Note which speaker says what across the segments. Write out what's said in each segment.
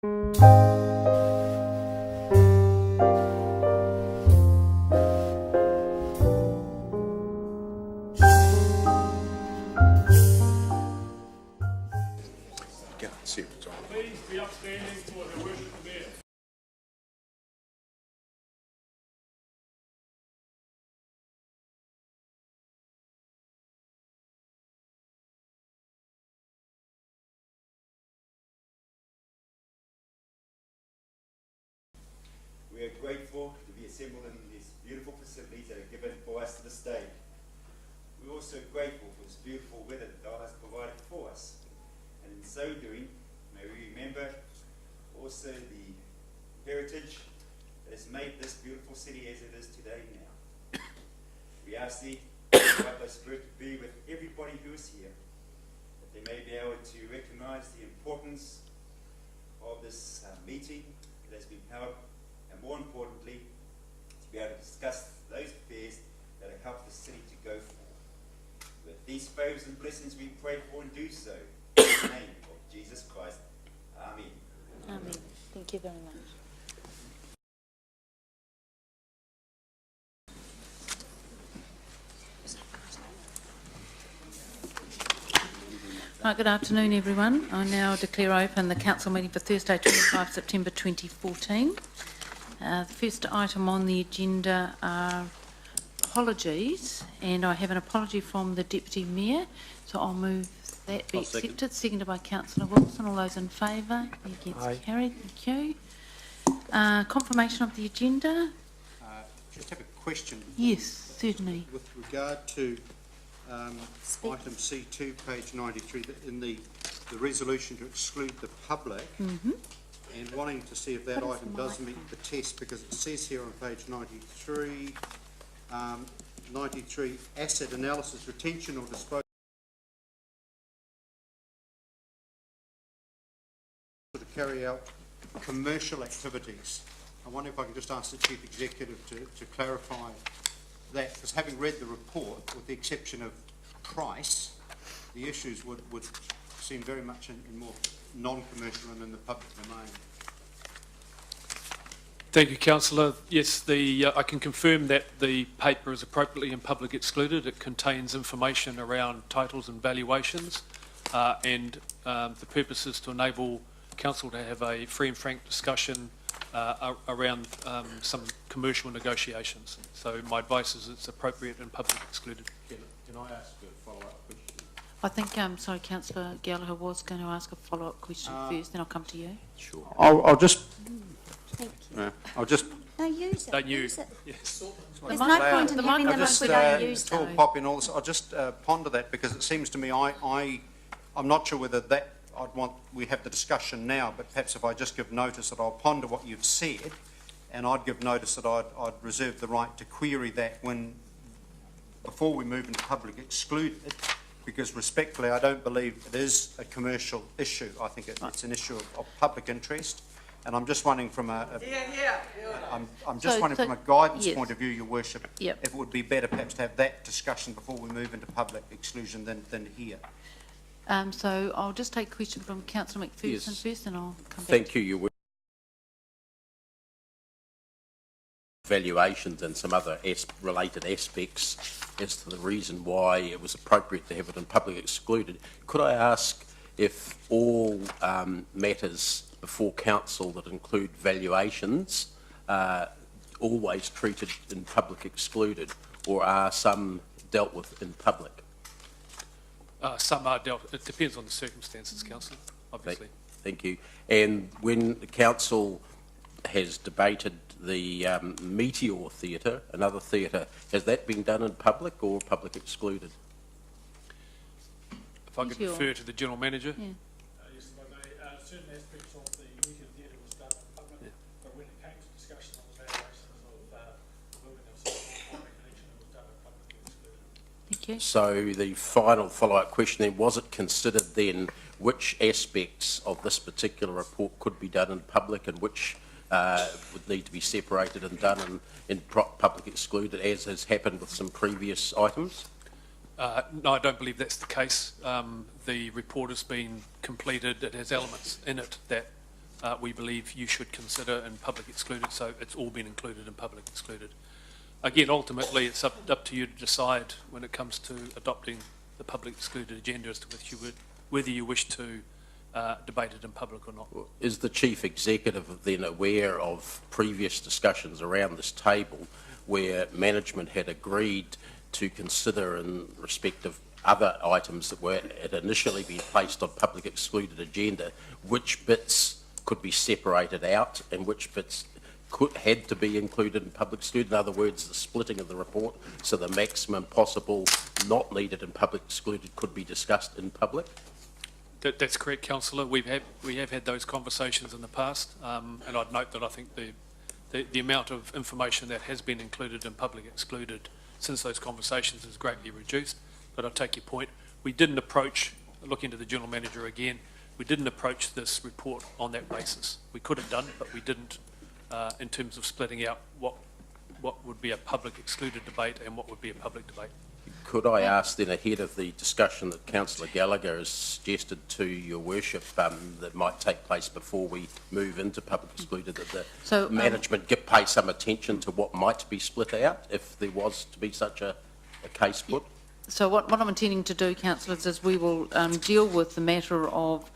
Speaker 1: Please be upstanding for the worship of the mayor.
Speaker 2: We are grateful to be assembled in these beautiful facilities that are given for us this day. We're also grateful for this beautiful weather that God has provided for us. And in so doing, may we remember also the heritage that has made this beautiful city as it is today now. We ask Thee, God, Thy Spirit, to be with everybody who is here, that they may be able to recognize the importance of this meeting that has been held, and more importantly, to be able to discuss those affairs that have helped the city to go forward. With these favors and blessings we pray for and do so in the name of Jesus Christ. Amen.
Speaker 3: Amen. Thank you very much. Right, good afternoon everyone. I now declare open the council meeting for Thursday 25 September 2014. The first item on the agenda are apologies, and I have an apology from the Deputy Mayor, so I'll move that be accepted. Seconded by Councillor Wilson. All those in favour? Against? Carried. Thank you. Confirmation of the agenda?
Speaker 4: Just have a question.
Speaker 3: Yes, certainly.
Speaker 4: With regard to item C2, page 93, in the resolution to exclude the public, and wanting to see if that item does meet the test, because it says here on page 93, 93, asset analysis, retention or disposal to carry out commercial activities. I wonder if I can just ask the Chief Executive to clarify that, because having read the report, with the exception of price, the issues would seem very much in more non-commercial and in the public domain.
Speaker 1: Thank you, Councillor. Yes, I can confirm that the paper is appropriately and public excluded. It contains information around titles and valuations, and the purpose is to enable Council to have a free and frank discussion around some commercial negotiations. So my advice is it's appropriate and public excluded.
Speaker 5: Can I ask a follow-up question?
Speaker 3: I think, sorry, Councillor Gallagher was going to ask a follow-up question first, then I'll come to you.
Speaker 5: Sure.
Speaker 4: I'll just...
Speaker 3: Thank you.
Speaker 4: I'll just...
Speaker 3: No, use it.
Speaker 1: Don't
Speaker 3: use it.
Speaker 1: Yes.
Speaker 3: There's no point in having them if we don't use
Speaker 4: tall
Speaker 3: them.
Speaker 4: pop in all this. I'll just ponder that, because it seems to me I'm not sure whether that we have the discussion now, but perhaps if I just give notice that I'll ponder what you've said, and I'd give notice that I'd reserve the right to query that before we move into public excluded, because respectfully I don't believe it is a commercial issue. I think it's an issue of public interest, and I'm just wondering from I'm just wondering from a guidance point of view, Your Worship, if it would be better perhaps to have that discussion before we move into public exclusion than here.
Speaker 3: So I'll just take a question from Councillor McPherson first, and I'll come back.
Speaker 5: Thank you, Your Worship. Valuations and some other related aspects as to the reason why it was appropriate to have it in public excluded. Could I ask if all matters before council that include valuations are always treated in public excluded, or are some dealt with in public?
Speaker 1: Some are dealt. It depends on the circumstances, Councillor, obviously.
Speaker 5: Thank you. And when the council has debated the Meteor Theatre, another theatre, has that been done in public or public excluded?
Speaker 1: If I could refer to the General Manager.
Speaker 3: Yeah.
Speaker 6: Yes, if I may, certain aspects of the Meteor Theatre was done in public, but when it came to discussion on the valuations of the building of Central Connection, it was done in public excluded.
Speaker 3: Thank you.
Speaker 5: So the final follow-up question then, was it considered then which aspects of this particular report could be done in public and which would need to be separated and done in public excluded, as has happened with some previous items?
Speaker 1: No, I don't believe that's the case. The report has been completed. It has elements in it that we believe you should consider in public excluded, so it's all been included in public excluded. Again, ultimately, it's up to you to decide when it comes to adopting the public excluded agenda as to whether you wish to debate it in public or not.
Speaker 5: Is the Chief Executive then aware of previous discussions around this table where management had agreed to consider in respect of other items that had initially been placed on public excluded agenda, which bits could be separated out and which bits had to be included in public excluded? In other words, the splitting of the report, so the maximum possible not needed in public excluded could be discussed in public?
Speaker 1: That's correct, Councillor. We have had those conversations in the past, and I'd note that I think the amount of information that has been included in public excluded since those conversations is greatly reduced. But I take your point. We didn't approach, looking to the General Manager again, we didn't approach this report on that basis. We could have done, but we didn't, in terms of splitting out what would be a public excluded debate and what would be a public debate.
Speaker 5: Could I ask then, ahead of the discussion that Councillor Gallagher has suggested to your worship that might take place before we move into public excluded, that the management pay some attention to what might be split out if there was to be such a case put?
Speaker 3: So what I'm intending to do, councillors, is we will deal with the matter of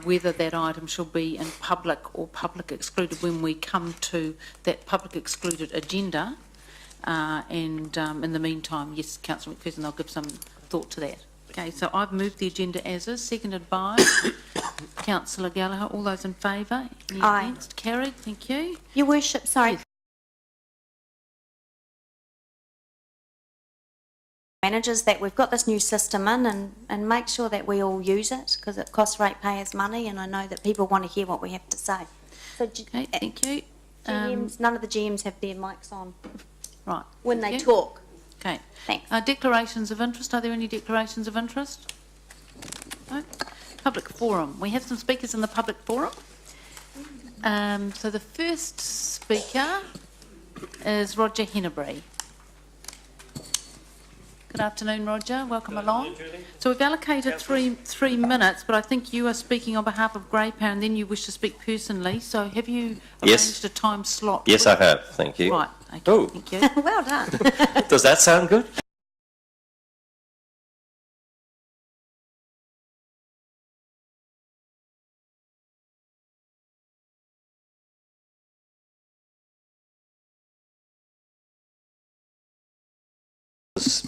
Speaker 3: whether that item shall be in public or public excluded when we come to that public excluded agenda. In the meantime, yes, Councillor McPherson, I'll give some thought to that. Okay, so I've moved the agenda as is, seconded by Councillor Gallagher. All those in favour? Any
Speaker 7: Aye.
Speaker 3: Against? Carried. Thank you.
Speaker 7: Your Worship, sorry.
Speaker 3: Yes.
Speaker 7: Managers that we've got this new system in and make sure that we all use it because it costs ratepayers money and I know that people want to hear what we have to say. So
Speaker 3: Okay, thank you.
Speaker 7: GMs, none of the GMs have their mics on
Speaker 3: Right.
Speaker 7: when
Speaker 3: thank
Speaker 7: they
Speaker 3: you.
Speaker 7: talk.
Speaker 3: Okay.
Speaker 7: Thanks.
Speaker 3: Declarations of interest. Are there any declarations of interest? No. Public forum. We have some speakers in the public forum. So the first speaker is Roger Hennebury. Good afternoon, Roger. Welcome along. So we've allocated three minutes, but I think you are speaking on behalf of Grey Power and then you wish to speak personally. So have you arranged a time slot?
Speaker 8: Yes, I have. Thank you.
Speaker 3: Right. Okay,
Speaker 8: Oh.
Speaker 3: thank you.
Speaker 7: Well done.
Speaker 8: Does that sound good?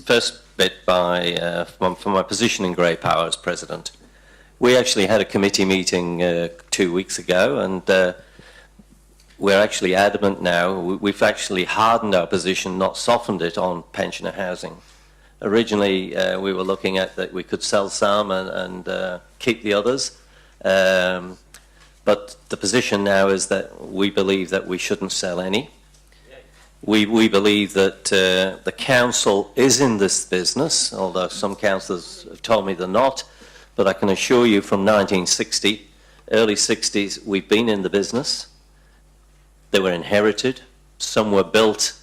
Speaker 8: First bit from my position in Grey Power as President. We actually had a committee meeting 2 weeks ago and we're actually adamant now. We've actually hardened our position, not softened it on pensioner housing. Originally, we were looking at that we could sell some and keep the others. But the position now is that we believe that we shouldn't sell any. We believe that the council is in this business, although some councillors have told me they're not. But I can assure you from 1960, early 60s, we've been in the business. They were inherited. Some were built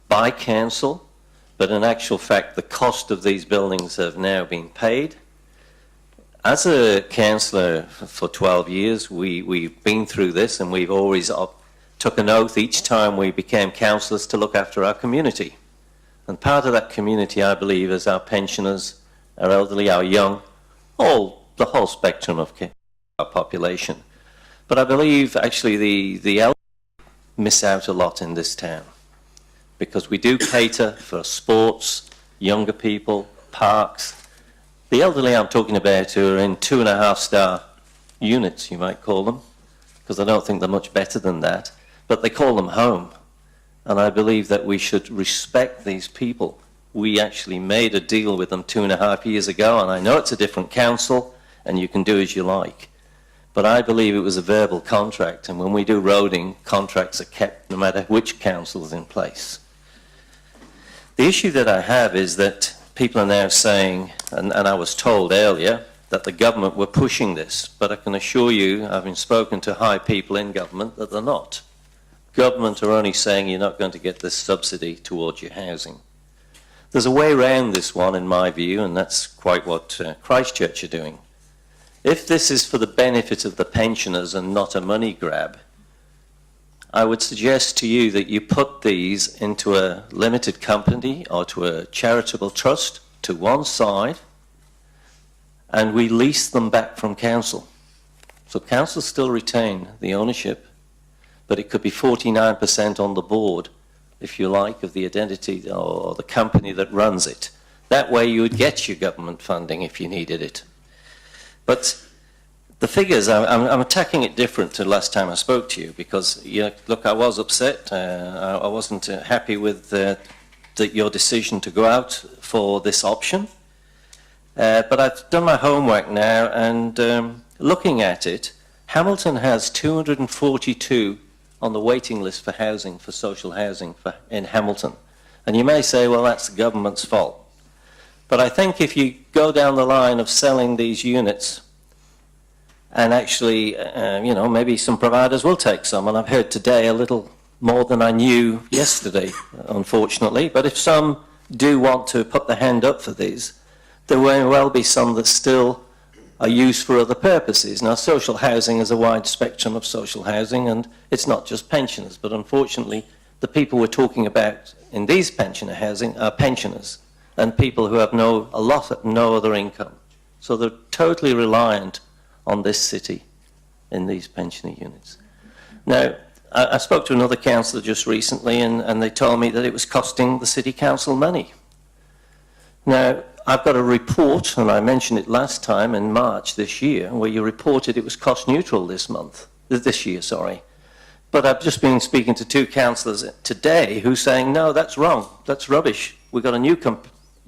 Speaker 8: by council. But in actual fact, the cost of these buildings have now been paid. As a councillor for 12 years, we've been through this and we've always took an oath each time we became councillors to look after our community. And part of that community, I believe, is our pensioners, our elderly, our young, the whole spectrum of our population. But I believe actually the elderly miss out a lot in this town because we do cater for sports, younger people, parks. The elderly I'm talking about are in 2.5-star units, you might call them, because I don't think they're much better than that. But they call them home. And I believe that we should respect these people. We actually made a deal with them 2.5 years ago, and I know it's a different council, and you can do as you like. But I believe it was a verbal contract, and when we do roading, contracts are kept no matter which council is in place. The issue that I have is that people are now saying, and I was told earlier, that the government were pushing this, but I can assure you, having spoken to high people in government, that they're not. Government are only saying you're not going to get this subsidy towards your housing. There's a way around this one, in my view, and that's quite what Christchurch are doing. If this is for the benefit of the pensioners and not a money grab, I would suggest to you that you put these into a limited company or to a charitable trust to one side, and we lease them back from council. So council still retain the ownership, but it could be 49% on the board, if you like, of the identity or the company that runs it. That way you would get your government funding if you needed it. But the figures, I'm attacking it different to last time I spoke to you, because, look, I was upset. I wasn't happy with your decision to go out for this option. But I've done my homework now, and looking at it, Hamilton has 242 on the waiting list for housing, for social housing in Hamilton. And you may say, well, that's the government's fault. But I think if you go down the line of selling these units, and actually, maybe some providers will take some, and I've heard today a little more than I knew yesterday, unfortunately. But if some do want to put their hand up for these, there may well be some that still are used for other purposes. Now, social housing is a wide spectrum of social housing, and it's not just pensioners, but unfortunately, the people we're talking about in these pensioner housing are pensioners and people who have no other income. So they're totally reliant on this city in these pensioner units. Now, I spoke to another councillor just recently, and they told me that it was costing the city council money. Now, I've got a report, and I mentioned it last time in March this year, where you reported it was cost neutral this year. But I've just been speaking to two councillors today who are saying, no, that's wrong, that's rubbish. We've got a new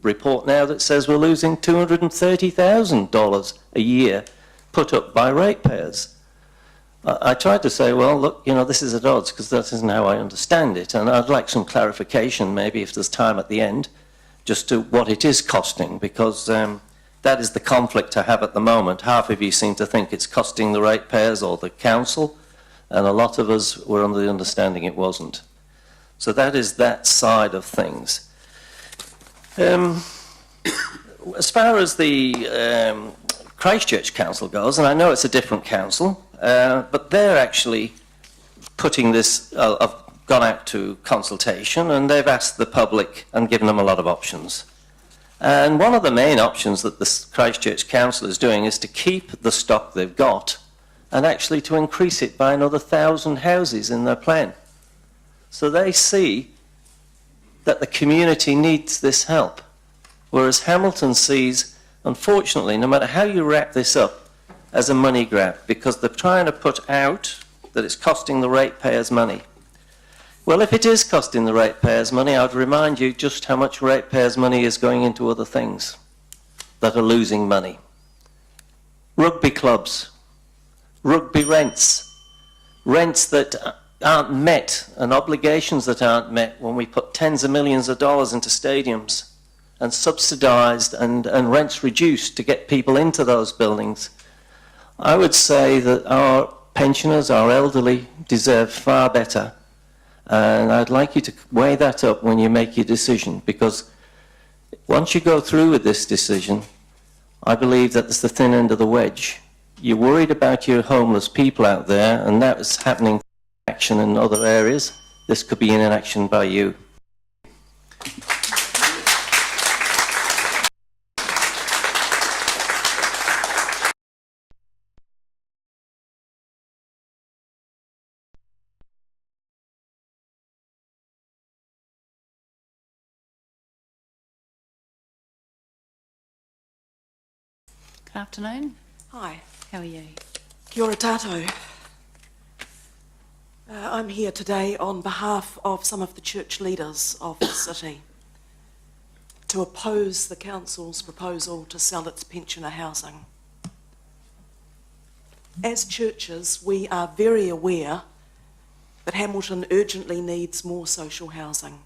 Speaker 8: report now that says we're losing $230,000 a year put up by ratepayers. I tried to say, well, look, this is at odds, because that isn't how I understand it, and I'd like some clarification, maybe if there's time at the end, just to what it is costing, because that is the conflict I have at the moment. Half of you seem to think it's costing the ratepayers or the council, and a lot of us were under the understanding it wasn't. So that is that side of things. As far as the Christchurch Council goes, and I know it's a different council, but they're actually putting this, gone out to consultation, and they've asked the public and given them a lot of options. And one of the main options that the Christchurch Council is doing is to keep the stock they've got and actually to increase it by another 1,000 houses in their plan. So they see that the community needs this help, whereas Hamilton sees, unfortunately, no matter how you wrap this up, as a money grab, because they're trying to put out that it's costing the ratepayers money. Well, if it is costing the ratepayers money, I would remind you just how much ratepayers money is going into other things that are losing money. Rugby clubs, rugby rents that aren't met, and obligations that aren't met when we put tens of millions of dollars into stadiums and subsidised and rents reduced to get people into those buildings. I would say that our pensioners, our elderly, deserve far better. And I'd like you to weigh that up when you make your decision, because once you go through with this decision, I believe that it's the thin end of the wedge. You're worried about your homeless people out there, and that is happening in action in other areas. This could be in inaction by you.
Speaker 3: Good afternoon.
Speaker 9: Hi,
Speaker 3: How are you?
Speaker 9: kia ora tātou. I'm here today on behalf of some of the church leaders of the city to oppose the council's proposal to sell its pensioner housing. As churches, we are very aware that Hamilton urgently needs more social housing.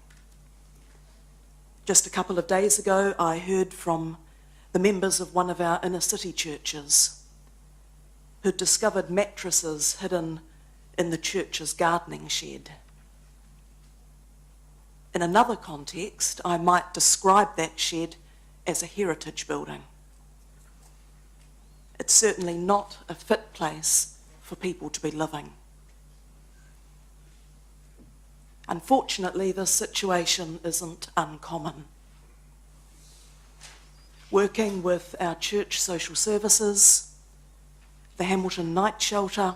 Speaker 9: Just a couple of days ago, I heard from the members of one of our inner city churches who'd discovered mattresses hidden in the church's gardening shed. In another context, I might describe that shed as a heritage building. It's certainly not a fit place for people to be living. Unfortunately, this situation isn't uncommon. Working with our church social services, the Hamilton Night Shelter,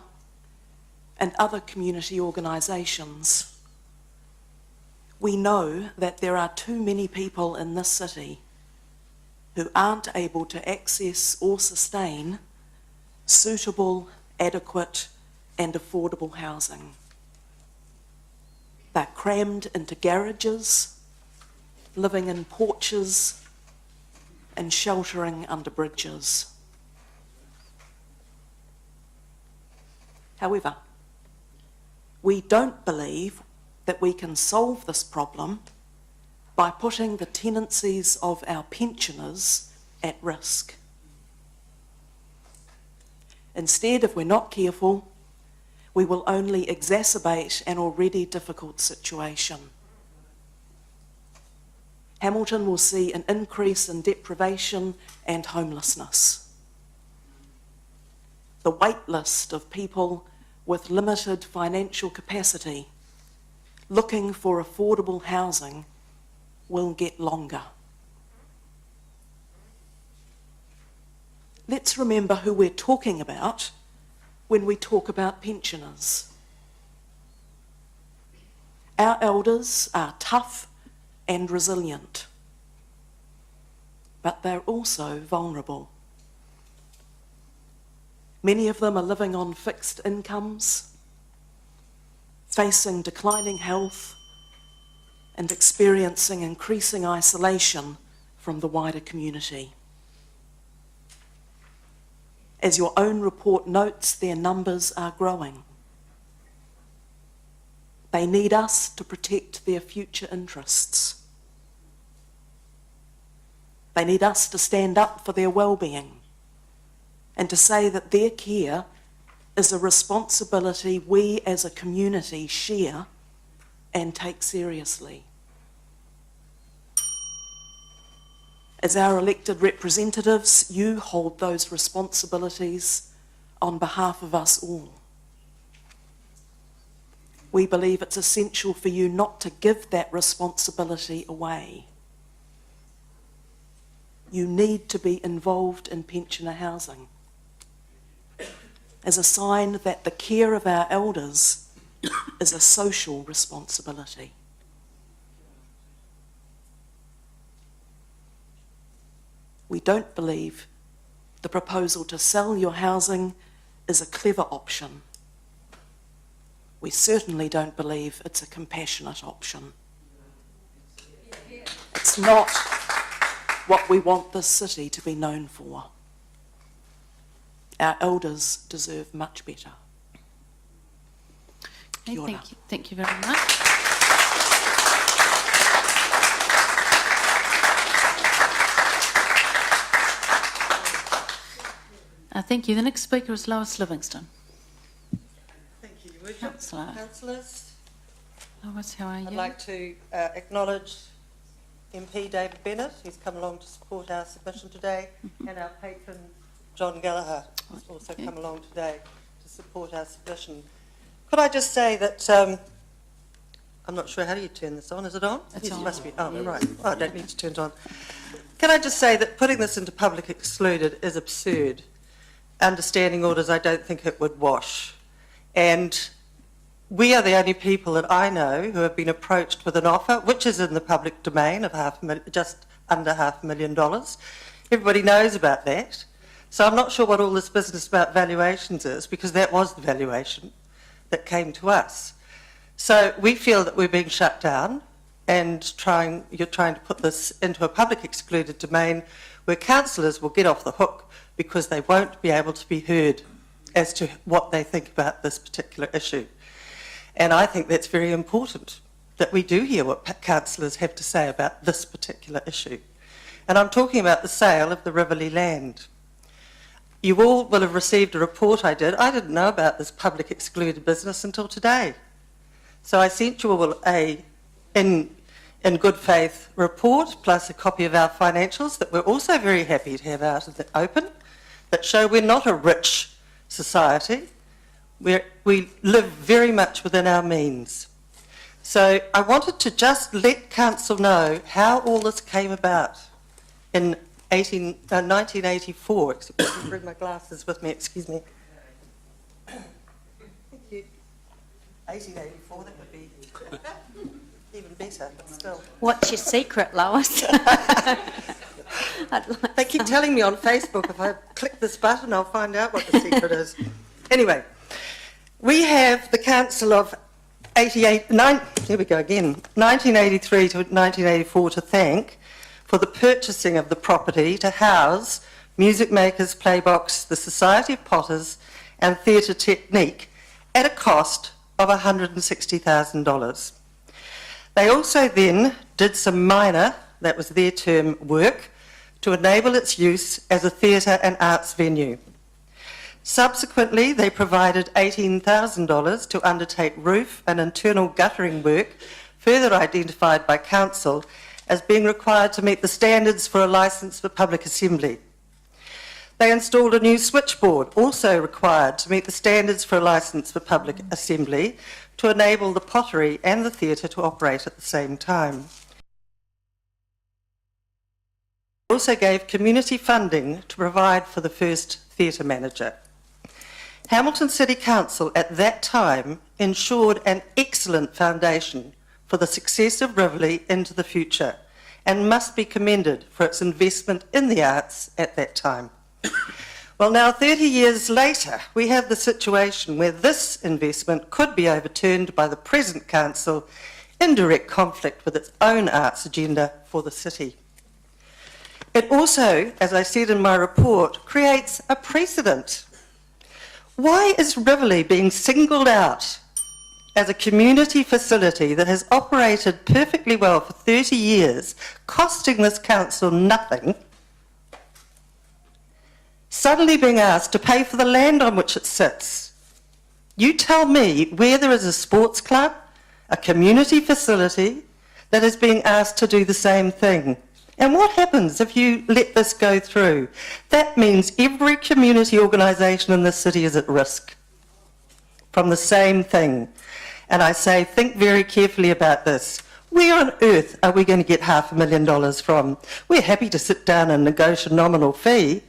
Speaker 9: and other community organisations, we know that there are too many people in this city who aren't able to access or sustain suitable, adequate and affordable housing. They're crammed into garages, living in porches and sheltering under bridges. However, we don't believe that we can solve this problem by putting the tenancies of our pensioners at risk. Instead, if we're not careful, we will only exacerbate an already difficult situation. Hamilton will see an increase in deprivation and homelessness. The wait list of people with limited financial capacity looking for affordable housing will get longer. Let's remember who we're talking about when we talk about pensioners. Our elders are tough and resilient, but they're also vulnerable. Many of them are living on fixed incomes, facing declining health, and experiencing increasing isolation from the wider community. As your own report notes, their numbers are growing. They need us to protect their future interests. They need us to stand up for their well-being and to say that their care is a responsibility we as a community share and take seriously. As our elected representatives, you hold those responsibilities on behalf of us all. We believe it's essential for you not to give that responsibility away. You need to be involved in pensioner housing as a sign that the care of our elders is a social responsibility. We don't believe the proposal to sell your housing is a clever option. We certainly don't believe it's a compassionate option. It's not what we want this city to be known for. Our elders deserve much better. Kia ora.
Speaker 3: Thank you very much. Thank you. The next speaker is Lois Livingston.
Speaker 10: Thank you, Your Worship.
Speaker 3: Councillor.
Speaker 10: Councillors,
Speaker 3: Lois, how are you?
Speaker 10: I'd like to acknowledge MP David Bennett, who's come along to support our submission today, and our patron John Gallagher, who's also come along today to support our submission. Could I just say that, I'm not sure, how do you turn this on? Is it on?
Speaker 3: It's
Speaker 10: Yes,
Speaker 3: on.
Speaker 10: It must be. Oh, right. Oh, I don't need to turn it on. Can I just say that putting this into public excluded is absurd. Understanding orders, I don't think it would wash. And we are the only people that I know who have been approached with an offer, which is in the public domain, of just under $500,000. Everybody knows about that. So I'm not sure what all this business about valuations is, because that was the valuation that came to us. So we feel that we're being shut down and you're trying to put this into a public excluded domain where councillors will get off the hook because they won't be able to be heard as to what they think about this particular issue. And I think that's very important, that we do hear what councillors have to say about this particular issue. And I'm talking about the sale of the Riverlea land. You all will have received a report I did. I didn't know about this public excluded business until today. So I sent you all in good faith report, plus a copy of our financials that we're also very happy to have out in the open. that show we're not a rich society. We live very much within our means. So I wanted to just let Council know how all this came about in 1984. Except I didn't bring my glasses with me, excuse me. Thank you. 1884, that would be even better, but still.
Speaker 7: What's your secret, Lois? I'd like
Speaker 10: They keep telling me on Facebook if I click this button, I'll find out what the secret is. Anyway, we have the Council of 1983 to 1984 to thank for the purchasing of the property to house Music Makers Playbox, the Society of Potters and Theatre Technique at a cost of $160,000. They also then did some minor, that was their term, work to enable its use as a theatre and arts venue. Subsequently, they provided $18,000 to undertake roof and internal guttering work, further identified by Council as being required to meet the standards for a licence for public assembly. They installed a new switchboard, also required to meet the standards for a licence for public assembly, to enable the pottery and the theatre to operate at the same time. They also gave community funding to provide for the first theatre manager. Hamilton City Council at that time ensured an excellent foundation for the success of Rivoli into the future and must be commended for its investment in the arts at that time. Well, now 30 years later, we have the situation where this investment could be overturned by the present council in direct conflict with its own arts agenda for the city. It also, as I said in my report, creates a precedent. Why is Rivoli being singled out as a community facility that has operated perfectly well for 30 years, costing this council nothing, suddenly being asked to pay for the land on which it sits? You tell me where there is a sports club, a community facility, that is being asked to do the same thing. And what happens if you let this go through? That means every community organisation in this city is at risk from the same thing. And I say, think very carefully about this. Where on earth are we going to get $500,000 from? We're happy to sit down and negotiate a nominal fee.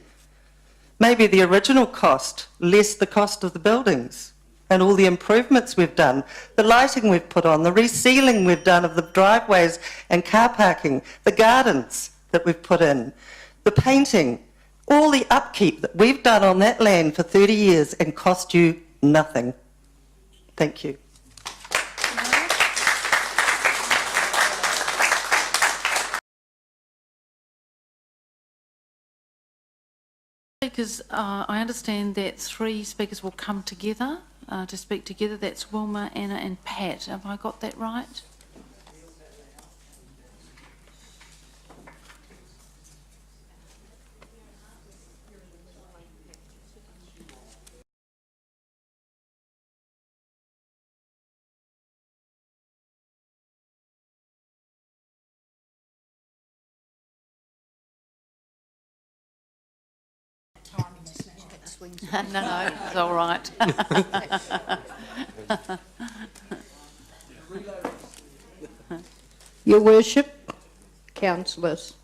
Speaker 10: Maybe the original cost, less the cost of the buildings and all the improvements we've done, the lighting we've put on, the resealing we've done of the driveways and car parking, the gardens that we've put in, the painting, all the upkeep that we've done on that land for 30 years and cost you nothing. Thank you.
Speaker 3: Speakers, I understand that 3 speakers will come together to speak together. That's Wilma, Anna and Pat. Have I got that right? No, it's all right.
Speaker 11: Your Worship, councillors,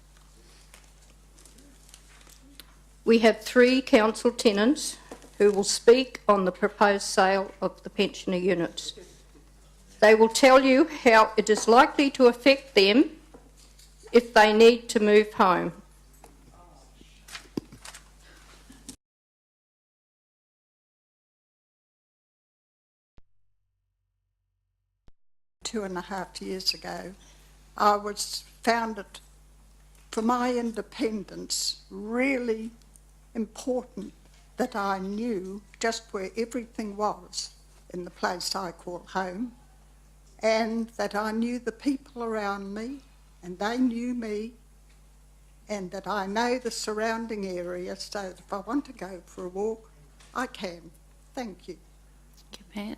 Speaker 11: we have 3 council tenants who will speak on the proposed sale of the pensioner units. They will tell you how it is likely to affect them if they need to move home.
Speaker 12: Two and a half years ago, I was found it, for my independence, really important that I knew just where everything was in the place I call home, and that I knew the people around me, and they knew me, and that I know the surrounding area, so that if I want to go for a walk, I can. Thank you.
Speaker 3: Thank you, Pat.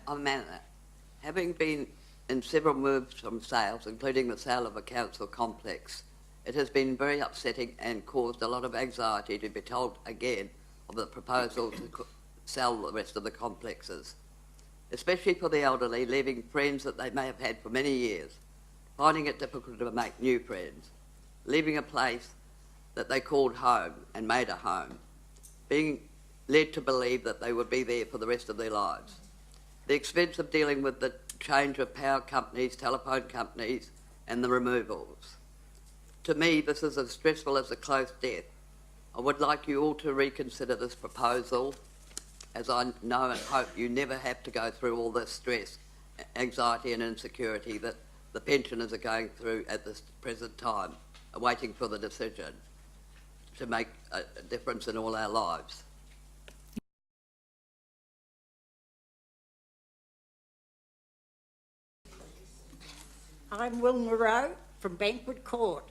Speaker 13: I'm Anna. Having been in several moves from sales, including the sale of a council complex It has been very upsetting and caused a lot of anxiety to be told again of the proposal to sell the rest of the complexes, especially for the elderly, leaving friends that they may have had for many years, finding it difficult to make new friends, leaving a place that they called home and made a home, being led to believe that they would be there for the rest of their lives. The expense of dealing with the change of power companies, telephone companies, and the removals. To me, this is as stressful as a close death. I would like you all to reconsider this proposal, as I know and hope you never have to go through all this stress, anxiety and insecurity that the pensioners are going through at this present time, waiting for the decision to make a difference in all our lives.
Speaker 14: I'm Wilma Rowe from Banquet Court.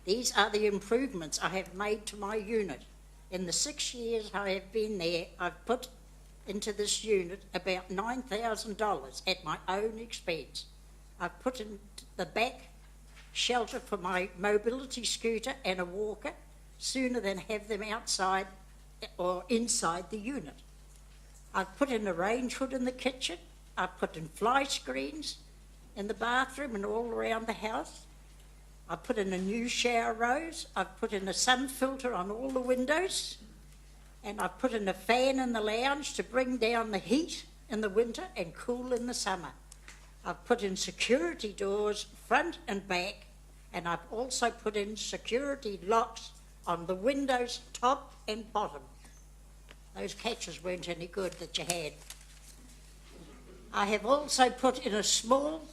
Speaker 14: These are the improvements I have made to my unit. In the 6 years I have been there, I've put into this unit about $9,000 at my own expense. I've put in the back shelter for my mobility scooter and a walker sooner than have them outside or inside the unit. I've put in a range hood in the kitchen. I've put in fly screens in the bathroom and all around the house. I've put in a new shower rose. I've put in a sun filter on all the windows. And I've put in a fan in the lounge to bring down the heat in the winter and cool in the summer. I've put in security doors front and back, and I've also put in security locks on the windows top and bottom. Those catches weren't any good that you had. I have also put in a small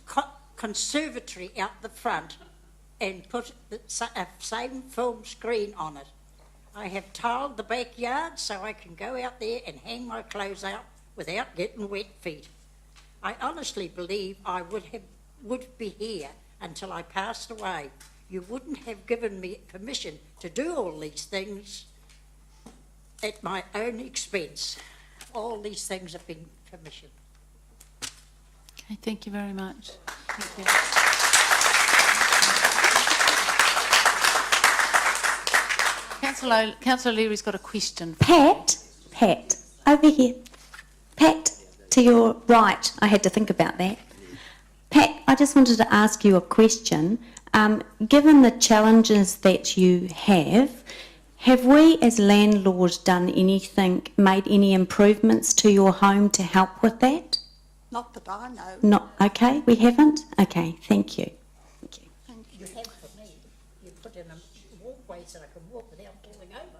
Speaker 14: conservatory out the front and put the same film screen on it. I have tiled the backyard so I can go out there and hang my clothes out without getting wet feet. I honestly believe I would be here until I passed away. You wouldn't have given me permission to do all these things at my own expense. All these things have been permission.
Speaker 3: Okay, thank you very much. Thank you. Councillor Leary's got a question.
Speaker 7: Pat, over here. Pat, to your right. I had to think about that. Pat, I just wanted to ask you a question. Given the challenges that you have we as landlords done anything, made any improvements to your home to help with that?
Speaker 12: Not that I know.
Speaker 7: Not, okay, we haven't? Okay, thank you. Thank you.
Speaker 14: You have for me. You put in a walkway so I can walk without falling over.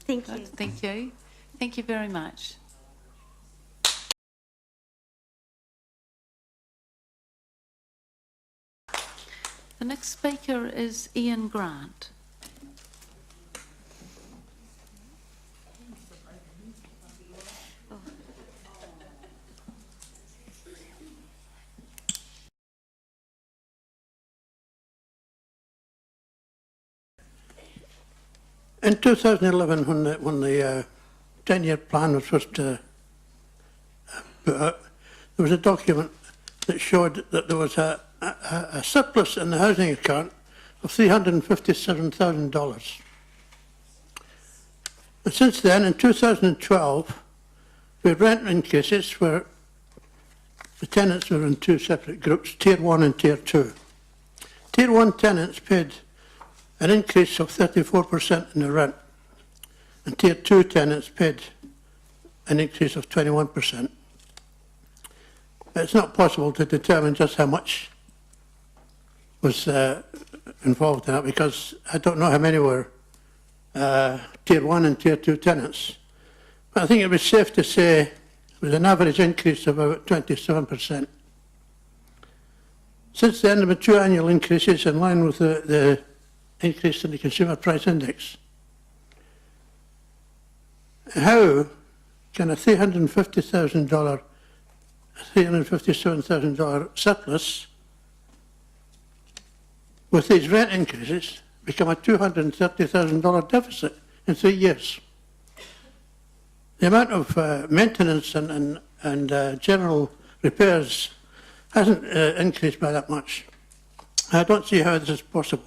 Speaker 7: Thank you.
Speaker 3: Thank you. Thank you very much. The next speaker is Ian Grant.
Speaker 15: In 2011, when the 10-year plan was first put out, there was a document that showed that there was a surplus in the housing account of $357,000. And since then, in 2012, we had rent increases where the tenants were in two separate groups, Tier 1 and Tier 2. Tier 1 tenants paid an increase of 34% in the rent, and Tier 2 tenants paid an increase of 21%. It's not possible to determine just how much was involved in that, because I don't know how many were Tier 1 and Tier 2 tenants. But I think it was safe to say it was an average increase of about 27%. Since then, there were two annual increases in line with the increase in the Consumer Price Index. How can a $357,000 surplus with these rent increases become a $230,000 deficit in 3 years? The amount of maintenance and general repairs hasn't increased by that much. I don't see how this is possible.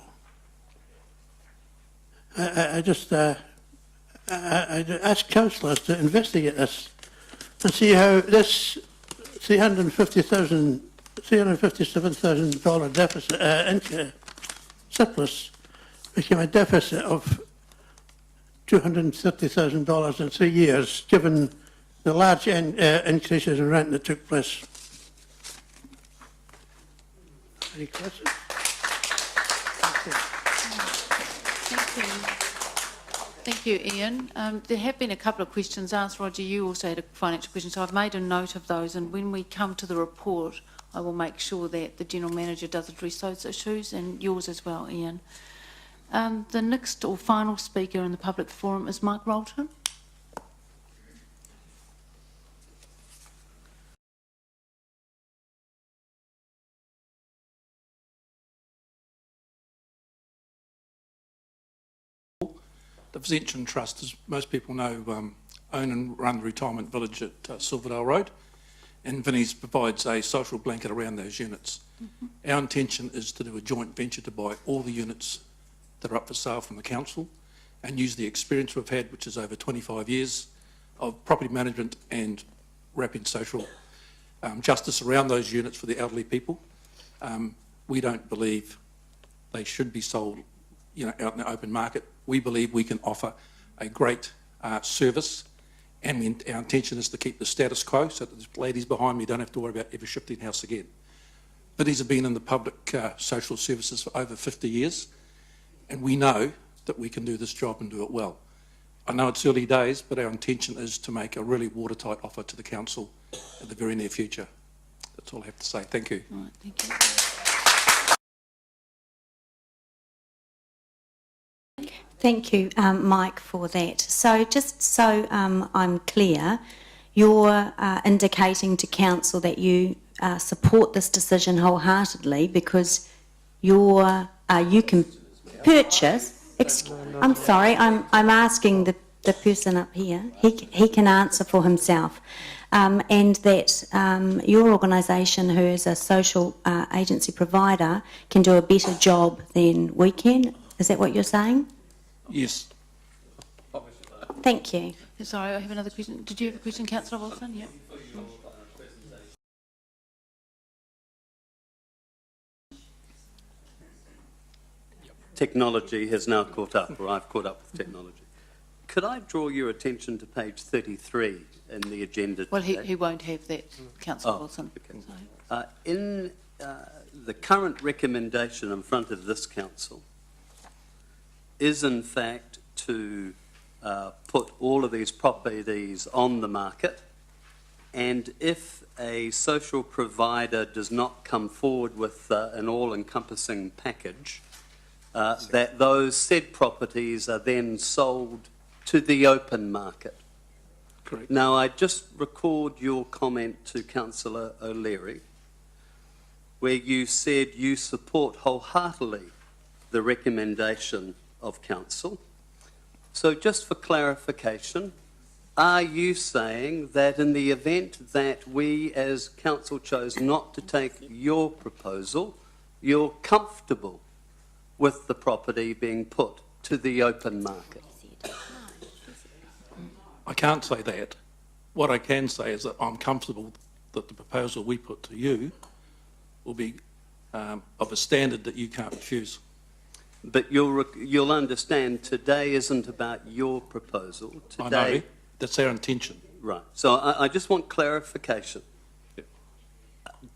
Speaker 15: I just I ask councillors to investigate this and see how this $357,000 deficit surplus became a deficit of $230,000 in 3 years, given the large increases in rent that took place. Any questions?
Speaker 3: Thank you, Ian. There have been a couple of questions asked. Roger, you also had a financial question, so I've made a note of those, and when we come to the report, I will make sure that the General Manager does address those issues, and yours as well, Ian. The next or final speaker in the public forum is Mike Rolton.
Speaker 6: The Vicention Trust, as most people know, own and run the retirement village at Silverdale Road, and Vinnie's provides a social blanket around those units. Our intention is to do a joint venture to buy all the units that are up for sale from the council and use the experience we've had, which is over 25 years of property management and wrapping social justice around those units for the elderly people. We don't believe they should be sold, out in the open market. We believe we can offer a great service, and our intention is to keep the status quo so that the ladies behind me don't have to worry about ever shifting house again. But these have been in the public social services for over 50 years, and we know that we can do this job and do it well. I know it's early days, but our intention is to make a really watertight offer to the council in the very near future. That's all I have to say. Thank you.
Speaker 3: All right, thank you.
Speaker 7: Thank you, Mike, for that. So just so I'm clear, you're indicating to council that you support this decision wholeheartedly because you can purchase. I'm sorry, I'm asking the person up here. He can answer for himself, and that your organisation, who is a social agency provider, can do a better job than we can. Is that what you're saying?
Speaker 6: Yes.
Speaker 7: Thank you.
Speaker 3: Sorry, I have another question. Did you have a question, Councillor Wilson? Yeah.
Speaker 16: Technology has now caught up, or I've caught up with technology. Could I draw your attention to page 33 in the agenda?
Speaker 3: Well, he won't have that, Councillor Wilson.
Speaker 16: Okay.
Speaker 3: So.
Speaker 16: In the current recommendation in front of this council is in fact to put all of these properties on the market, and if a social provider does not come forward with an all-encompassing package, that those said properties are then sold to the open market.
Speaker 6: Correct.
Speaker 16: Now, I just record your comment to Councillor O'Leary, where you said you support wholeheartedly the recommendation of council. So just for clarification, are you saying that in the event that we as council chose not to take your proposal, you're comfortable with the property being put to the open market?
Speaker 6: I can't say that. What I can say is that I'm comfortable that the proposal we put to you will be of a standard that you can't refuse.
Speaker 16: But you'll understand today isn't about your proposal. Today,
Speaker 6: I know. That's our intention.
Speaker 16: Right. So I just want clarification.
Speaker 6: Yep.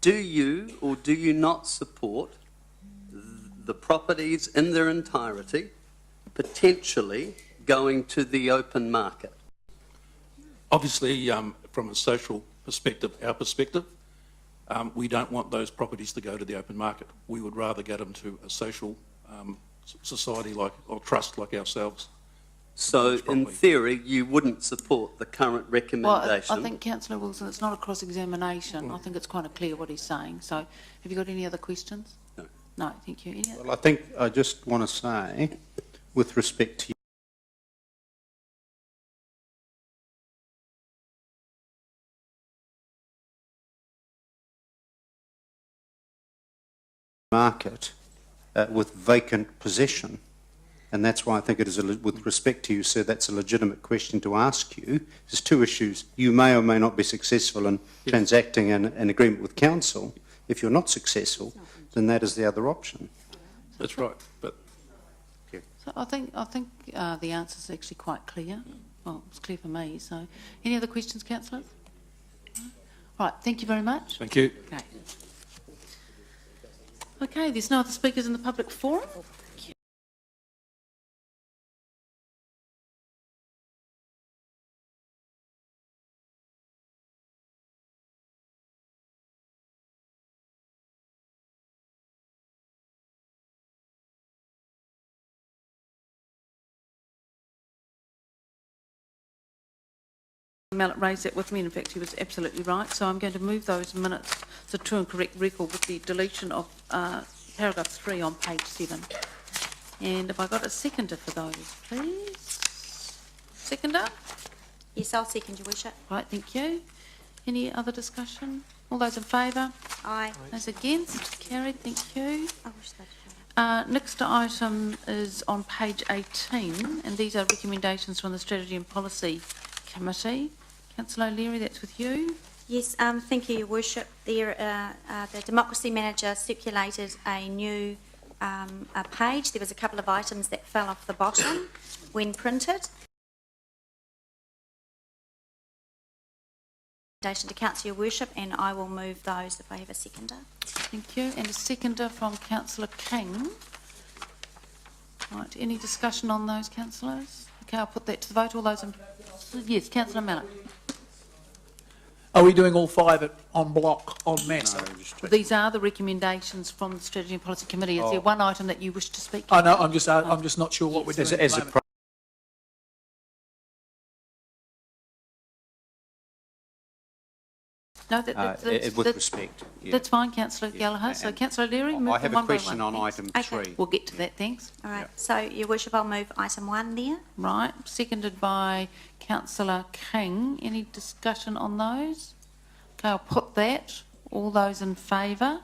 Speaker 16: Do you or do you not support the properties in their entirety potentially going to the open market?
Speaker 6: Obviously, from a social perspective, our perspective, we don't want those properties to go to the open market. We would rather get them to a social society or trust like ourselves.
Speaker 16: So, in theory, you wouldn't support the current recommendation?
Speaker 3: Well, I think, Councillor Wilson, it's not a cross-examination. I think it's quite clear what he's saying. So, have you got any other questions?
Speaker 16: No.
Speaker 3: No, thank you. Any other?
Speaker 4: Well, I think I just want to say, with respect to market with vacant possession, And that's why I think it is, with respect to you, sir, that's a legitimate question to ask you. There's two issues. You may or may not be successful in transacting an agreement with council. If you're not successful, then that is the other option.
Speaker 6: That's right, but
Speaker 3: So I think the answer is actually quite clear. Well, it's clear for me. So, any other questions, councillors? Right, thank you very much.
Speaker 6: thank you.
Speaker 3: Okay. Okay, there's no other speakers in the public forum. Mallet raised that with me. In fact, he was absolutely right. So I'm going to move those minutes to true and correct record with the deletion of paragraph 3 on page 7. And if I got a seconder for those, please. Seconder?
Speaker 7: Yes, I'll second your worship.
Speaker 3: Right, thank you. Any other discussion? All those in favour?
Speaker 7: Aye.
Speaker 3: Those against? Carried, thank you.
Speaker 7: I wish they'd
Speaker 3: Next item is on page 18, and these are recommendations from the Strategy and Policy Committee. Councillor O'Leary, that's with you.
Speaker 7: Yes, thank you, Your Worship. The Democracy Manager circulated a new a page. There was a couple of items that fell off the bottom when printed. To Council, Your Worship, and I will move those if I have a seconder.
Speaker 3: Thank you. And a seconder from Councillor King. Right, any discussion on those, councillors? Okay, I'll put that to the vote. All those in... Yes, Councillor Mallet.
Speaker 17: Are we doing all 5 on block on mass?
Speaker 3: Well, these are the recommendations from the Strategy and Policy Committee. Is there one item that you wish to speak to?
Speaker 17: I know, I'm just not sure what we're doing. At the moment.
Speaker 3: No,
Speaker 4: With respect. Yeah.
Speaker 3: That's fine, Councillor Gallagher. So, Councillor O'Leary, move
Speaker 4: I have
Speaker 3: them
Speaker 4: a
Speaker 3: one by
Speaker 4: question
Speaker 3: one.
Speaker 4: on item
Speaker 7: Okay.
Speaker 4: 3.
Speaker 3: We'll get to that, thanks.
Speaker 7: All right, so, Your Worship, I'll move item 1 there.
Speaker 3: Right, seconded by Councillor King. Any discussion on those? Okay, I'll put that. All those in favour?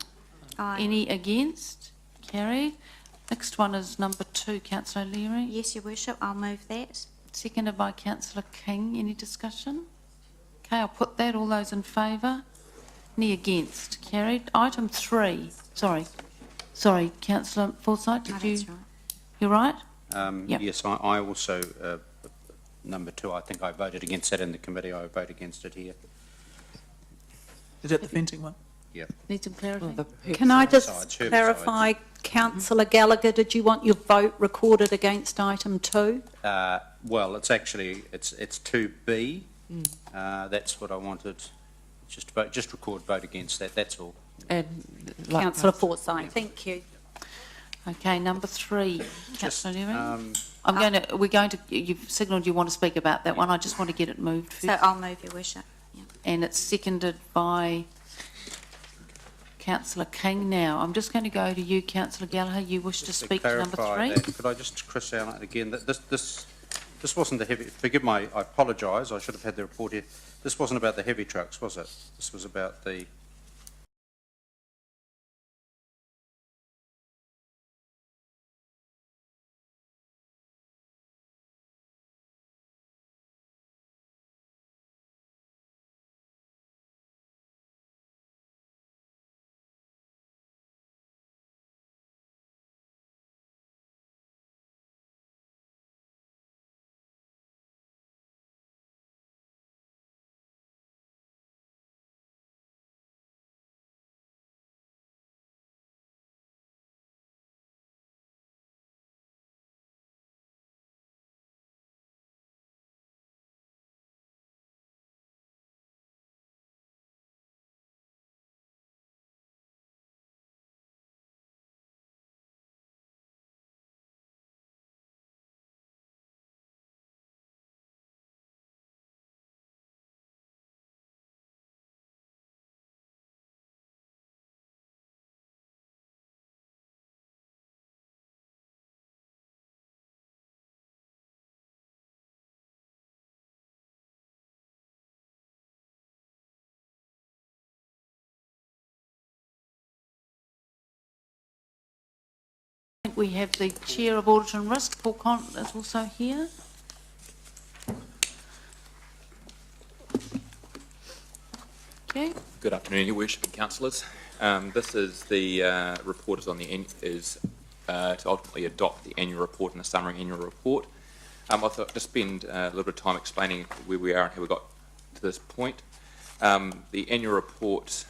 Speaker 7: Aye.
Speaker 3: Any against? Carried. Next one is number 2, Councillor O'Leary.
Speaker 7: Yes, Your Worship, I'll move that.
Speaker 3: Seconded by Councillor King. Any discussion? Okay, I'll put that. All those in favour? Any against? Carried. Item 3. Sorry, Councillor Forsyth,
Speaker 7: No,
Speaker 3: did you...
Speaker 7: that's right.
Speaker 3: You're right?
Speaker 4: Yes, I also, number 2, I think I voted against that in the committee. I vote against it here.
Speaker 17: Is that the fencing one?
Speaker 4: Yeah.
Speaker 3: Need some clarity?
Speaker 14: Can I just
Speaker 4: Herbicides.
Speaker 14: clarify, Councillor Gallagher, did you want your vote recorded against item 2?
Speaker 4: Well, it's actually, it's 2B. That's what I wanted. Just record vote against that, that's all.
Speaker 14: Councillor Forsyth. Thank you.
Speaker 3: Okay, number 3, Councillor O'Leary.
Speaker 4: Um,
Speaker 3: We're going to, you've signalled you want to speak about that one. I just want to get it moved first.
Speaker 7: So I'll move, Your Worship. Yeah.
Speaker 3: And it's seconded by Councillor King now. I'm just going to go to you, Councillor Gallagher. You wish to speak to number 3?
Speaker 4: That, could I just, Chris, out again, that this wasn't the heavy, forgive me, I apologise, I should have had the report here. This wasn't about the heavy trucks, was it? This was about the
Speaker 3: we have the Chair of Audit and Risk, Paul Connell, is also here. Okay.
Speaker 18: Good afternoon, Your Worship and Councillors. This is the report is on the to ultimately adopt the annual report and the summary annual report. I thought I'd just spend a little bit of time explaining where we are and how we got to this point. The annual report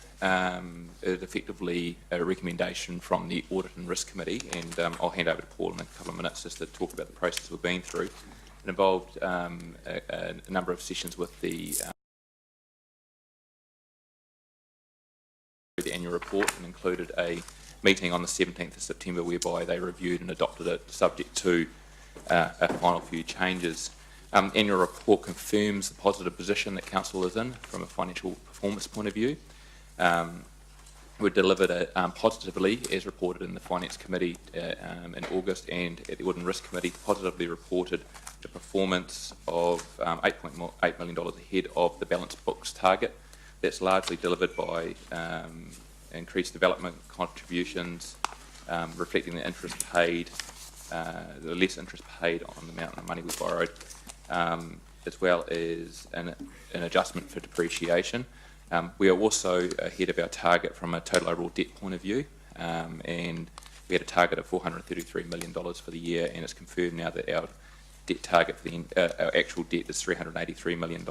Speaker 18: is effectively a recommendation from the Audit and Risk Committee, and I'll hand over to Paul in a couple of minutes just to talk about the process we've been through. It involved a number of sessions with the annual report, and included a meeting on the 17th of September whereby they reviewed and adopted it subject to a final few changes. Annual report confirms the positive position that Council is in from a financial performance point of view. We delivered it positively as reported in the Finance Committee in August, and at the Audit and Risk Committee positively reported the performance of $8.8 million ahead of the balanced books target. That's largely delivered by increased development contributions, reflecting the interest paid, the less interest paid on the amount of money we borrowed, as well as an adjustment for depreciation. We are also ahead of our target from a total overall debt point of view, and we had a target of $433 million for the year, and it's confirmed now that our debt target for our actual debt is $383 million.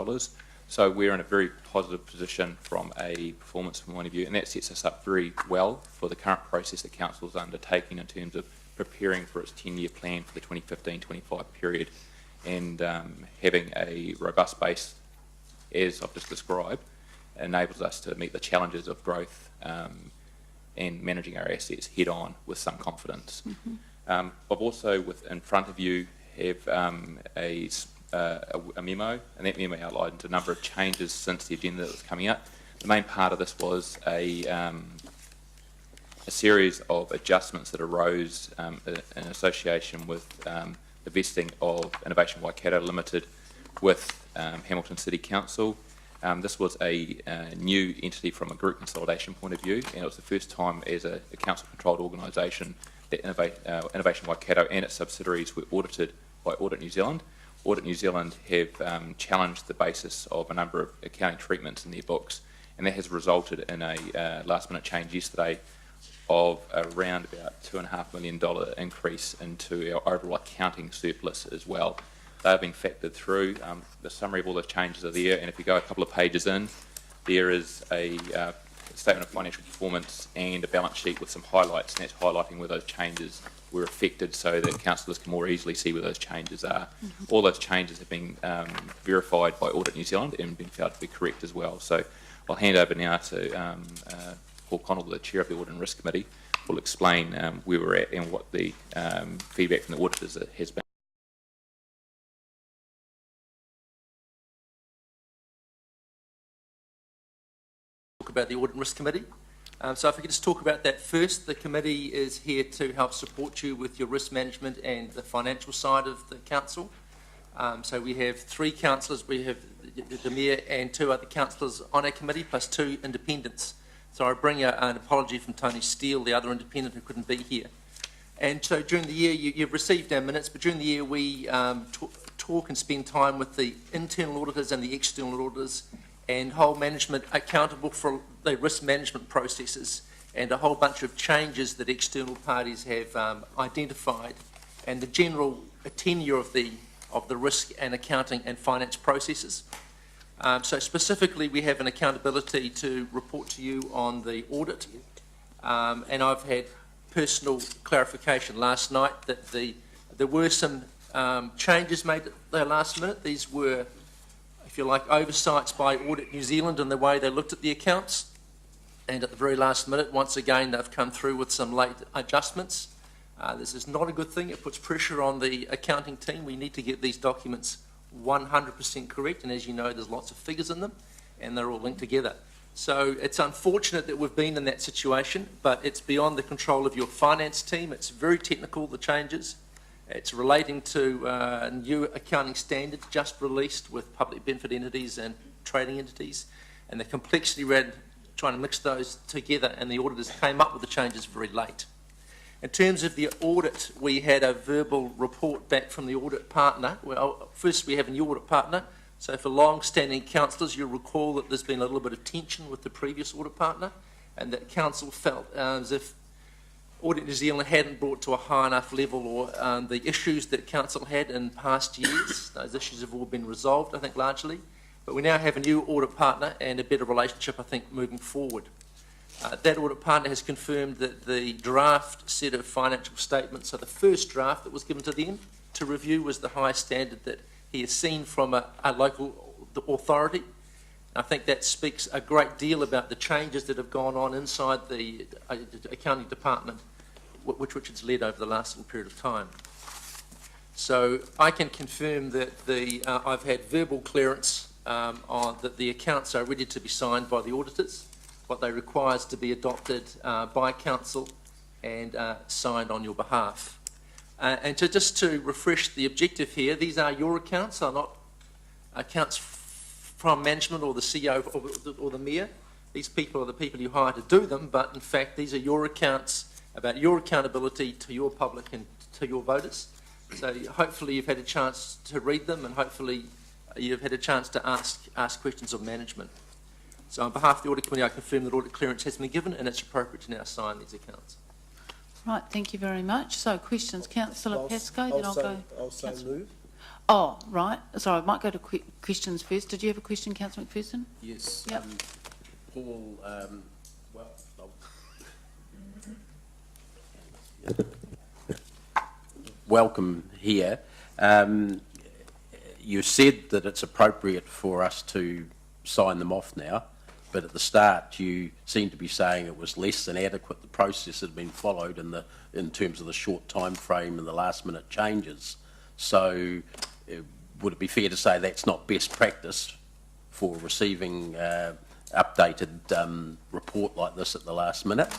Speaker 18: So we're in a very positive position from a performance point of view, and that sets us up very well for the current process that Council is undertaking in terms of preparing for its 10-year plan for the 2015-25 period, and having a robust base, as I've just described, enables us to meet the challenges of growth and managing our assets head on with some confidence. I've also, in front of you, have a memo, and that memo outlined a number of changes since the agenda that was coming up. The main part of this was a series of adjustments that arose in association with the vesting of Innovation Waikato Limited with Hamilton City Council. This was a new entity from a group consolidation point of view, and it was the first time as a council-controlled organisation that Innovation Waikato and its subsidiaries were audited by Audit New Zealand. Audit New Zealand have challenged the basis of a number of accounting treatments in their books, and that has resulted in a last-minute change yesterday of around about $2.5 million increase into our overall accounting surplus as well. They have been factored through. The summary of all those changes are there, and if you go a couple of pages in, there is a statement of financial performance and a balance sheet with some highlights, and that's highlighting where those changes were affected so that councillors can more easily see where those changes are. All those changes have been verified by Audit New Zealand and been found to be correct as well. So I'll hand over now to Paul Connell, the Chair of the Audit and Risk Committee, who will explain where we're at and what the feedback from the auditors has been.
Speaker 19: Talk about the Audit and Risk Committee. So if we could just talk about that first, the committee is here to help support you with your risk management and the financial side of the council. So we have 3 councillors, we have the Mayor and 2 other councillors on our committee, plus 2 independents. So I bring an apology from Tony Steele, the other independent who couldn't be here. And so during the year, you've received our minutes, but during the year we talk and spend time with the internal auditors and the external auditors, and hold management accountable for the risk management processes and a whole bunch of changes that external parties have identified, and the general tenure of the risk and accounting and finance processes. So specifically, we have an accountability to report to you on the audit, and I've had personal clarification last night that there were some changes made at the last minute. These were, if you like, oversights by Audit New Zealand in the way they looked at the accounts, and at the very last minute, once again, they've come through with some late adjustments. This is not a good thing. It puts pressure on the accounting team. We need to get these documents 100% correct, and as you know, there's lots of figures in them, and they're all linked together. So it's unfortunate that we've been in that situation, but it's beyond the control of your finance team. It's very technical, the changes. It's relating to new accounting standards just released with public benefit entities and trading entities, and the complexity around trying to mix those together, and the auditors came up with the changes very late. In terms of the audit, we had a verbal report back from the audit partner. Well, first we have a new audit partner. So for long-standing councillors, you'll recall that there's been a little bit of tension with the previous audit partner, and that council felt as if Audit New Zealand hadn't brought to a high enough level, or the issues that council had in past years. Those issues have all been resolved, I think, largely. But we now have a new audit partner and a better relationship, I think, moving forward. That audit partner has confirmed that the draft set of financial statements, so the first draft that was given to them to review, was the highest standard that he has seen from a local authority. I think that speaks a great deal about the changes that have gone on inside the accounting department, which Richard's led over the last little period of time. So I can confirm that I've had verbal clearance that the accounts are ready to be signed by the auditors. What they require is to be adopted by council and signed on your behalf. And just to refresh the objective here, these are your accounts, are not accounts from management or the CEO or the mayor. These people are the people you hire to do them, but in fact these are your accounts about your accountability to your public and to your voters. So hopefully you've had a chance to read them, and hopefully you've had a chance to ask questions of management. So on behalf of the Audit Committee, I confirm that audit clearance has been given and it's appropriate to now sign these accounts.
Speaker 3: Right, thank you very much. So questions, Councillor Pascoe, then I'll go.
Speaker 20: I'll say move.
Speaker 3: Oh, right. Sorry, I might go to questions first. Did you have a question, Councillor McPherson?
Speaker 5: Yes.
Speaker 3: Yep.
Speaker 5: Paul, welcome here. You said that it's appropriate for us to sign them off now, but at the start you seemed to be saying it was less than adequate. The process had been followed in terms of the short time frame and the last minute changes. So would it be fair to say that's not best practice for receiving updated report like this at the last minute?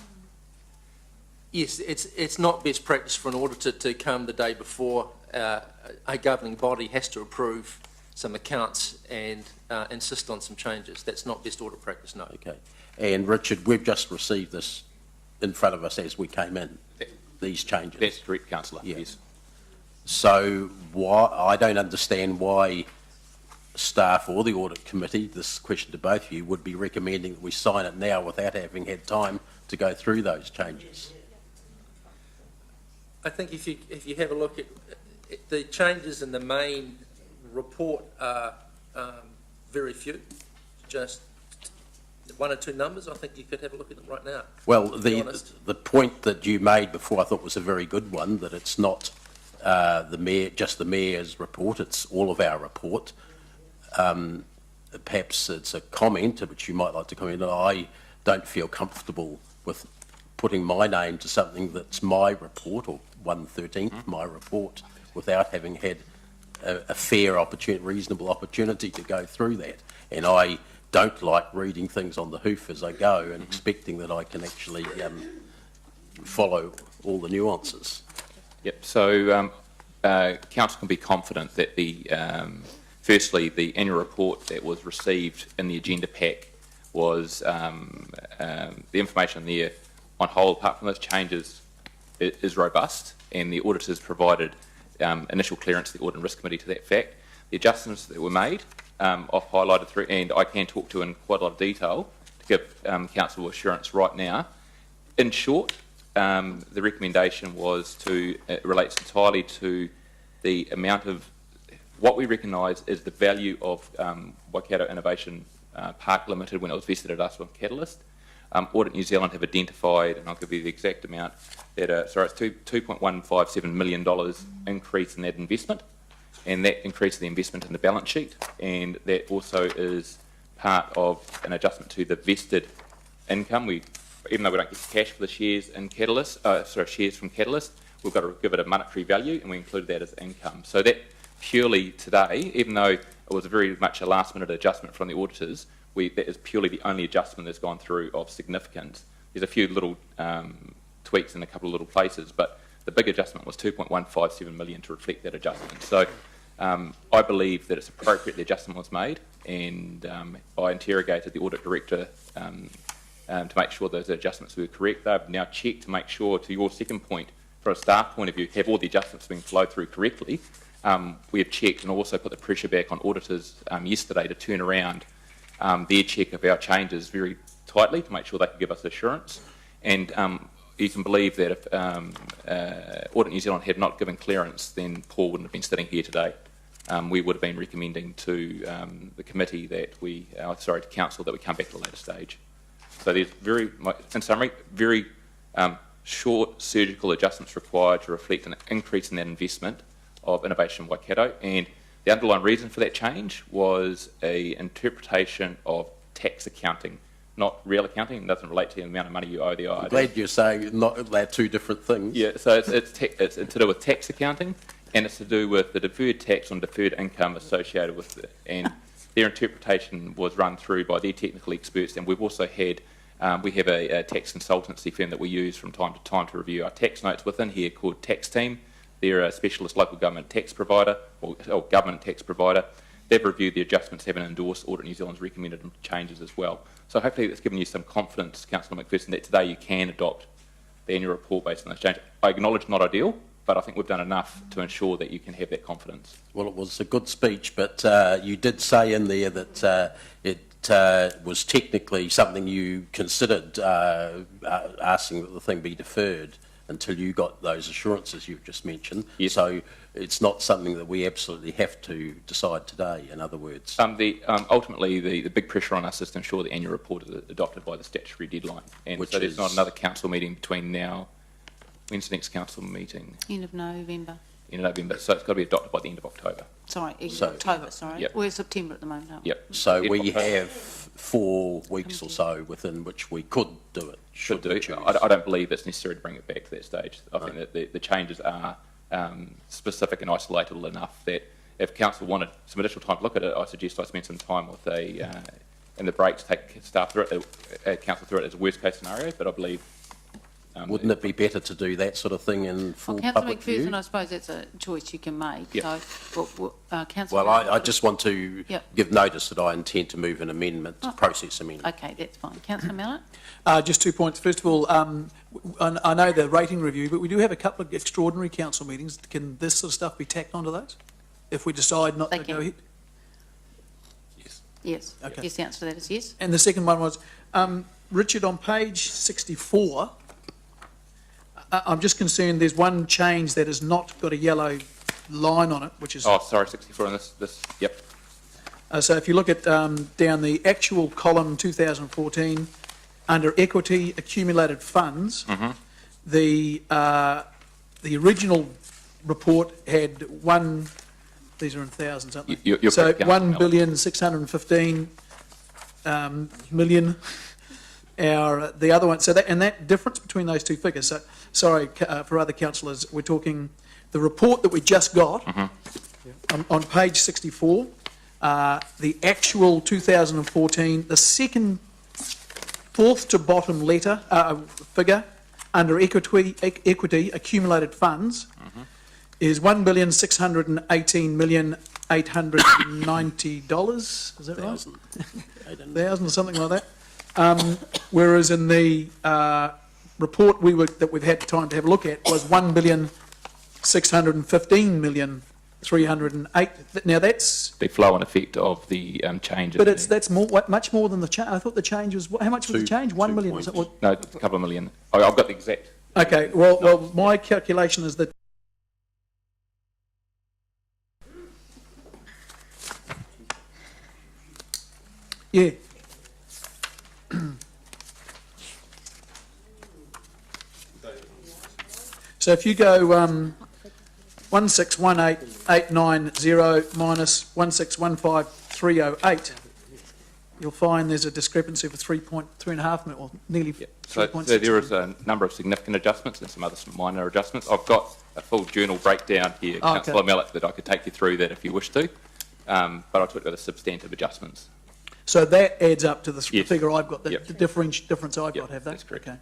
Speaker 19: Yes, it's not best practice for an auditor to come the day before a governing body has to approve some accounts and insist on some changes. That's not best audit practice, no.
Speaker 5: Okay. And Richard, we've just received this in front of us as we came in, these changes.
Speaker 18: That's correct, Councillor.
Speaker 5: Yeah.
Speaker 18: Yes.
Speaker 5: So I don't understand why staff or the audit committee, this question to both of you, would be recommending that we sign it now without having had time to go through those changes.
Speaker 19: I think if you have a look at the changes in the main report are very few, just one or two numbers. I think you could have a look at them right now.
Speaker 5: Well, the point that you made before I thought was a very good one, that it's not just the mayor's report, it's all of our report. Perhaps it's a comment which you might like to comment on. I don't feel comfortable with putting my name to something that's my report, or 1/13 my report, without having had a fair opportunity, reasonable opportunity to go through that. And I don't like reading things on the hoof as I go and expecting that I can actually follow all the nuances.
Speaker 18: Yep. So council can be confident that firstly, the annual report that was received in the agenda pack was the information there on whole, apart from those changes, is robust, and the auditors provided initial clearance to the Audit and Risk Committee to that fact. The adjustments that were made, I've highlighted through, and I can talk to in quite a lot of detail to give council assurance right now. In short, the recommendation was it relates entirely to the amount of what we recognise is the value of Waikato Innovation Park Limited when it was vested at us with Catalyst. Audit New Zealand have identified, and I'll give you the exact amount, that it's $2.157 million increase in that investment, and that increase in the investment in the balance sheet, and that also is part of an adjustment to the vested income. Even though we don't get cash for the shares in Catalyst, shares from Catalyst, we've got to give it a monetary value, and we include that as income. So that purely today, even though it was very much a last-minute adjustment from the auditors, that is purely the only adjustment that's gone through of significance. There's a few little tweaks in a couple of little places, but the big adjustment was $2.157 million to reflect that adjustment. So I believe that it's appropriate the adjustment was made, and I interrogated the audit director to make sure those adjustments were correct. They've now checked to make sure, to your second point, from a staff point of view, have all the adjustments being flowed through correctly. We have checked and also put the pressure back on auditors yesterday to turn around their check of our changes very tightly to make sure they can give us assurance. And you can believe that if Audit New Zealand had not given clearance, then Paul wouldn't have been sitting here today. We would have been recommending to the committee that to council that we come back at a later stage. So there's in summary, very short surgical adjustments required to reflect an increase in that investment of Innovation Waikato, and the underlying reason for that change was an interpretation of tax accounting, not real accounting. It doesn't relate to the amount of money you owe the IRS.
Speaker 5: I'm glad you're saying they're two different things.
Speaker 18: Yeah, so it's to do with tax accounting, and it's to do with the deferred tax on deferred income associated with it. And their interpretation was run through by their technical experts, and we've also had we have a tax consultancy firm that we use from time to time to review our tax notes within here called Tax Team. They're a specialist local government tax provider, or government tax provider. They've reviewed the adjustments, haven't endorsed Audit New Zealand's recommended changes as well. So hopefully that's given you some confidence, Councillor McPherson, that today you can adopt the annual report based on those changes. I acknowledge not ideal, but I think we've done enough to ensure that you can have that confidence.
Speaker 5: Well, it was a good speech, but you did say in there that it was technically something you considered asking that the thing be deferred until you got those assurances you've just mentioned.
Speaker 18: Yes.
Speaker 5: So it's not something that we absolutely have to decide today, in other words.
Speaker 18: Ultimately, the big pressure on us is to ensure the annual report is adopted by the statutory deadline. And so there's not another council meeting between now. When's the next council meeting?
Speaker 3: End of November.
Speaker 18: In November, so it's got to be adopted by the end of October.
Speaker 3: Sorry, October, sorry.
Speaker 18: Yep.
Speaker 3: We're September at the moment, aren't we?
Speaker 18: Yep.
Speaker 5: So we have 4 weeks or so within which we could do it.
Speaker 18: Should do. I don't believe it's necessary to bring it back to that stage. I think that the changes are specific and isolatable enough that if council wanted some additional time to look at it, I suggest I spend some time with in the break to take staff through it, council through it as a worst case scenario. But I believe.
Speaker 5: Wouldn't it be better to do that sort of thing in full public view?
Speaker 3: Councillor McPherson, I suppose that's a choice you can make.
Speaker 18: Yep.
Speaker 3: So, Councillor.
Speaker 5: Well, I just want to
Speaker 3: Yep.
Speaker 5: give notice that I intend to move an amendment, process amendment.
Speaker 3: Okay, that's fine. Councillor Mallett?
Speaker 17: Just 2 points. First of all, I know the rating review, but we do have a couple of extraordinary council meetings. Can this sort of stuff be tacked onto those if we decide not to go ahead?
Speaker 3: Yes.
Speaker 17: Okay.
Speaker 3: Yes, the answer to that is yes.
Speaker 17: And the second one was, Richard, on page 64, I'm just concerned there's one change that has not got a yellow line on it, which is...
Speaker 18: Oh, sorry, 64 on this, yep.
Speaker 17: So if you look at down the actual column 2014, under equity accumulated funds, the original report had these are in thousands, aren't they?
Speaker 18: You're
Speaker 17: so
Speaker 18: correct, Councillor
Speaker 17: 1,615 million. The other one, so that difference between those two figures. So sorry for other councillors, we're talking the report that we just got on page 64. The actual 2014, the second, fourth to bottom figure under equity accumulated funds is $1,618,890. Is that right? $1,000 or something like that. Whereas in the report that we've had time to have a look at was $1,615,308. Now that's
Speaker 18: the flow and effect of the changes.
Speaker 17: But that's much more than the change. I thought the change was how much was the change? 1 million. Was it what?
Speaker 18: No, a couple of million. I've got the exact.
Speaker 17: Okay. Well, my calculation is that. Yeah. So if you go 1618890 minus 1615308, you'll find there's a discrepancy of 3.5 million, or nearly 3.6
Speaker 18: So there is a number of significant adjustments and some other minor adjustments. I've got a full journal breakdown here, Councillor Mallett, that I could take you through that if you wish to, but I took the substantive adjustments.
Speaker 17: So that adds up to the figure I've got, the difference I've got, have they?
Speaker 18: That's correct.
Speaker 17: Okay.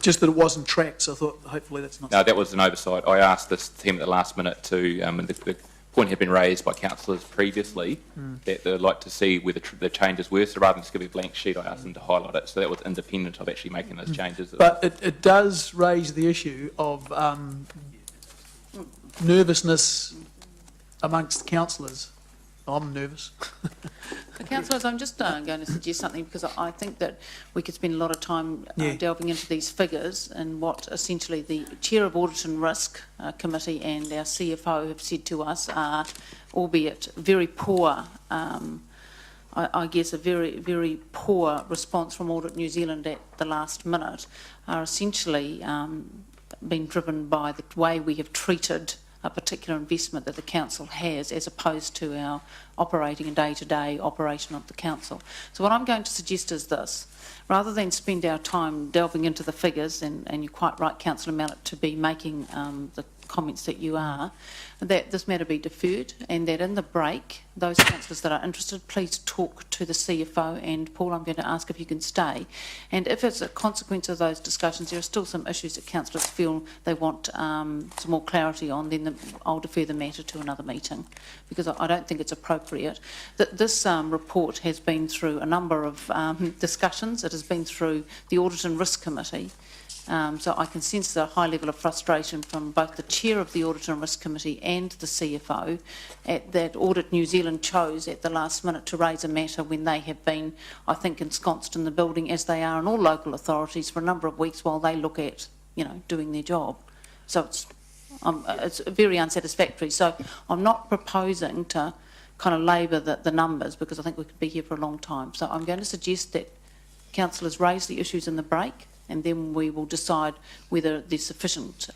Speaker 17: Just that it wasn't tracked, so I thought hopefully that's not...
Speaker 18: No, that was an oversight. I asked this team at the last minute to, and Paul point had been raised by councillors previously that they'd like to see where the changes were. So rather than just give a blank sheet, I asked them to highlight it. So that was independent of actually making those changes.
Speaker 17: But it does raise the issue of nervousness amongst councillors. I'm nervous.
Speaker 3: Councillors, I'm just going to suggest something because I think that we could spend a lot of time delving into these figures and what essentially the Chair of Audit and Risk Committee and our CFO have said to us are, albeit very poor, I guess a very, very poor response from Audit New Zealand at the last minute, are essentially being driven by the way we have treated a particular investment that the council has as opposed to our operating and day-to-day operation of the council. So what I'm going to suggest is this. Rather than spend our time delving into the figures, and you're quite right, Councillor Mallett, to be making the comments that you are, that this matter be deferred and that in the break, those councillors that are interested, please talk to the CFO. And Paul, I'm going to ask if you can stay. And if it's a consequence of those discussions, there are still some issues that councillors feel they want some more clarity on, then I'll defer the matter to another meeting, because I don't think it's appropriate. That this report has been through a number of discussions. It has been through the Audit and Risk Committee. So I can sense a high level of frustration from both the Chair of the Audit and Risk Committee and the CFO that Audit New Zealand chose at the last minute to raise a matter when they have been, I think, ensconced in the building, as they are in all local authorities, for a number of weeks while they look at, doing their job. So it's very unsatisfactory. So I'm not proposing to kind of labour the numbers, because I think we could be here for a long time. So I'm going to suggest that councillors raise the issues in the break, and then we will decide whether there's sufficient,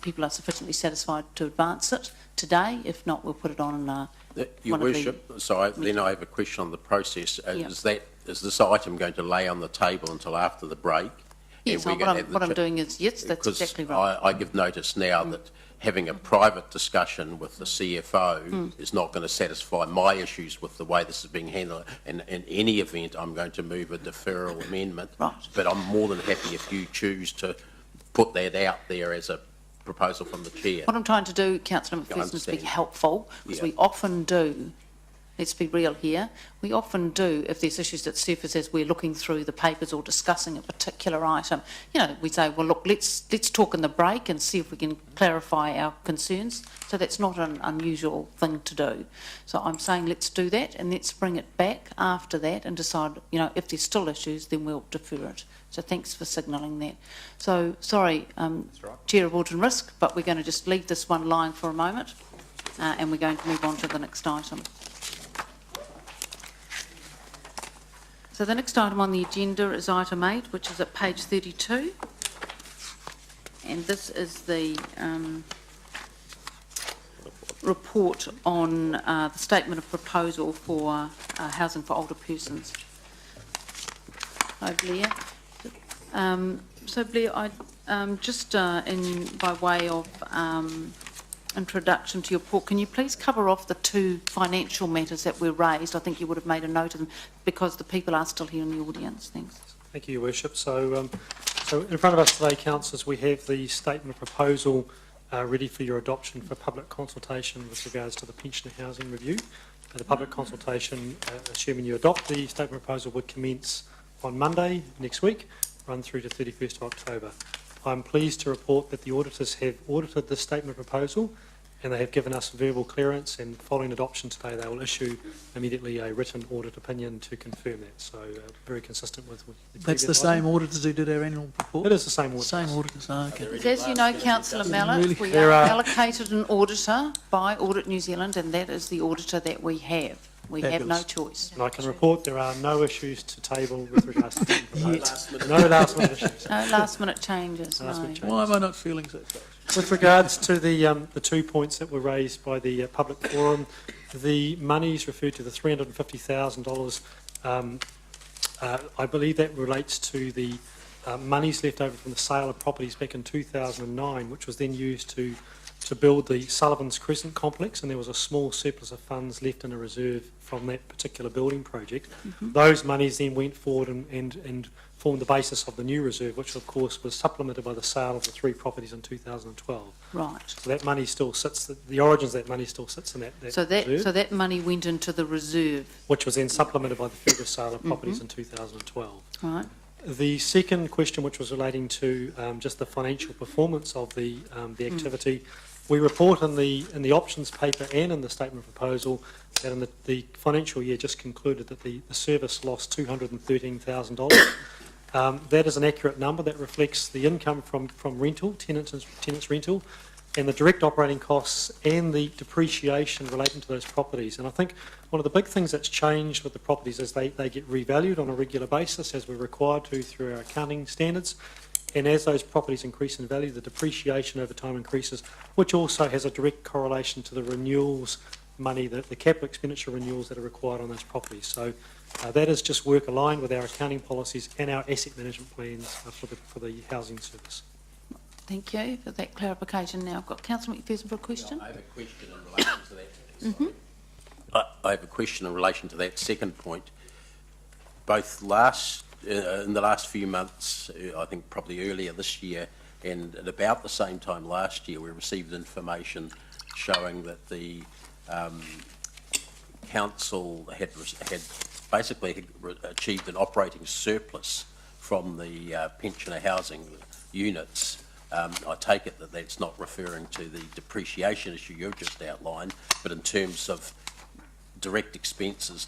Speaker 3: people are sufficiently satisfied to advance it today. If not, we'll put it on.
Speaker 5: Your Worship, then I have a question on the process. Is this item going to lay on the table until after the break?
Speaker 3: Yes, what I'm doing is, yes, that's exactly right.
Speaker 5: I give notice now that having a private discussion with the CFO is not going to satisfy my issues with the way this is being handled. And in any event, I'm going to move a deferral amendment.
Speaker 3: Right.
Speaker 5: But I'm more than happy if you choose to put that out there as a proposal from the Chair.
Speaker 3: What I'm trying to do, Councillor McPherson, is be helpful, because we often do. Let's be real here. We often do, if there's issues that surface as we're looking through the papers or discussing a particular item, we say, well, look, let's talk in the break and see if we can clarify our concerns. So that's not an unusual thing to do. So I'm saying let's do that, and let's bring it back after that and decide, if there's still issues, then we'll defer it. So thanks for signalling that. So, sorry, Chair of Audit and Risk, but we're going to just leave this one lying for a moment, and we're going to move on to the next item. So the next item on the agenda is item 8, which is at page 32. And this is the report on the statement of proposal for housing for older persons. Hi, Blair. So Blair, I just by way of introduction to your report, can you please cover off the two financial matters that were raised? I think you would have made a note of them because the people are still here in the audience. Thanks.
Speaker 20: Thank you, Your Worship. So in front of us today, councillors, we have the statement of proposal ready for your adoption for public consultation with regards to the pensioner housing review. The public consultation, assuming you adopt the statement of proposal, would commence on Monday next week, run through to 31st of October. I'm pleased to report that the auditors have audited this statement of proposal, and they have given us verbal clearance, and following adoption today they will issue immediately a written audit opinion to confirm that. So very consistent with the
Speaker 17: That's the same auditors who did our annual report?
Speaker 20: It is the same auditors.
Speaker 17: Same auditors, okay.
Speaker 3: As you know, Councillor Mallett, we are allocated an auditor by Audit New Zealand, and that is the auditor that we have. We have no choice.
Speaker 20: And I can report there are no issues to table with regards to the no last minute issues.
Speaker 3: No last minute changes.
Speaker 17: Why am I not feeling so close?
Speaker 20: With regards to the 2 points that were raised by the public forum, the monies referred to the $350,000. I believe that relates to the monies left over from the sale of properties back in 2009, which was then used to to build the Sullivan's Crescent complex, and there was a small surplus of funds left in a reserve from that particular building project. Those monies then went forward and formed the basis of the new reserve, which of course was supplemented by the sale of the 3 properties in 2012.
Speaker 3: Right.
Speaker 20: So that money still sits, the origins of that money still sits in that reserve,
Speaker 3: So that money went into the reserve.
Speaker 20: which was then supplemented by the further sale of properties in 2012.
Speaker 3: Right.
Speaker 20: The second question, which was relating to just the financial performance of the activity, we report in the options paper and in the statement of proposal that in the financial year just concluded that the service lost $213,000. That is an accurate number. That reflects the income from rental, tenants rental, and the direct operating costs and the depreciation relating to those properties. And I think one of the big things that's changed with the properties is they get revalued on a regular basis, as we're required to through our accounting standards. And as those properties increase in value, the depreciation over time increases, which also has a direct correlation to the renewals money, the capital expenditure renewals that are required on those properties. So that is just work aligned with our accounting policies and our asset management plans for the housing service.
Speaker 3: Thank you for that clarification. Now I've got Councillor McPherson for a question.
Speaker 5: I have a question in relation to that. I have a question in relation to that second point. Both in the last few months, I think probably earlier this year, and at about the same time last year, we received information showing that the council had basically achieved an operating surplus from the pensioner housing units. I take it that that's not referring to the depreciation issue you've just outlined, but in terms of direct expenses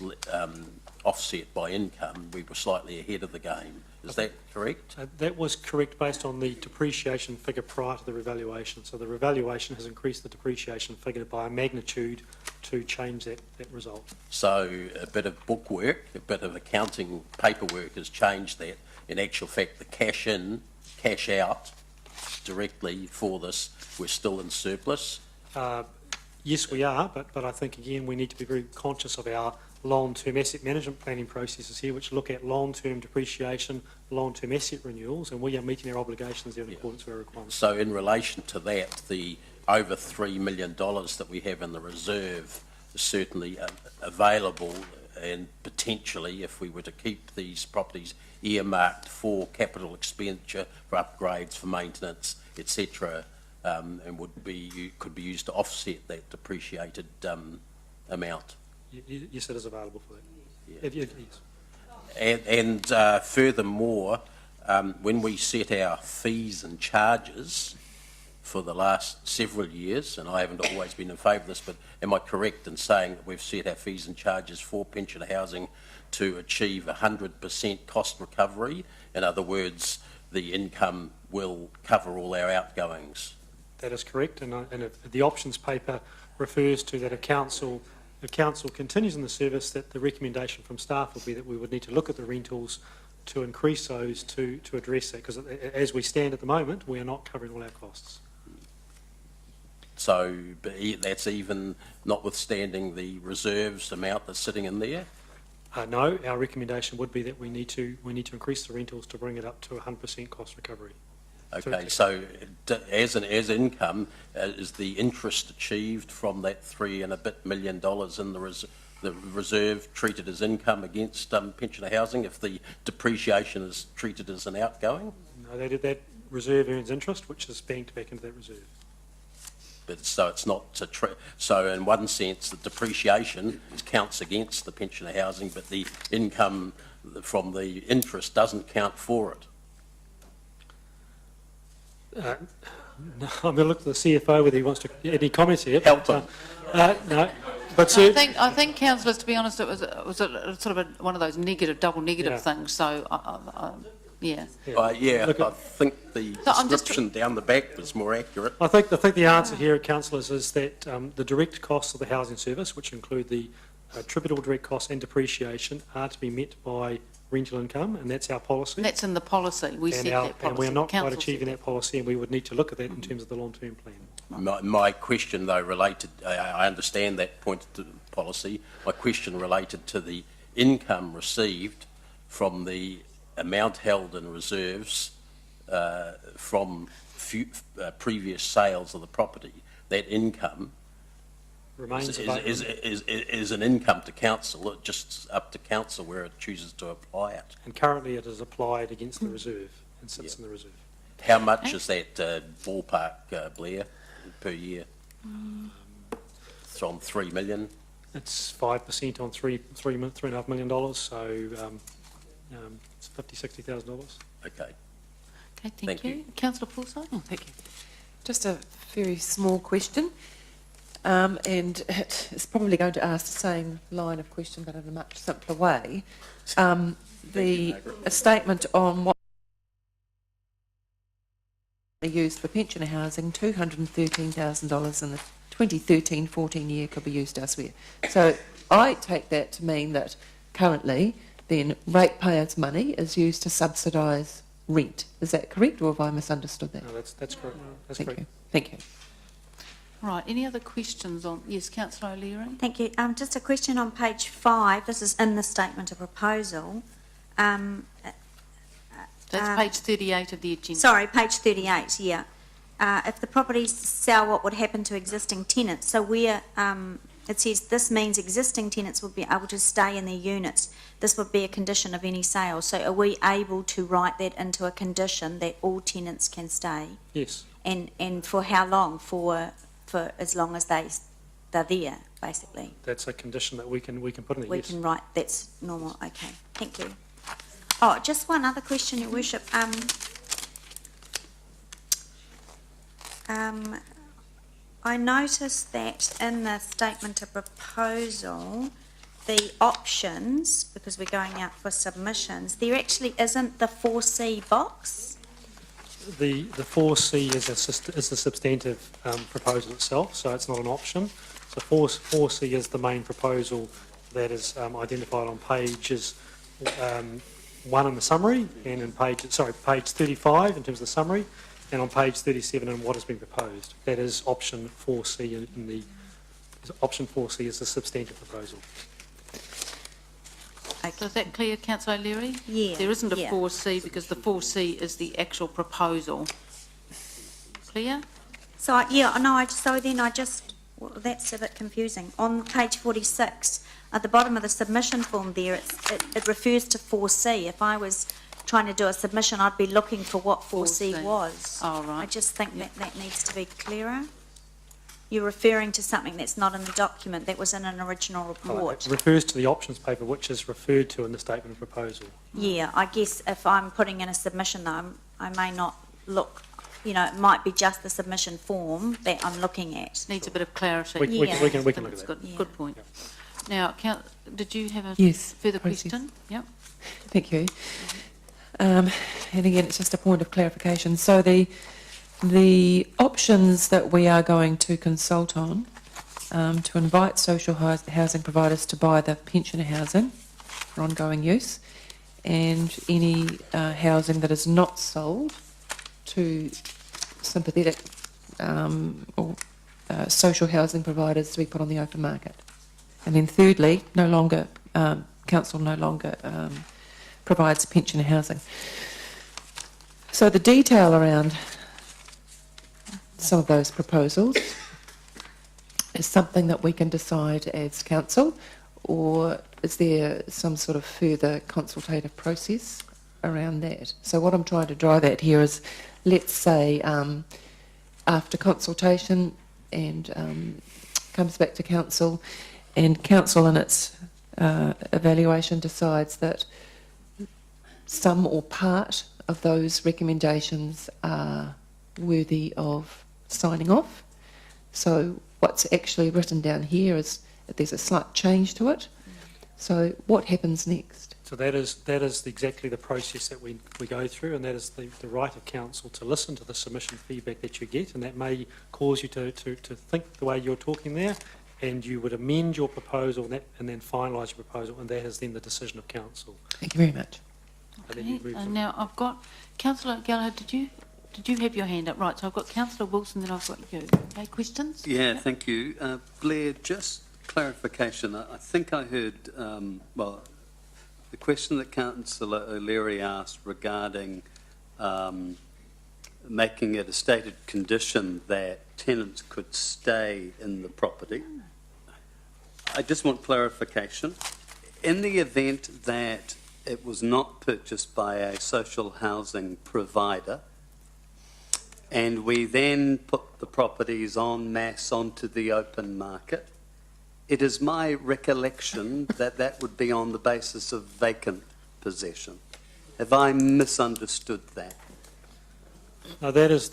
Speaker 5: offset by income, we were slightly ahead of the game. Is that correct?
Speaker 20: That was correct based on the depreciation figure prior to the revaluation. So the revaluation has increased the depreciation figure by a magnitude to change that result.
Speaker 5: So a bit of bookwork, a bit of accounting paperwork has changed that. In actual fact, the cash in, cash out directly for this, we're still in surplus?
Speaker 20: Yes, we are, but I think, again, we need to be very conscious of our long-term asset management planning processes here, which look at long-term depreciation, long-term asset renewals, and we are meeting our obligations there in accordance with our requirements.
Speaker 5: So in relation to that, the over $3 million that we have in the reserve is certainly available, and potentially, if we were to keep these properties earmarked for capital expenditure, for upgrades, for maintenance, etc., and could be used to offset that depreciated amount.
Speaker 20: Yes, it is available for that.
Speaker 5: Yeah.
Speaker 20: Yes.
Speaker 5: And furthermore, when we set our fees and charges for the last several years, and I haven't always been in favour of this, but am I correct in saying that we've set our fees and charges for pensioner housing to achieve 100% cost recovery? In other words, the income will cover all our outgoings.
Speaker 20: That is correct, and the options paper refers to that the council continues in the service, that the recommendation from staff would be that we would need to look at the rentals to increase those to address that, because as we stand at the moment, we are not covering all our costs.
Speaker 5: So that's even notwithstanding the reserves amount that's sitting in there?
Speaker 20: No, our recommendation would be that we need to increase the rentals to bring it up to 100% cost recovery.
Speaker 5: Okay, so as income, is the interest achieved from that $3 and a bit million in the reserve treated as income against pensioner housing if the depreciation is treated as an outgoing?
Speaker 20: No, that reserve earns interest, which is banked back into that reserve.
Speaker 5: But so it's not so in one sense the depreciation counts against the pensioner housing, but the income from the interest doesn't count for it.
Speaker 20: No, I'm going to look to the CFO whether he wants to any comments here.
Speaker 5: Help him.
Speaker 20: No, but
Speaker 3: I think, councillors, to be honest, it was a sort of one of those double negative things. So yeah.
Speaker 5: Look, I think the description down the back was more accurate.
Speaker 20: I think the answer here, councillors, is that the direct costs of the housing service, which include the attributable direct costs and depreciation, are to be met by rental income, and that's our policy.
Speaker 3: That's in the policy. We set that policy.
Speaker 20: And we're not quite achieving that policy, and we would need to look at that in terms of the long-term plan.
Speaker 5: My question, though, related, I understand that point to policy. My question related to the income received from the amount held in reserves from previous sales of the property. that income
Speaker 20: Remains
Speaker 5: is
Speaker 20: available.
Speaker 5: an income to council. It's just up to council where it chooses to apply it.
Speaker 20: And currently it is applied against the reserve and sits in the reserve.
Speaker 5: How much is that ballpark, Blair, per year? It's on 3 million.
Speaker 20: It's 5% on $3.5 million, so it's $50,000-$60,000.
Speaker 5: Okay.
Speaker 3: Okay, thank you. Councillor Forsyth?
Speaker 21: Oh, thank you. Just a very small question, and it's probably going to ask the same line of question, but in a much simpler way. A statement on what used for pensioner housing, $213,000 in the 2013-14 year could be used elsewhere. So I take that to mean that currently then ratepayers' money is used to subsidise rent. Is that correct, or have I misunderstood that?
Speaker 20: No, that's correct. That's
Speaker 21: Thank
Speaker 20: correct.
Speaker 21: you. Thank you.
Speaker 3: Right, any other questions on... Yes, Councillor O'Leary?
Speaker 7: Thank you. Just a question on page 5. This is in the statement of proposal.
Speaker 3: That's page 38 of the agenda.
Speaker 7: Sorry, page 38, yeah. If the properties sell, what would happen to existing tenants? So where it says this means existing tenants would be able to stay in their units. This would be a condition of any sale. So are we able to write that into a condition that all tenants can stay?
Speaker 20: Yes.
Speaker 7: And for how long? For as long as they're there, basically.
Speaker 20: That's a condition that we can put in there,
Speaker 7: We
Speaker 20: yes.
Speaker 7: can write, that's normal, okay, thank you. Oh, just one other question, Your Worship. I noticed that in the statement of proposal, the options, because we're going out for submissions, there actually isn't the 4C box.
Speaker 20: The 4C is the substantive proposal itself, so it's not an option. So 4C is the main proposal that is identified on pages 1 in the summary, and in page 35 in terms of the summary, and on page 37 in what has been proposed. That is option 4C option 4C is the substantive proposal.
Speaker 3: So is that clear, Councillor O'Leary?
Speaker 7: Yeah.
Speaker 3: There isn't a
Speaker 7: yeah.
Speaker 3: 4C because the 4C is the actual proposal. Clear?
Speaker 7: So, well, that's a bit confusing. On page 46, at the bottom of the submission form there, it refers to 4C. If I was trying to do a submission, I'd be looking for what 4C was.
Speaker 3: Oh, right.
Speaker 7: I just think that needs to be clearer. You're referring to something that's not in the document, that was in an original report.
Speaker 20: It refers to the options paper, which is referred to in the statement of proposal.
Speaker 7: Yeah, I guess if I'm putting in a submission though, I may not look, it might be just the submission form that I'm looking at.
Speaker 3: Needs a bit of clarity.
Speaker 20: We can look at that.
Speaker 3: Good,
Speaker 7: Yeah.
Speaker 3: good point. Now, did you have a
Speaker 21: Yes,
Speaker 3: further
Speaker 21: process.
Speaker 3: question? Yep.
Speaker 21: Thank you. And again, it's just a point of clarification. So the options that we are going to consult on to invite social housing providers to buy the pensioner housing for ongoing use, and any housing that is not sold to sympathetic or social housing providers to be put on the open market. And then thirdly, council no longer provides pensioner housing. So the detail around some of those proposals is something that we can decide as council, or is there some sort of further consultative process around that? So what I'm trying to drive at here is, let's say after consultation and comes back to council, and council in its evaluation decides that some or part of those recommendations are worthy of signing off. So what's actually written down here is that there's a slight change to it. So what happens next?
Speaker 20: So that is exactly the process that we go through, and that is the right of council to listen to the submission feedback that you get, and that may cause you to think the way you're talking there, and you would amend your proposal and then finalise your proposal, and that is then the decision of council.
Speaker 21: Thank you very much.
Speaker 3: Okay. Now I've got Councillor Gallagher. Did you have your hand up? Right. So I've got Councillor Wilson, then I've got you. Okay. Questions?
Speaker 16: Yeah, thank you. Blair, just clarification. I think I heard, the question that Councillor O'Leary asked regarding making it a stated condition that tenants could stay in the property. I just want clarification. In the event that it was not purchased by a social housing provider, and we then put the properties en masse onto the open market, it is my recollection that that would be on the basis of vacant possession. Have I misunderstood that?
Speaker 20: No, that is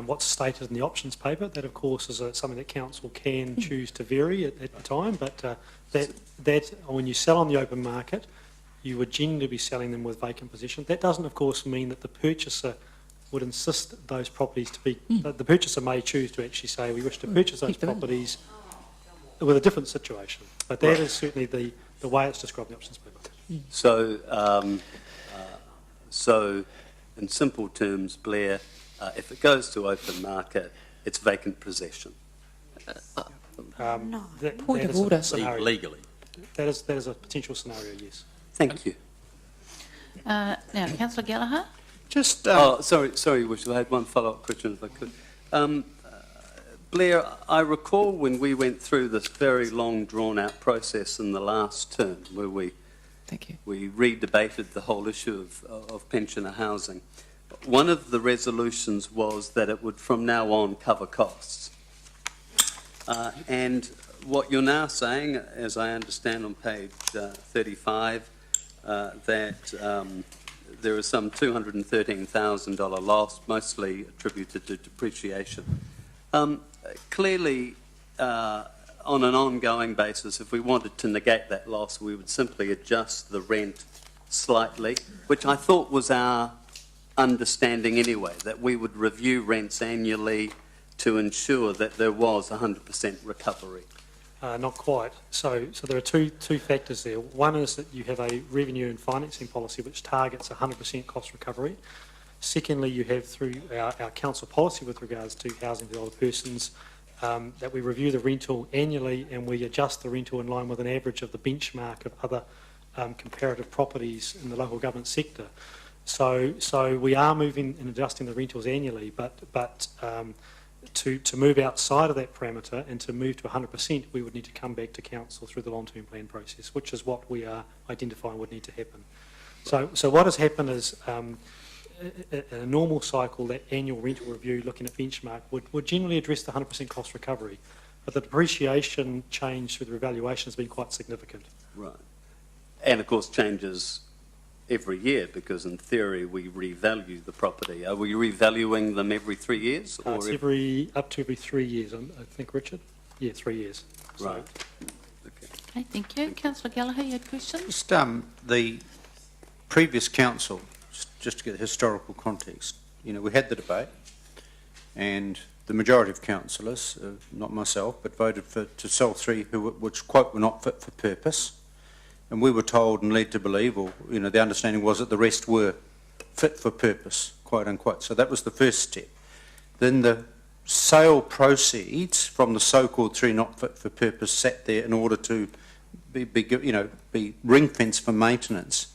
Speaker 20: what's stated in the options paper. That, of course, is something that council can choose to vary at the time. But that when you sell on the open market, you would generally be selling them with vacant possession. That doesn't, of course, mean that the purchaser would insist those properties to be. The purchaser may choose to actually say we wish to purchase those properties with a different situation. But that is certainly the way it's described in the options paper.
Speaker 16: So, in simple terms, Blair, if it goes to open market, it's vacant possession.
Speaker 21: Point of order.
Speaker 16: Legally.
Speaker 20: That is a potential scenario, yes.
Speaker 16: Thank you.
Speaker 3: Now, Councillor Gallagher.
Speaker 16: Just, sorry, Wishel, I had one follow-up question if I could. Blair, I recall when we went through this very long, drawn-out process in the last term, where we re-debated the whole issue of pensioner housing. One of the resolutions was that it would, from now on, cover costs. And what you're now saying, as I understand on page 35, that there is some $213,000 loss, mostly attributed to depreciation. Clearly, on an ongoing basis, if we wanted to negate that loss, we would simply adjust the rent slightly, which I thought was our understanding anyway, that we would review rents annually to ensure that there was 100% recovery.
Speaker 20: Not quite. So there are two factors there. One is that you have a revenue and financing policy which targets 100% cost recovery. Secondly, you have through our council policy with regards to housing for older persons that we review the rental annually and we adjust the rental in line with an average of the benchmark of other comparative properties in the local government sector. So we are moving and adjusting the rentals annually, but to move outside of that parameter and to move to 100%, we would need to come back to council through the long-term plan process, which is what we are identifying would need to happen. So what has happened is in a normal cycle, that annual rental review looking at benchmark would generally address the 100% cost recovery, but the depreciation change through the revaluation has been quite significant.
Speaker 16: Right. And of course changes every year because in theory we revalue the property. Are we revaluing them every 3 years? Or
Speaker 20: It's up to every 3 years, I think, Richard? Yeah, 3 years.
Speaker 16: Right.
Speaker 3: Okay, thank you. Councillor Gallagher, you had questions?
Speaker 4: Just the previous council, just to get historical context, we had the debate and the majority of councillors, not myself, but voted to sell three which, quote, were not fit for purpose. And we were told and led to believe, or the understanding was that the rest were fit for purpose, quote unquote. So that was the first step. Then the sale proceeds from the so-called three not fit for purpose sat there in order to be ring-fenced for maintenance.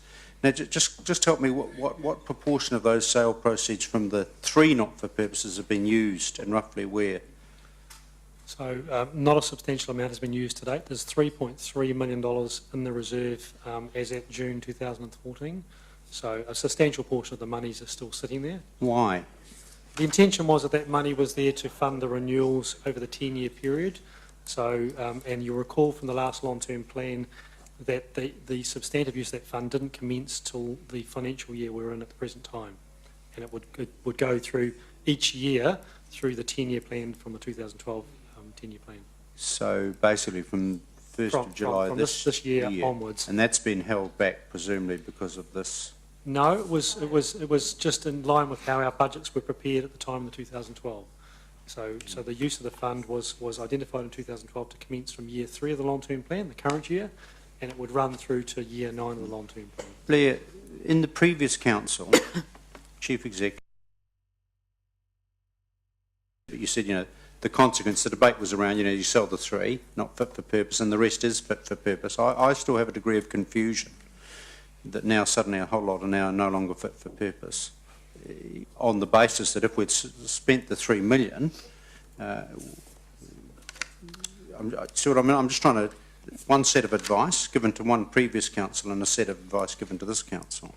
Speaker 4: Now, just help me. What proportion of those sale proceeds from the three not for purposes have been used, and roughly where?
Speaker 20: So not a substantial amount has been used to date. There's $3.3 million in the reserve as at June 2014. So a substantial portion of the monies are still sitting there.
Speaker 4: Why?
Speaker 20: The intention was that money was there to fund the renewals over the 10-year period. So, and you recall from the last long-term plan that the substantive use of that fund didn't commence till the financial year we're in at the present time. And it would go through each year through the 10-year plan from the 2012 10-year plan.
Speaker 4: So basically from 1st of July
Speaker 20: from this year onwards.
Speaker 4: And that's been held back presumably because of this?
Speaker 20: No, it was just in line with how our budgets were prepared at the time of 2012. So the use of the fund was identified in 2012 to commence from year 3 of the long-term plan, the current year, and it would run through to year 9 of the long-term plan.
Speaker 4: Blair, in the previous council, Chief Executive, you said, the consequence, the debate was around, you sell the three, not fit for purpose, and the rest is fit for purpose. I still have a degree of confusion that now suddenly a whole lot are now no longer fit for purpose. on the basis that if we'd spent the 3 million, see what I mean? I'm just trying to, one set of advice given to one previous council and a set of advice given to this council.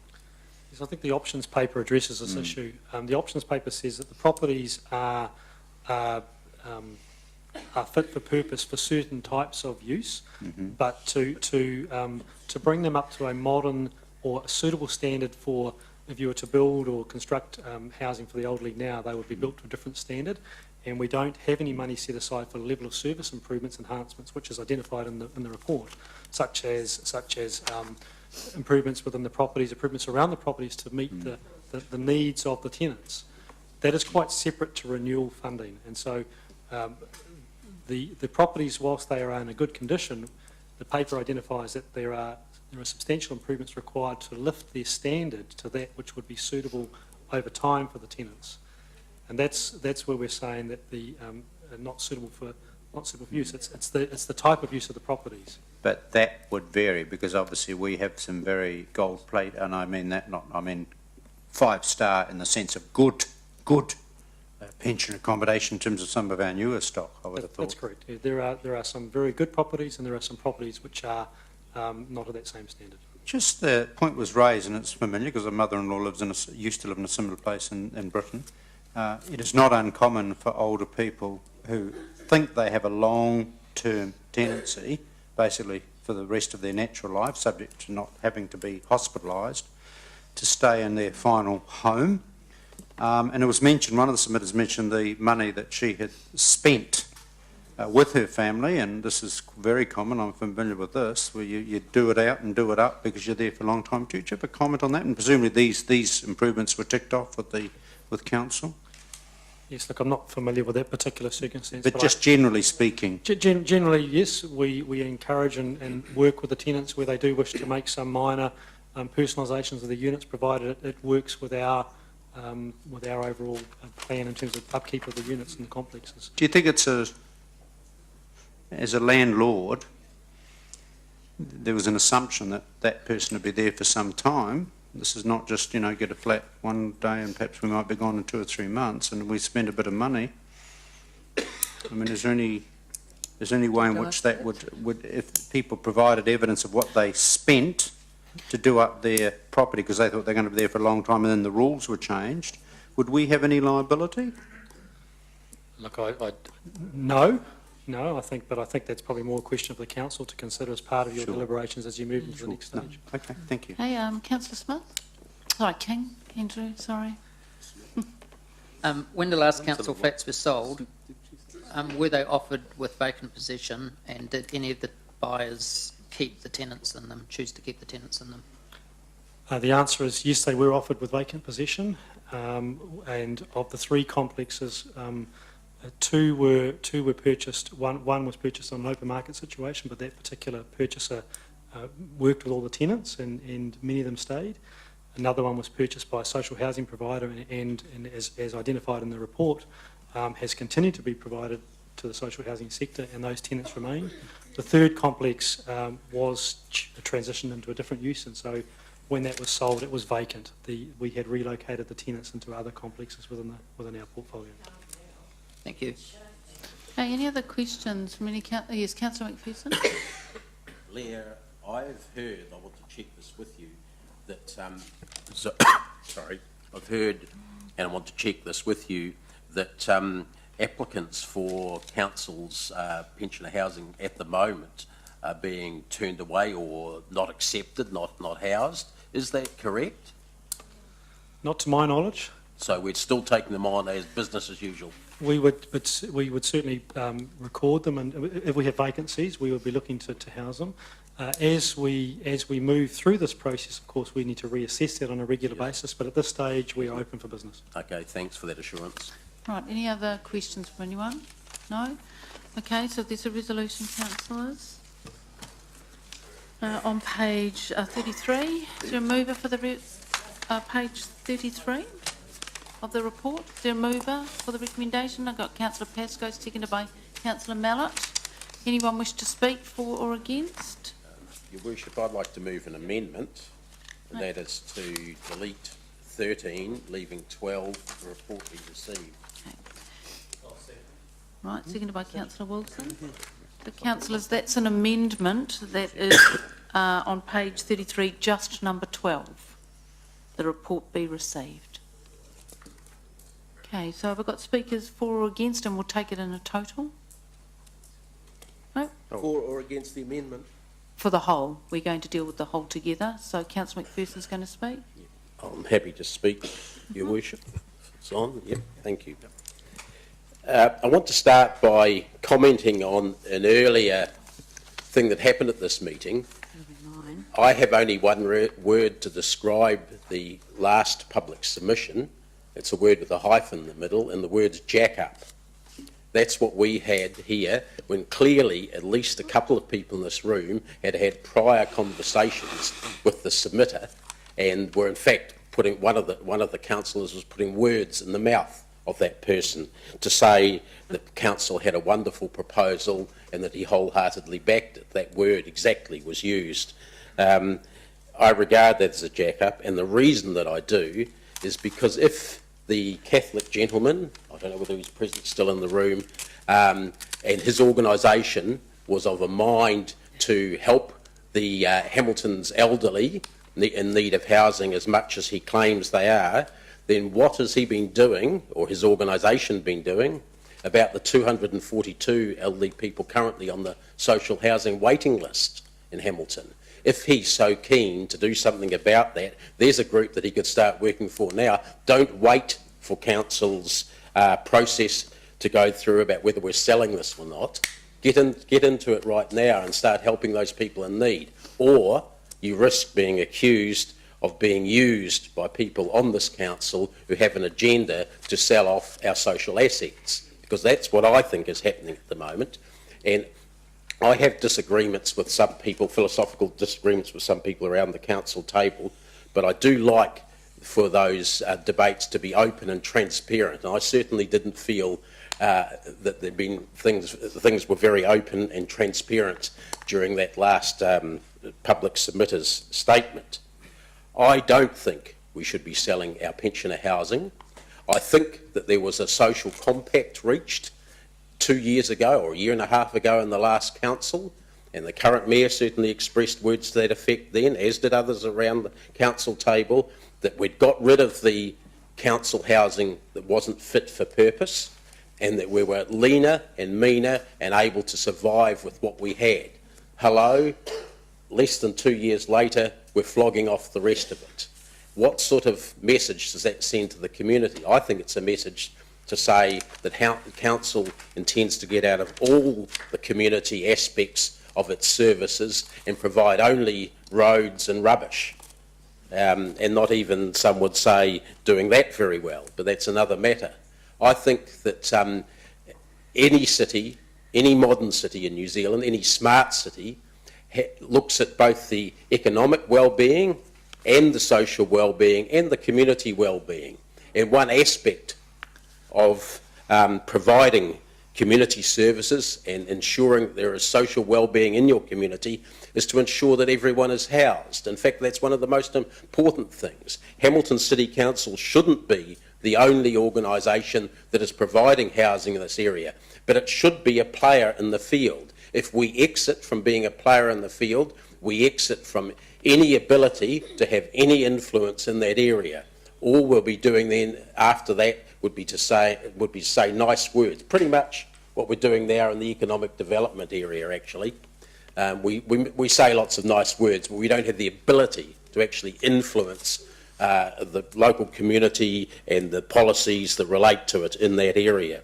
Speaker 20: Yes, I think the options paper addresses this issue. The options paper says that the properties are fit for purpose for certain types of use, but to bring them up to a modern or a suitable standard for, if you were to build or construct housing for the elderly now, they would be built to a different standard, and we don't have any money set aside for the level of service improvements, enhancements, which is identified in the report, such as improvements within the properties, improvements around the properties to meet the needs of the tenants. That is quite separate to renewal funding, and so the properties, whilst they are in a good condition, the paper identifies that there are substantial improvements required to lift their standard to that which would be suitable over time for the tenants, and that's where we're saying that the not suitable for use. It's the type of use of the properties.
Speaker 4: But that would vary because obviously we have some very gold plate, and I mean that not, I mean 5-star in the sense of good pension accommodation in terms of some of our newer stock, I would have thought.
Speaker 20: That's correct. Yeah, there are some very good properties and there are some properties which are not of that same standard.
Speaker 4: Just the point was raised, and it's familiar because a mother-in-law used to live in a similar place in Britain. It is not uncommon for older people who think they have a long-term tenancy, basically for the rest of their natural life, subject to not having to be hospitalised, to stay in their final home. And it was mentioned, one of the submitters mentioned the money that she had spent with her family, and this is very common, I'm familiar with this, where you do it out and do it up because you're there for a long time. Do you have a comment on that? And presumably these improvements were ticked off with council?
Speaker 20: Yes, look, I'm not familiar with that particular circumstance.
Speaker 4: But just generally speaking?
Speaker 20: Generally, yes, we encourage and work with the tenants where they do wish to make some minor personalisations of the units, provided it works with our overall plan in terms of upkeep of the units and the complexes.
Speaker 4: Do you think it's as a landlord, there was an assumption that that person would be there for some time? This is not just, get a flat one day and perhaps we might be gone in 2 or 3 months and we spend a bit of money. I mean, is there any way in which that would, if people provided evidence of what they spent to do up their property because they thought they were going to be there for a long time and then the rules were changed, would we have any liability?
Speaker 20: Look, No, I think that's probably more a question for the council to consider as part of your deliberations as you move into the next stage.
Speaker 4: No. Okay, thank you.
Speaker 3: Hey, Councillor Smith? Sorry, King, Andrew, sorry.
Speaker 2: When the last council flats were sold, were they offered with vacant possession, and did any of the buyers keep the tenants in them, choose to keep the tenants in them?
Speaker 20: The answer is yes, they were offered with vacant possession, and of the 3 complexes, two were purchased. One was purchased on an open market situation, but that particular purchaser worked with all the tenants, and many of them stayed. Another one was purchased by a social housing provider, and as identified in the report, has continued to be provided to the social housing sector, and those tenants remain. The 3rd complex was transitioned into a different use, and so when that was sold, it was vacant. We had relocated the tenants into other complexes within our portfolio.
Speaker 2: Thank you.
Speaker 3: Hey, any other questions from any yes, Councillor McPherson?
Speaker 5: Leah, I've heard, I want to check this with you, that, sorry, I've heard, and I want to check this with you, that applicants for council's pensioner housing at the moment are being turned away or not accepted, not housed. Is that correct?
Speaker 20: Not to my knowledge.
Speaker 5: So we're still taking them on as business as usual?
Speaker 20: We would certainly record them, and if we have vacancies, we would be looking to house them. As we move through this process, of course, we need to reassess that on a regular basis, but at this stage, we are open for business.
Speaker 5: Okay, thanks for that assurance.
Speaker 3: Right, any other questions from anyone? No? Okay, so there's a resolution, councillors. On page 33, is there a mover for the page 33? Of the report. Is there a mover for the recommendation? I've got Councillor Pascoe, seconded by Councillor Mallett. Anyone wish to speak for or against?
Speaker 5: Your Worship, I'd like to move an amendment, and that is to delete 13, leaving 12, the report be received.
Speaker 3: Right, seconded by councillor Wilson. The councillors, that's an amendment that is on page 33, just number 12. The report be received. Okay, so have I got speakers for or against, and we'll take it in a total? No?
Speaker 5: For or against the amendment?
Speaker 3: For the whole. We're going to deal with the whole together. So councillor McPherson's going to speak.
Speaker 5: I'm happy to speak, Your Worship. It's on, yep, thank you. I want to start by commenting on an earlier thing that happened at this meeting. I have only one word to describe the last public submission. It's a word with a hyphen in the middle, and the word's jack up. That's what we had here, when clearly at least a couple of people in this room had had prior conversations with the submitter, and were in fact putting one of the councillors was putting words in the mouth of that person to say that council had a wonderful proposal and that he wholeheartedly backed it. That word exactly was used. I regard that as a jack-up, and the reason that I do is because if the Catholic gentleman, I don't know whether he's present still in the room, and his organisation was of a mind to help the Hamilton's elderly in need of housing as much as he claims they are, then what has he been doing, or his organisation been doing, about the 242 elderly people currently on the social housing waiting list in Hamilton? If he's so keen to do something about that, there's a group that he could start working for now. Don't wait for council's process to go through about whether we're selling this or not. Get into it right now and start helping those people in need. Or you risk being accused of being used by people on this council who have an agenda to sell off our social assets, because that's what I think is happening at the moment. And I have disagreements with some people, philosophical disagreements with some people around the council table, but I do like for those debates to be open and transparent. And I certainly didn't feel that there'd been things were very open and transparent during that last public submitter's statement. I don't think we should be selling our pensioner housing. I think that there was a social compact reached 2 years ago or a year and a half ago in the last council, and the current mayor certainly expressed words to that effect then, as did others around the council table, that we'd got rid of the council housing that wasn't fit for purpose, and that we were leaner and meaner and able to survive with what we had. Hello, less than 2 years later, we're flogging off the rest of it. What sort of message does that send to the community? I think it's a message to say that council intends to get out of all the community aspects of its services and provide only roads and rubbish. And not even, some would say, doing that very well, but that's another matter. I think that any city, any modern city in New Zealand, any smart city, looks at both the economic well-being and the social well-being and the community well-being. And one aspect of providing community services and ensuring there is social well-being in your community is to ensure that everyone is housed. In fact, that's one of the most important things. Hamilton City Council shouldn't be the only organisation that is providing housing in this area, but it should be a player in the field. If we exit from being a player in the field, we exit from any ability to have any influence in that area. All we'll be doing then after that would be to say nice words. Pretty much what we're doing now in the economic development area, actually. We say lots of nice words, but we don't have the ability to actually influence the local community and the policies that relate to it in that area.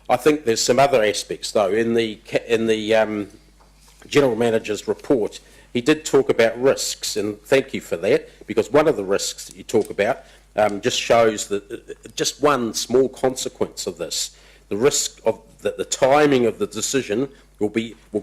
Speaker 5: I think there's some other aspects, though. In the General Manager's report, he did talk about risks, and thank you for that, because one of the risks that you talk about just shows that just one small consequence of this, the risk of that the timing of the decision will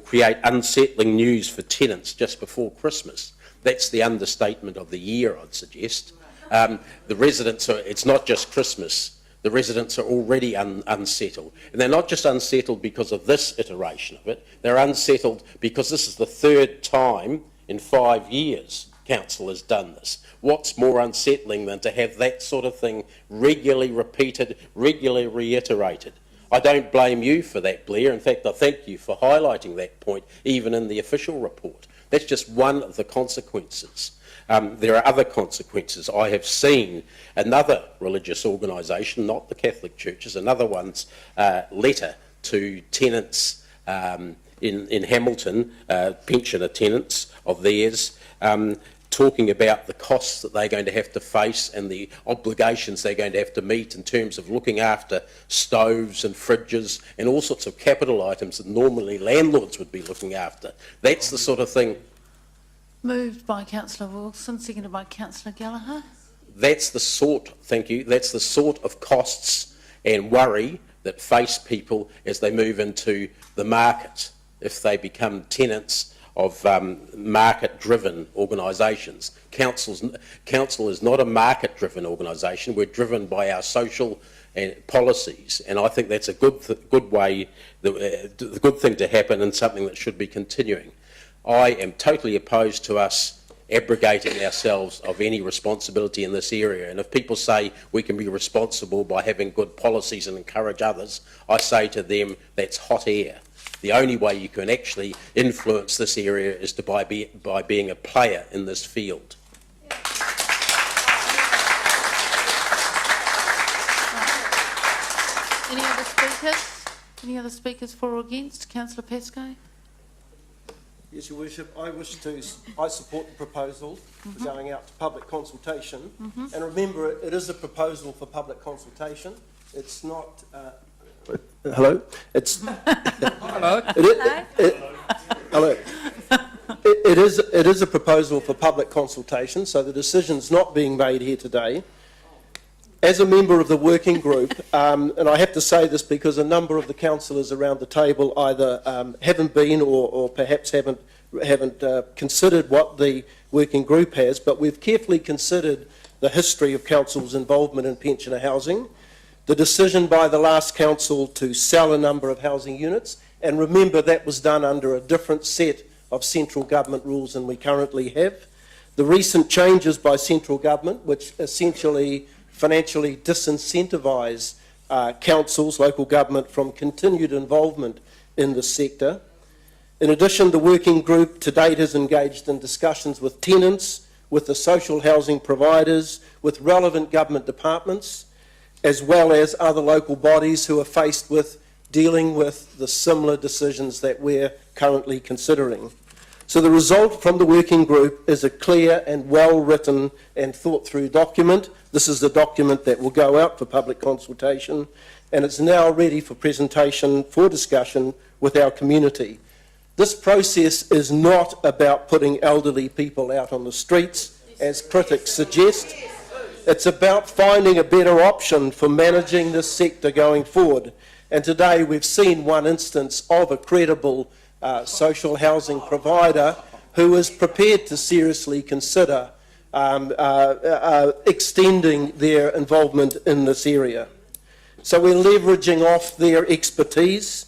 Speaker 5: create unsettling news for tenants just before Christmas. That's the understatement of the year, I'd suggest. The residents it's not just Christmas. The residents are already unsettled. And they're not just unsettled because of this iteration of it, they're unsettled because this is the third time in 5 years council has done this. What's more unsettling than to have that sort of thing regularly repeated, regularly reiterated? I don't blame you for that, Blair. In fact, I thank you for highlighting that point, even in the official report. That's just one of the consequences. There are other consequences. I have seen another religious organisation, not the Catholic churches, another one's letter to tenants in Hamilton, pensioner tenants of theirs, talking about the costs that they're going to have to face and the obligations they're going to have to meet in terms of looking after stoves and fridges and all sorts of capital items that normally landlords would be looking after. That's the sort of thing.
Speaker 3: Moved by Councillor Wilson, seconded by Councillor Gallagher.
Speaker 5: That's the sort, thank you, that's the sort of costs and worry that face people as they move into the market if they become tenants of market-driven organisations. Council is not a market-driven organisation. We're driven by our social policies, and I think that's a good way, the good thing to happen, and something that should be continuing. I am totally opposed to us abrogating ourselves of any responsibility in this area, and if people say we can be responsible by having good policies and encourage others, I say to them that's hot air. The only way you can actually influence this area is by being a player in this field.
Speaker 3: Any other speakers? Any other speakers for or against? Councillor Pascoe?
Speaker 1: Yes, Your Worship. I support the proposal for going out to public consultation. And remember, it is a proposal for public consultation. It's not... hello? It's...
Speaker 3: Hello?
Speaker 1: Hello. It is a proposal for public consultation, so the decision's not being made here today. As a member of the working group, and I have to say this because a number of the councillors around the table either haven't been or perhaps haven't considered what the working group has, but we've carefully considered the history of council's involvement in pensioner housing, the decision by the last council to sell a number of housing units, and remember that was done under a different set of central government rules than we currently have, the recent changes by central government, which essentially financially disincentivise councils, local government, from continued involvement in the sector. In addition, the working group to date has engaged in discussions with tenants, with the social housing providers, with relevant government departments, as well as other local bodies who are faced with dealing with the similar decisions that we're currently considering. So the result from the working group is a clear and well-written and thought-through document. This is the document that will go out for public consultation, and it's now ready for presentation for discussion with our community. This process is not about putting elderly people out on the streets, as critics suggest. It's about finding a better option for managing this sector going forward. And today we've seen one instance of a credible social housing provider who is prepared to seriously consider extending their involvement in this area. So we're leveraging off their expertise.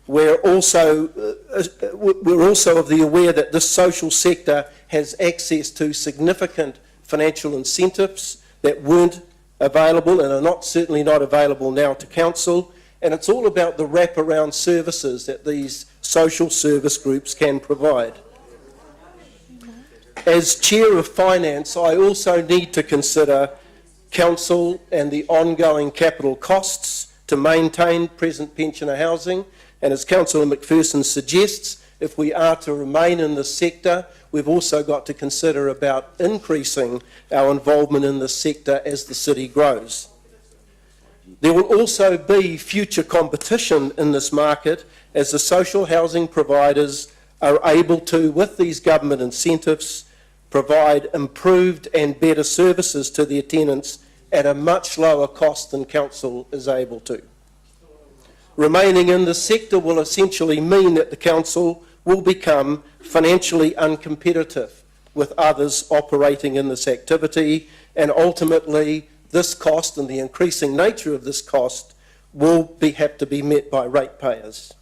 Speaker 1: We're also of the aware that this social sector has access to significant financial incentives that weren't available and are certainly not available now to council. And it's all about the wraparound services that these social service groups can provide. As Chair of Finance, I also need to consider council and the ongoing capital costs to maintain present pensioner housing. And as Councillor McPherson suggests, if we are to remain in this sector, we've also got to consider about increasing our involvement in this sector as the city grows. There will also be future competition in this market as the social housing providers are able to, with these government incentives, provide improved and better services to their tenants at a much lower cost than council is able to. Remaining in the sector will essentially mean that the council will become financially uncompetitive with others operating in this activity, and ultimately this cost and the increasing nature of this cost will have to be met by ratepayers.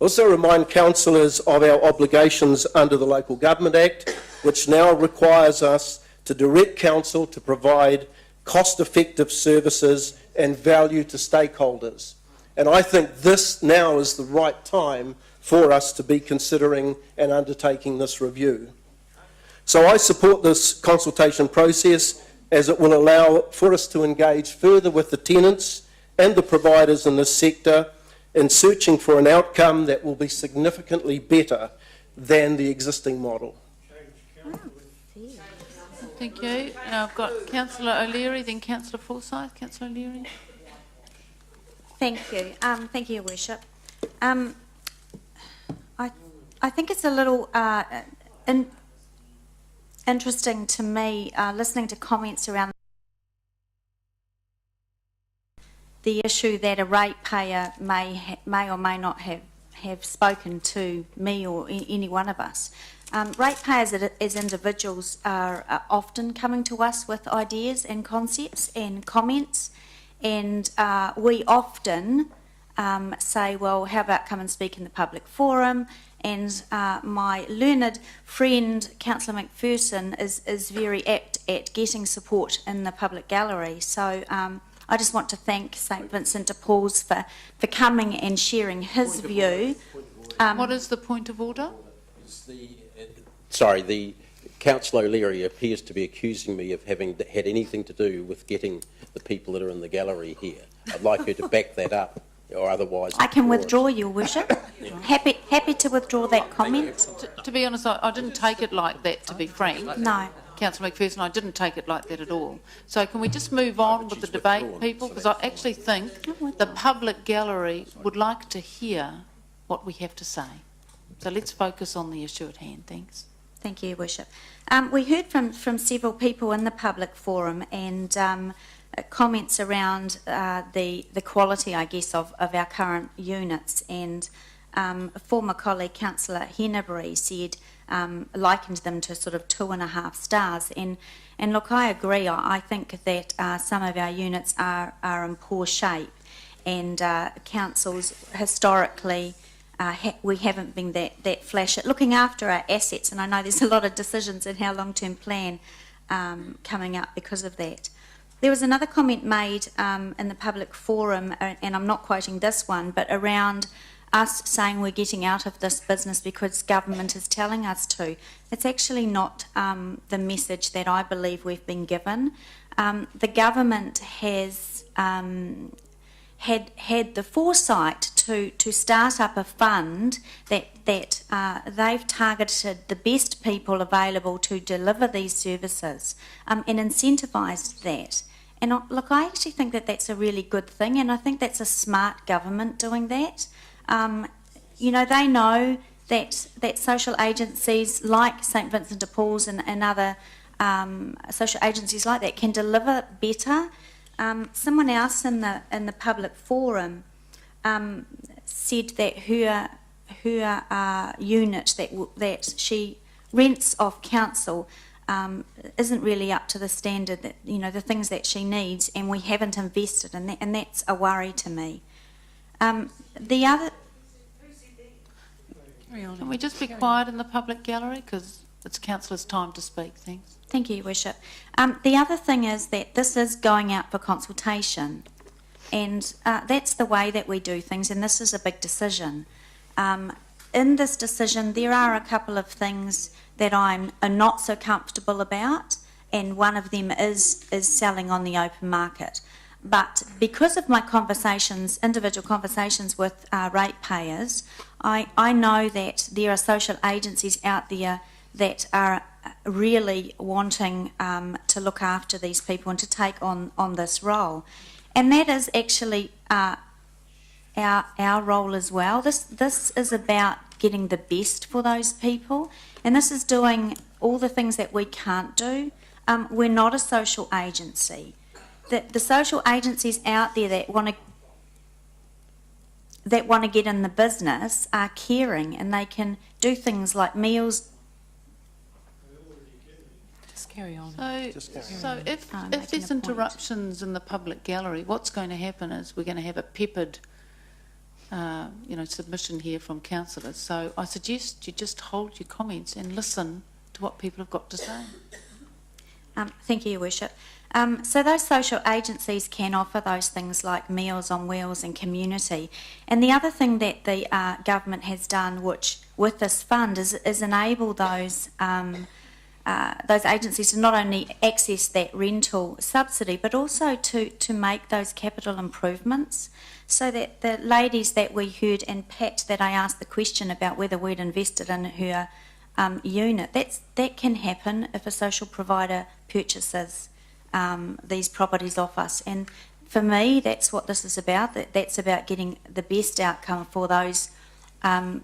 Speaker 1: Also remind councillors of our obligations under the Local Government Act, which now requires us to direct council to provide cost-effective services and value to stakeholders. And I think this now is the right time for us to be considering and undertaking this review. So I support this consultation process as it will allow for us to engage further with the tenants and the providers in this sector in searching for an outcome that will be significantly better than the existing model.
Speaker 3: Thank you. Now I've got Councillor O'Leary, then Councillor Forsyth. Councillor O'Leary.
Speaker 7: Thank you. Thank you, Your Worship. I think it's a little interesting to me listening to comments around the issue that a ratepayer may or may not have spoken to me or any one of us. Ratepayers as individuals are often coming to us with ideas and concepts and comments, and we often say, well, how about come and speak in the public forum? And my learned friend, Councillor McPherson, is very apt at getting support in the public gallery. So I just want to thank St Vincent de Paul's for coming and sharing his view.
Speaker 3: What is the point of order?
Speaker 5: Sorry, the Councillor O'Leary appears to be accusing me of having had anything to do with getting the people that are in the gallery here. I'd like her to back that up, or otherwise...
Speaker 7: I can withdraw, Your Worship. Happy to withdraw that comment.
Speaker 3: To be honest, I didn't take it like that, to be frank.
Speaker 7: No.
Speaker 3: Councillor McPherson, I didn't take it like that at all. So can we just move on with the debate, people? Because I actually think the public gallery would like to hear what we have to say. So let's focus on the issue at hand. Thanks.
Speaker 7: Thank you, Your Worship. We heard from several people in the public forum and comments around the quality, I guess, of our current units. And a former colleague, Councillor Henneberry, said, likened them to sort of 2.5 stars. And look, I agree. I think that some of our units are in poor shape, and councils historically we haven't been that flash at looking after our assets, and I know there's a lot of decisions in our long-term plan coming up because of that. There was another comment made in the public forum, and I'm not quoting this one, but around us saying we're getting out of this business because government is telling us to. It's actually not the message that I believe we've been given. The government has had the foresight to start up a fund that they've targeted the best people available to deliver these services and incentivised that. And look, I actually think that that's a really good thing, and I think that's a smart government doing that. You know, they know that social agencies like St Vincent de Paul's and other social agencies like that can deliver better. Someone else in the public forum said that her unit that she rents off council isn't really up to the standard that, you know, the things that she needs, and we haven't invested in that, and that's a worry to me. The other...
Speaker 3: Can we just be quiet in the public gallery, because it's councillors' time to speak. Thanks.
Speaker 7: Thank you, Your Worship. The other thing is that this is going out for consultation, and that's the way that we do things, and this is a big decision. In this decision, there are a couple of things that I'm not so comfortable about, and one of them is selling on the open market. But because of my conversations, individual conversations with ratepayers, I know that there are social agencies out there that are really wanting to look after these people and to take on this role. And that is actually our role as well. This is about getting the best for those people, and this is doing all the things that we can't do. We're not a social agency. The social agencies out there that want to get in the business are caring, and they can do things like meals.
Speaker 3: Just carry on. So if there's interruptions in the public gallery, what's going to happen is we're going to have a peppered submission here from councillors. So I suggest you just hold your comments and listen to what people have got to say.
Speaker 7: Thank you, Your Worship. So those social agencies can offer those things like Meals on Wheels and community. And the other thing that the government has done, which with this fund, is enable those agencies to not only access that rental subsidy, but also to make those capital improvements, so that the ladies that we heard, and Pat, that I asked the question about whether we'd invested in her unit, that can happen if a social provider purchases these properties off us. And for me, that's what this is about. That's about getting the best outcome for those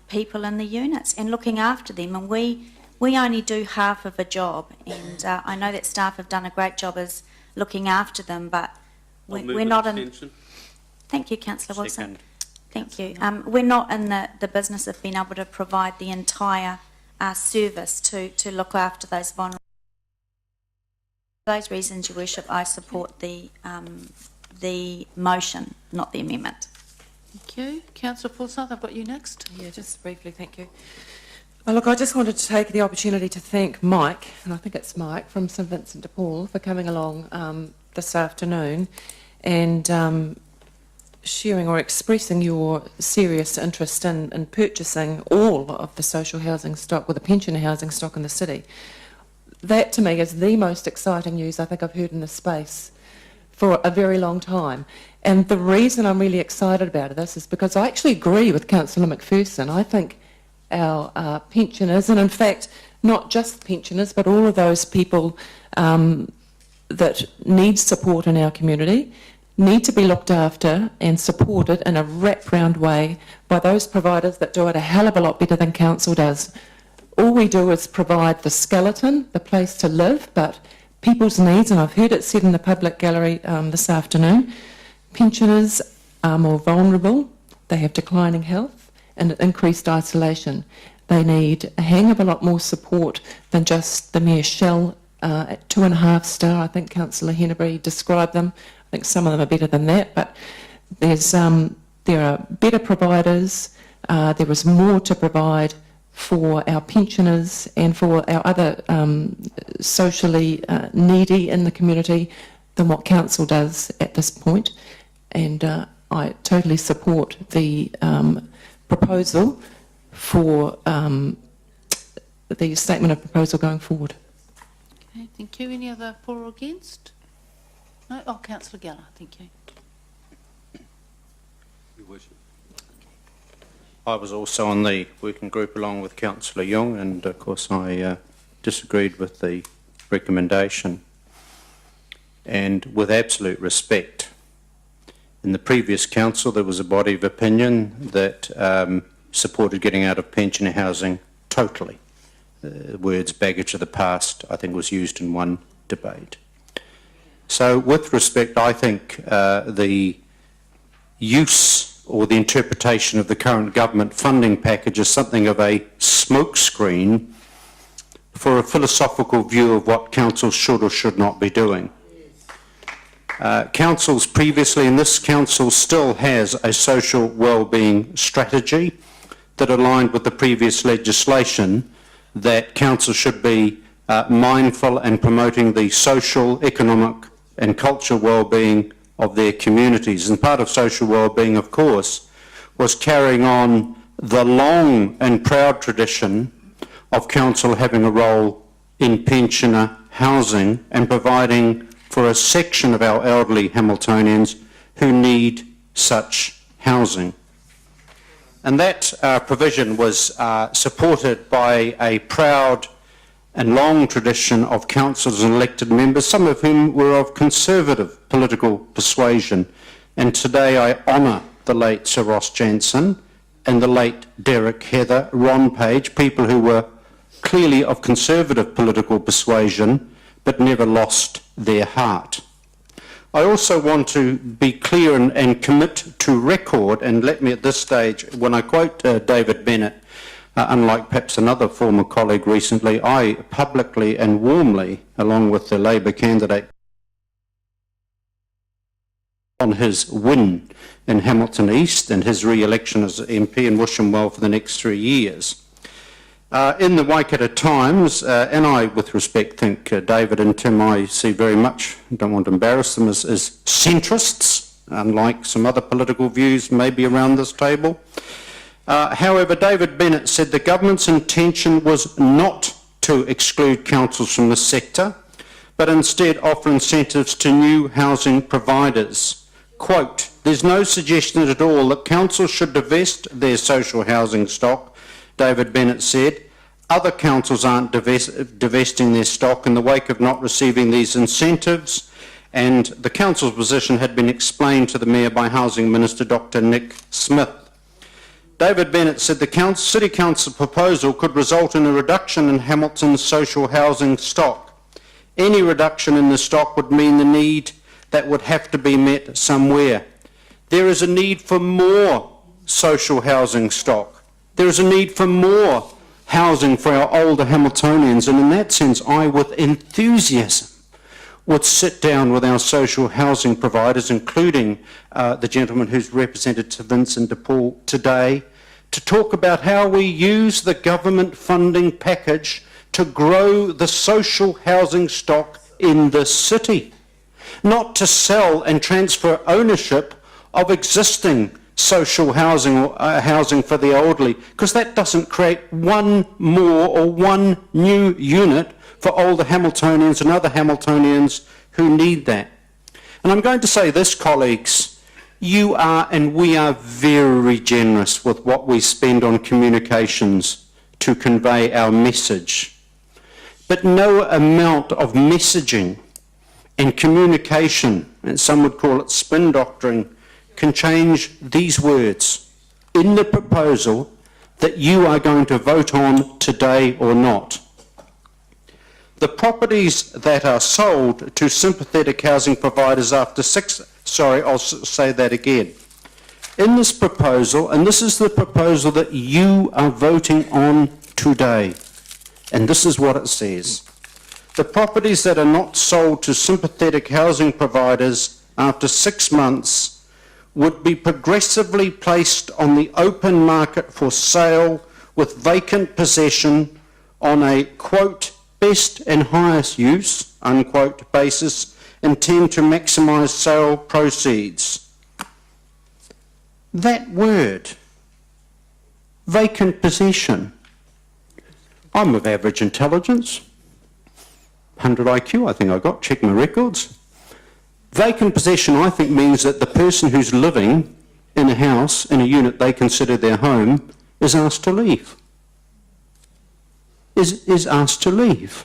Speaker 7: people in the units and looking after them. And we only do half of a job, and I know that staff have done a great job as looking after them, but we're not in... Thank you, Councillor Wilson. Thank you. We're not in the business of being able to provide the entire service to look after those vulnerable. For those reasons, Your Worship, I support the motion, not the amendment.
Speaker 3: Thank you. Councillor Forsyth, I've got you next.
Speaker 21: Yeah, just briefly, thank you. Look, I just wanted to take the opportunity to thank Mike, and I think it's Mike from St Vincent de Paul, for coming along this afternoon and sharing or expressing your serious interest in purchasing all of the social housing stock, or the pensioner housing stock in the city. That, to me, is the most exciting news I think I've heard in this space for a very long time. And the reason I'm really excited about this is because I actually agree with Councillor McPherson. I think our pensioners, and in fact, not just pensioners, but all of those people that need support in our community, need to be looked after and supported in a wrap-round way by those providers that do it a hell of a lot better than council does. All we do is provide the skeleton, the place to live, but people's needs, and I've heard it said in the public gallery this afternoon, pensioners are more vulnerable, they have declining health and increased isolation. They need a hang of a lot more support than just the mere shell at 2.5 star. I think Councillor Henneberry described them. I think some of them are better than that, but there are better providers. There is more to provide for our pensioners and for our other socially needy in the community than what council does at this point. And I totally support the proposal for the statement of proposal going forward.
Speaker 3: Okay, thank you. Any other for or against? No? Oh, Councillor Geller, thank you.
Speaker 4: Your Worship. I was also on the working group along with Councillor Young, and of course I disagreed with the recommendation. And with absolute respect, in the previous council there was a body of opinion that supported getting out of pensioner housing totally. The words baggage of the past, I think, was used in one debate. So with respect, I think the use or the interpretation of the current government funding package is something of a smokescreen for a philosophical view of what council should or should not be doing. Councils previously, and this council still has a social wellbeing strategy that aligned with the previous legislation, that council should be mindful and promoting the social, economic and cultural wellbeing of their communities. And part of social wellbeing, of course, was carrying on the long and proud tradition of council having a role in pensioner housing and providing for a section of our elderly Hamiltonians who need such housing. And that provision was supported by a proud and long tradition of councillors and elected members, some of whom were of conservative political persuasion. And today I honour the late Sir Ross Jansen and the late Derek Heather, Ron Page, people who were clearly of conservative political persuasion but never lost their heart. I also want to be clear and commit to record, and let me at this stage, when I quote David Bennett, unlike perhaps another former colleague recently, I publicly and warmly, along with the Labour candidate,
Speaker 16: on his win in Hamilton East and his re-election as MP, and wish him well for the next 3 years. In the Waikato Times, and I, with respect, think David and Tim, I see very much, don't want to embarrass them, as centrists, unlike some other political views maybe around this table. However, David Bennett said the government's intention was not to exclude councils from the sector, but instead offer incentives to new housing providers. Quote, "There's no suggestion at all that councils should divest their social housing stock," David Bennett said. "Other councils aren't divesting their stock in the wake of not receiving these incentives," and the council's position had been explained to the Mayor by Housing Minister Dr Nick Smith. David Bennett said the City Council proposal could result in a reduction in Hamilton's social housing stock. Any reduction in the stock would mean the need that would have to be met somewhere. There is a need for more social housing stock. There is a need for more housing for our older Hamiltonians, and in that sense, I, with enthusiasm, would sit down with our social housing providers, including the gentleman who's represented to Vincent de Paul today, to talk about how we use the government funding package to grow the social housing stock in the city, not to sell and transfer ownership of existing social housing or housing for the elderly, because that doesn't create one more or one new unit for older Hamiltonians and other Hamiltonians who need that. And I'm going to say this, colleagues, you are and we are very generous with what we spend on communications to convey our message. But no amount of messaging and communication, and some would call it spin doctoring, can change these words in the proposal that you are going to vote on today or not. The properties that are sold to sympathetic housing providers after I'll say that again. In this proposal, and this is the proposal that you are voting on today, and this is what it says. The properties that are not sold to sympathetic housing providers after 6 months would be progressively placed on the open market for sale with vacant possession on a, quote, best and highest use, unquote, basis, intend to maximise sale proceeds. That word, vacant possession. I'm of average intelligence, 100 IQ I think I got, check my records. Vacant possession I think means that the person who's living in a house, in a unit they consider their home, is asked to leave. Is asked to leave.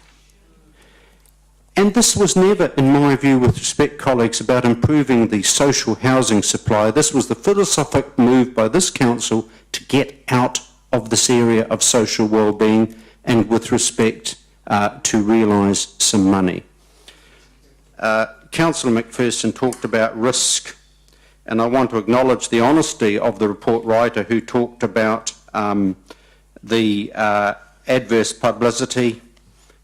Speaker 16: And this was never, in my view, with respect, colleagues, about improving the social housing supply. This was the philosophic move by this council to get out of this area of social wellbeing and, with respect, to realise some money. Councillor McPherson talked about risk, and I want to acknowledge the honesty of the report writer who talked about the adverse publicity,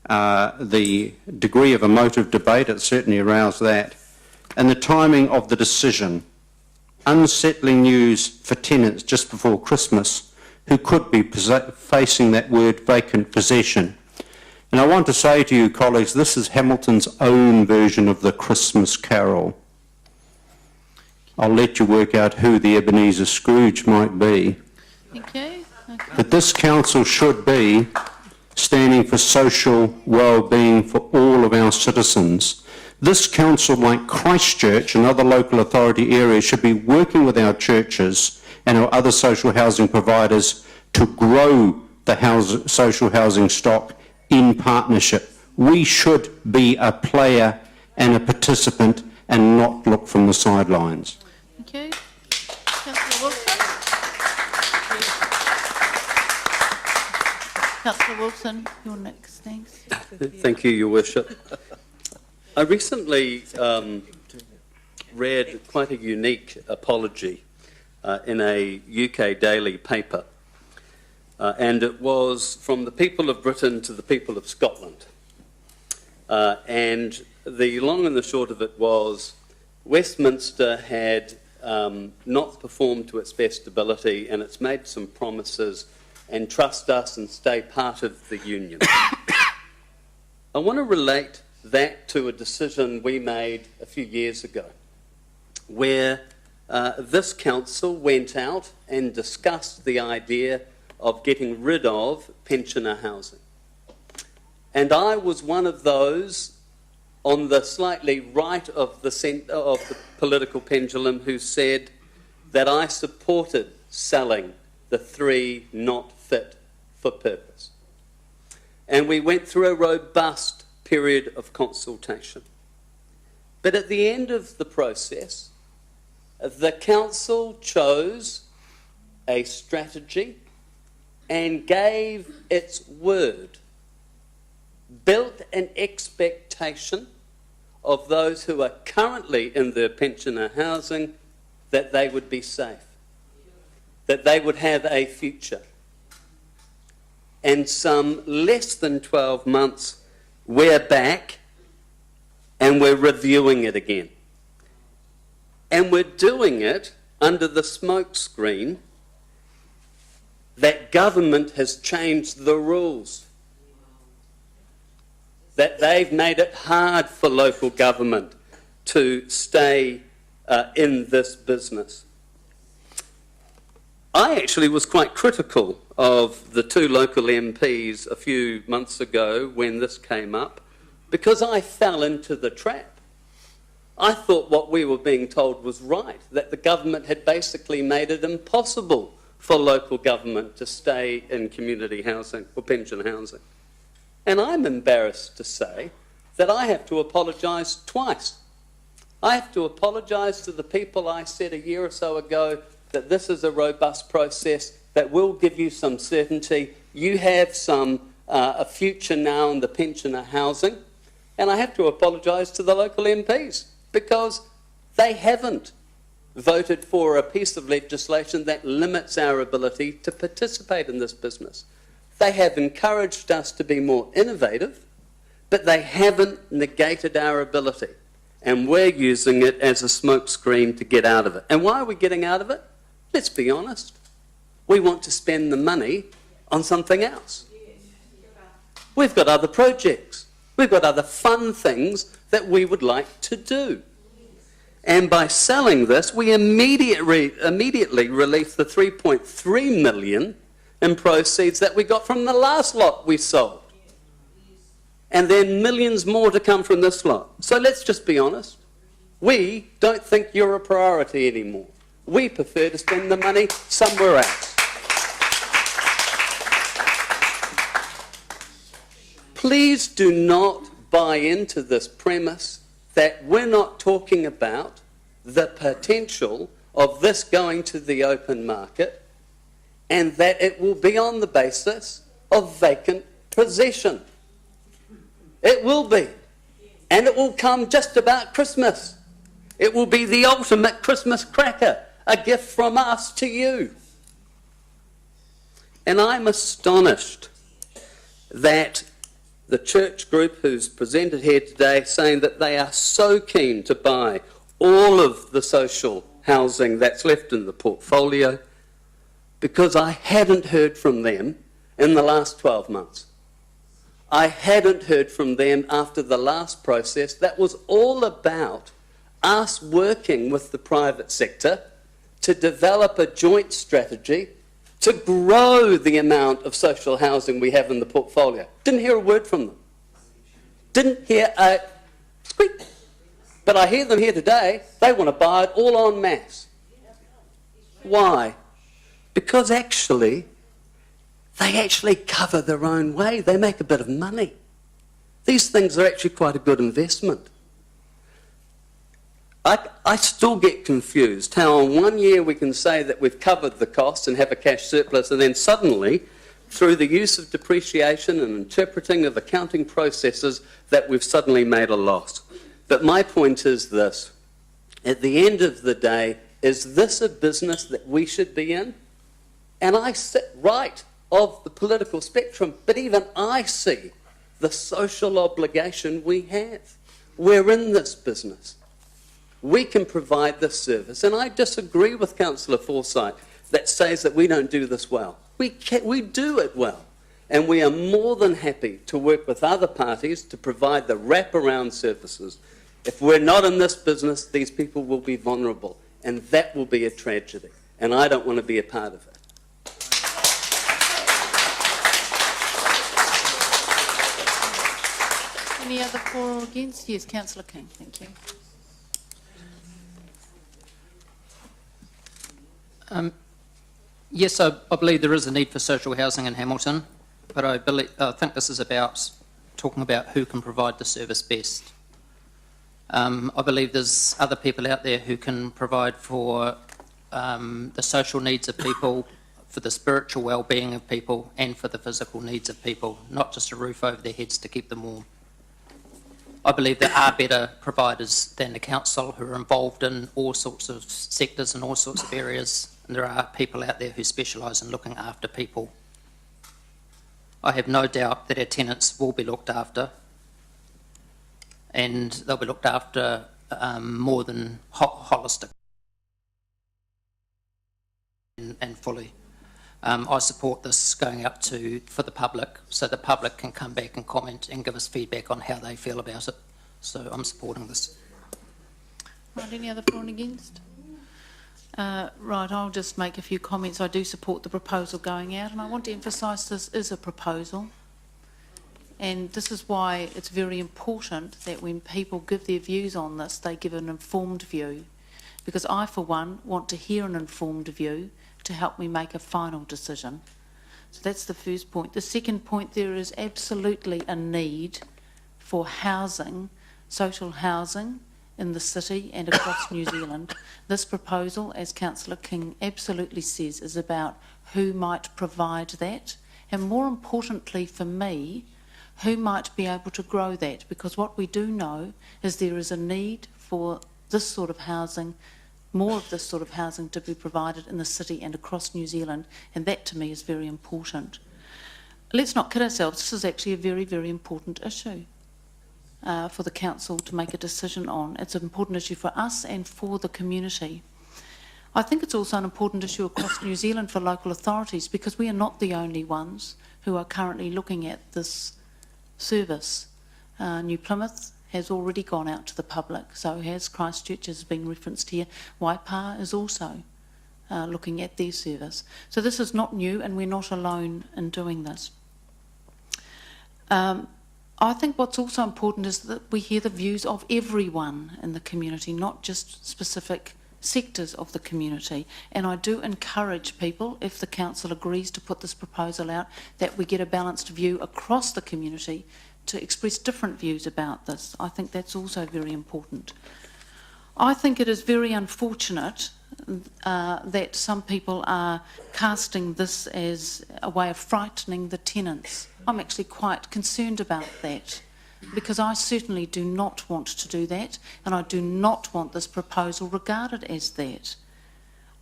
Speaker 16: the degree of emotive debate, it certainly aroused that, and the timing of the decision. Unsettling news for tenants just before Christmas who could be facing that word vacant possession. And I want to say to you, colleagues, this is Hamilton's own version of the Christmas Carol. I'll let you work out who the Ebenezer Scrooge might be.
Speaker 3: Thank you. Okay.
Speaker 16: But this council should be standing for social well-being for all of our citizens. This council, like Christchurch and other local authority areas, should be working with our churches and our other social housing providers to grow the social housing stock in partnership. We should be a player and a participant and not look from the sidelines.
Speaker 3: Thank you. Councillor Wilson. Councillor Wilson, you're next. Thanks.
Speaker 16: Thank you, Your Worship. I recently read quite a unique apology in a UK daily paper, and it was from the people of Britain to the people of Scotland. And the long and the short of it was, Westminster had not performed to its best ability, and it's made some promises and trust us and stay part of the union. I want to relate that to a decision we made a few years ago, where this council went out and discussed the idea of getting rid of pensioner housing. And I was one of those on the slightly right of the political pendulum who said that I supported selling the 3 not fit for purpose. And we went through a robust period of consultation. But at the end of the process, the council chose a strategy and gave its word, built an expectation of those who are currently in their pensioner housing that they would be safe, that they would have a future. And some less than 12 months, we're back and we're reviewing it again. And we're doing it under the smokescreen that government has changed the rules, that they've made it hard for local government to stay in this business. I actually was quite critical of the 2 local MPs a few months ago when this came up, because I fell into the trap. I thought what we were being told was right, that the government had basically made it impossible for local government to stay in community housing or pension housing. And I'm embarrassed to say that I have to apologise twice. I have to apologise to the people I said a year or so ago that this is a robust process that will give you some certainty. You have a future now in the pensioner housing. And I have to apologise to the local MPs because they haven't voted for a piece of legislation that limits our ability to participate in this business. They have encouraged us to be more innovative, but they haven't negated our ability. And we're using it as a smokescreen to get out of it. And why are we getting out of it? Let's be honest. We want to spend the money on something else. We've got other projects. We've got other fun things that we would like to do. And by selling this, we immediately release the 3.3 million in proceeds that we got from the last lot we sold. And then millions more to come from this lot. So let's just be honest. We don't think you're a priority anymore. We prefer to spend the money somewhere else. Please do not buy into this premise that we're not talking about the potential of this going to the open market and that it will be on the basis of vacant possession. It will be. And it will come just about Christmas. It will be the ultimate Christmas cracker, a gift from us to you. And I'm astonished that the church group who's presented here today saying that they are so keen to buy all of the social housing that's left in the portfolio, because I hadn't heard from them in the last 12 months. I hadn't heard from them after the last process that was all about us working with the private sector to develop a joint strategy to grow the amount of social housing we have in the portfolio. Didn't hear a word from them. Didn't hear a squeak. But I hear them here today, they want to buy it all en masse. Why? Because they actually cover their own way. They make a bit of money. These things are actually quite a good investment. I still get confused how in 1 year we can say that we've covered the costs and have a cash surplus, and then suddenly, through the use of depreciation and interpreting of accounting processes, that we've suddenly made a loss. But my point is this. At the end of the day, is this a business that we should be in? And I sit right of the political spectrum, but even I see the social obligation we have. We're in this business. we can provide this service. And I disagree with Councillor Forsyth that says that we don't do this well. We do it well. And we are more than happy to work with other parties to provide the wraparound services. If we're not in this business, these people will be vulnerable, and that will be a tragedy. And I don't want to be a part of it.
Speaker 3: Any other for or against? Yes, Councillor King, thank you.
Speaker 2: Yes, I believe there is a need for social housing in Hamilton, but I think this is about talking about who can provide the service best. I believe there's other people out there who can provide for the social needs of people, for the spiritual well-being of people, and for the physical needs of people, not just a roof over their heads to keep them warm. I believe there are better providers than the council who are involved in all sorts of sectors and all sorts of areas, and there are people out there who specialise in looking after people. I have no doubt that our tenants will be looked after, and they'll be looked after more than holistic and fully. I support this going out for the public, so the public can come back and comment and give us feedback on how they feel about it. So I'm supporting this.
Speaker 3: Right, any other for and against? Right, I'll just make a few comments. I do support the proposal going out, and I want to emphasise this is a proposal. And this is why it's very important that when people give their views on this, they give an informed view. Because I, for one, want to hear an informed view to help me make a final decision. So that's the first point. The second point, there is absolutely a need for housing, social housing, in the city and across New Zealand. This proposal, as Councillor King absolutely says, is about who might provide that, and more importantly for me, who might be able to grow that, because what we do know is there is a need for this sort of housing, more of this sort of housing to be provided in the city and across New Zealand, and that to me is very important. Let's not kid ourselves, this is actually a very, very important issue for the council to make a decision on. It's an important issue for us and for the community. I think it's also an important issue across New Zealand for local authorities, because we are not the only ones who are currently looking at this service. New Plymouth has already gone out to the public, so has Christchurch, as has been referenced here. Waipa is also looking at their service. So this is not new, and we're not alone in doing this. I think what's also important is that we hear the views of everyone in the community, not just specific sectors of the community. And I do encourage people, if the council agrees to put this proposal out, that we get a balanced view across the community to express different views about this. I think that's also very important. I think it is very unfortunate that some people are casting this as a way of frightening the tenants. I'm actually quite concerned about that, because I certainly do not want to do that, and I do not want this proposal regarded as that.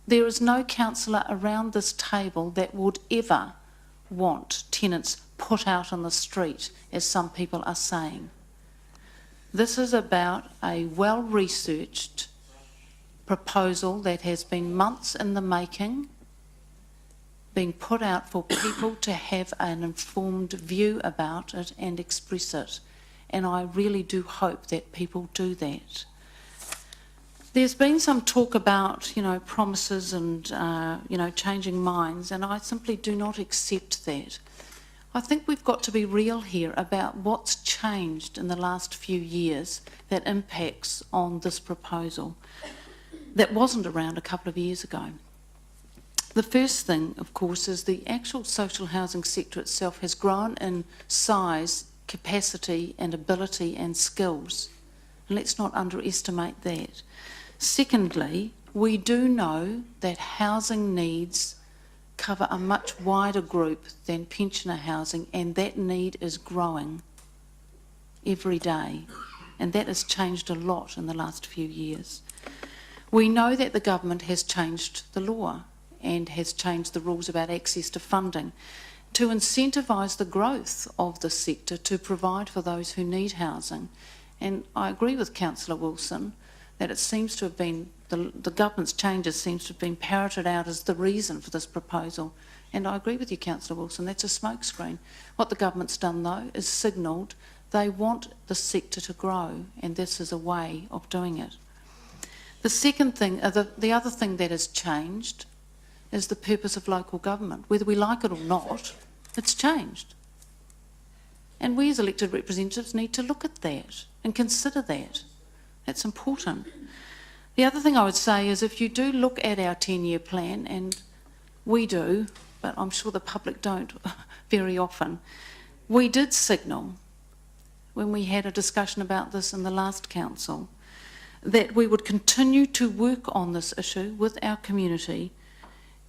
Speaker 3: There is no councillor around this table that would ever want tenants put out on the street, as some people are saying. This is about a well-researched proposal that has been months in the making, being put out for people to have an informed view about it and express it. And I really do hope that people do that. There's been some talk about, promises and, changing minds, and I simply do not accept that. I think we've got to be real here about what's changed in the last few years that impacts on this proposal that wasn't around a couple of years ago. The first thing, of course, is the actual social housing sector itself has grown in size, capacity and ability and skills. And let's not underestimate that. Secondly, we do know that housing needs cover a much wider group than pensioner housing, and that need is growing every day. And that has changed a lot in the last few years. We know that the government has changed the law and has changed the rules about access to funding to incentivise the growth of the sector to provide for those who need housing. And I agree with Councillor Wilson that it seems to have been, the government's changes seems to have been parroted out as the reason for this proposal. And I agree with you, Councillor Wilson, that's a smokescreen. What the government's done, though, is signalled they want the sector to grow, and this is a way of doing it. The second thing, the other thing that has changed is the purpose of local government. Whether we like it or not, it's changed. And we as elected representatives need to look at that and consider that. That's important. The other thing I would say is if you do look at our 10-year plan, and we do, but I'm sure the public don't very often, we did signal when we had a discussion about this in the last council that we would continue to work on this issue with our community,